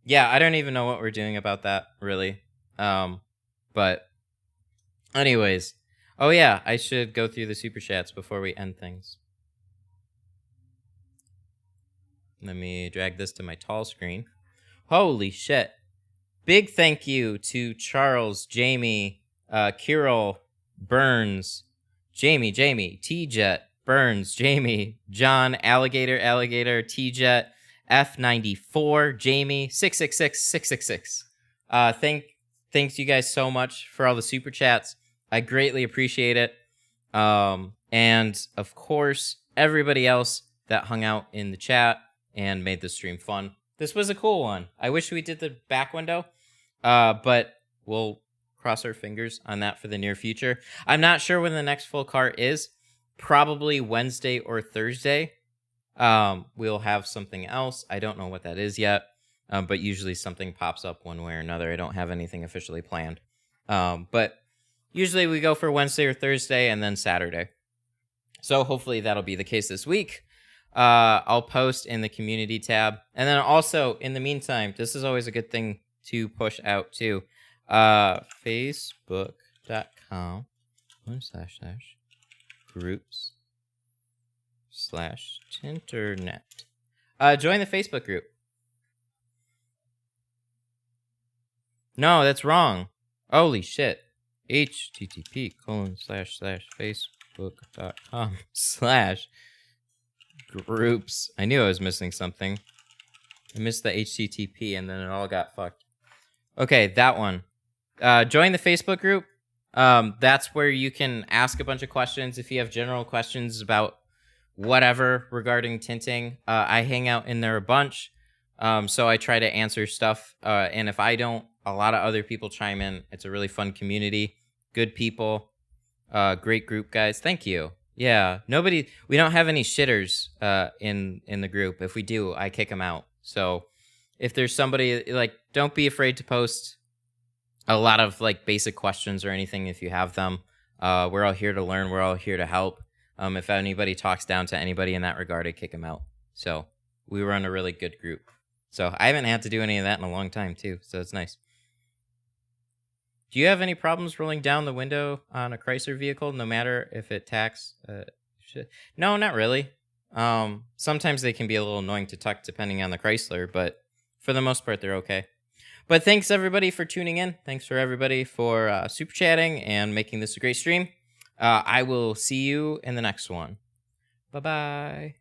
Yeah, I don't even know what we're doing about that, really. But anyways. Oh yeah, I should go through the super chats before we end things. Let me drag this to my tall screen. Holy shit. Big thank you to Charles, Jamie, Kirill, Burns, Jamie, T-Jet, Burns, Jamie, John, Alligator, T-Jet, F94, Jamie, 666. Thanks you guys so much for all the super chats. I greatly appreciate it. And of course, everybody else that hung out in the chat and made the stream fun. This was a cool one. I wish we did the back window, but we'll cross our fingers on that for the near future. I'm not sure when the next full car is. Probably Wednesday or Thursday. We'll have something else. I don't know what that is yet, but usually something pops up one way or another. I don't have anything officially planned. But usually we go for Wednesday or Thursday and then Saturday. So hopefully that'll be the case this week. I'll post in the community tab. And then also, in the meantime, this is always a good thing to push out too. Facebook.com/groups/tinternet. Join the Facebook group. No, that's wrong. Holy shit. http://facebook.com/groups. I knew I was missing something. I missed the HTTP and then it all got fucked. Okay, that one. Join the Facebook group. That's where you can ask a bunch of questions if you have general questions about whatever regarding tinting. I hang out in there a bunch, so I try to answer stuff. And if I don't, a lot of other people chime in. It's a really fun community. Good people. Great group, guys. Thank you. Yeah, we don't have any shitters in the group. If we do, I kick them out. So if there's somebody, like, don't be afraid to post a lot of, like, basic questions or anything if you have them. We're all here to learn. We're all here to help. If anybody talks down to anybody in that regard, I kick them out. So we run a really good group. So I haven't had to do any of that in a long time, too. So it's nice. Do you have any problems rolling down the window on a Chrysler vehicle, no matter if it tacks? No, not really. Sometimes they can be a little annoying to tuck depending on the Chrysler, but for the most part, they're okay. But thanks, everybody, for tuning in. Thanks for everybody for super chatting and making this a great stream. I will see you in the next one. Bye-bye.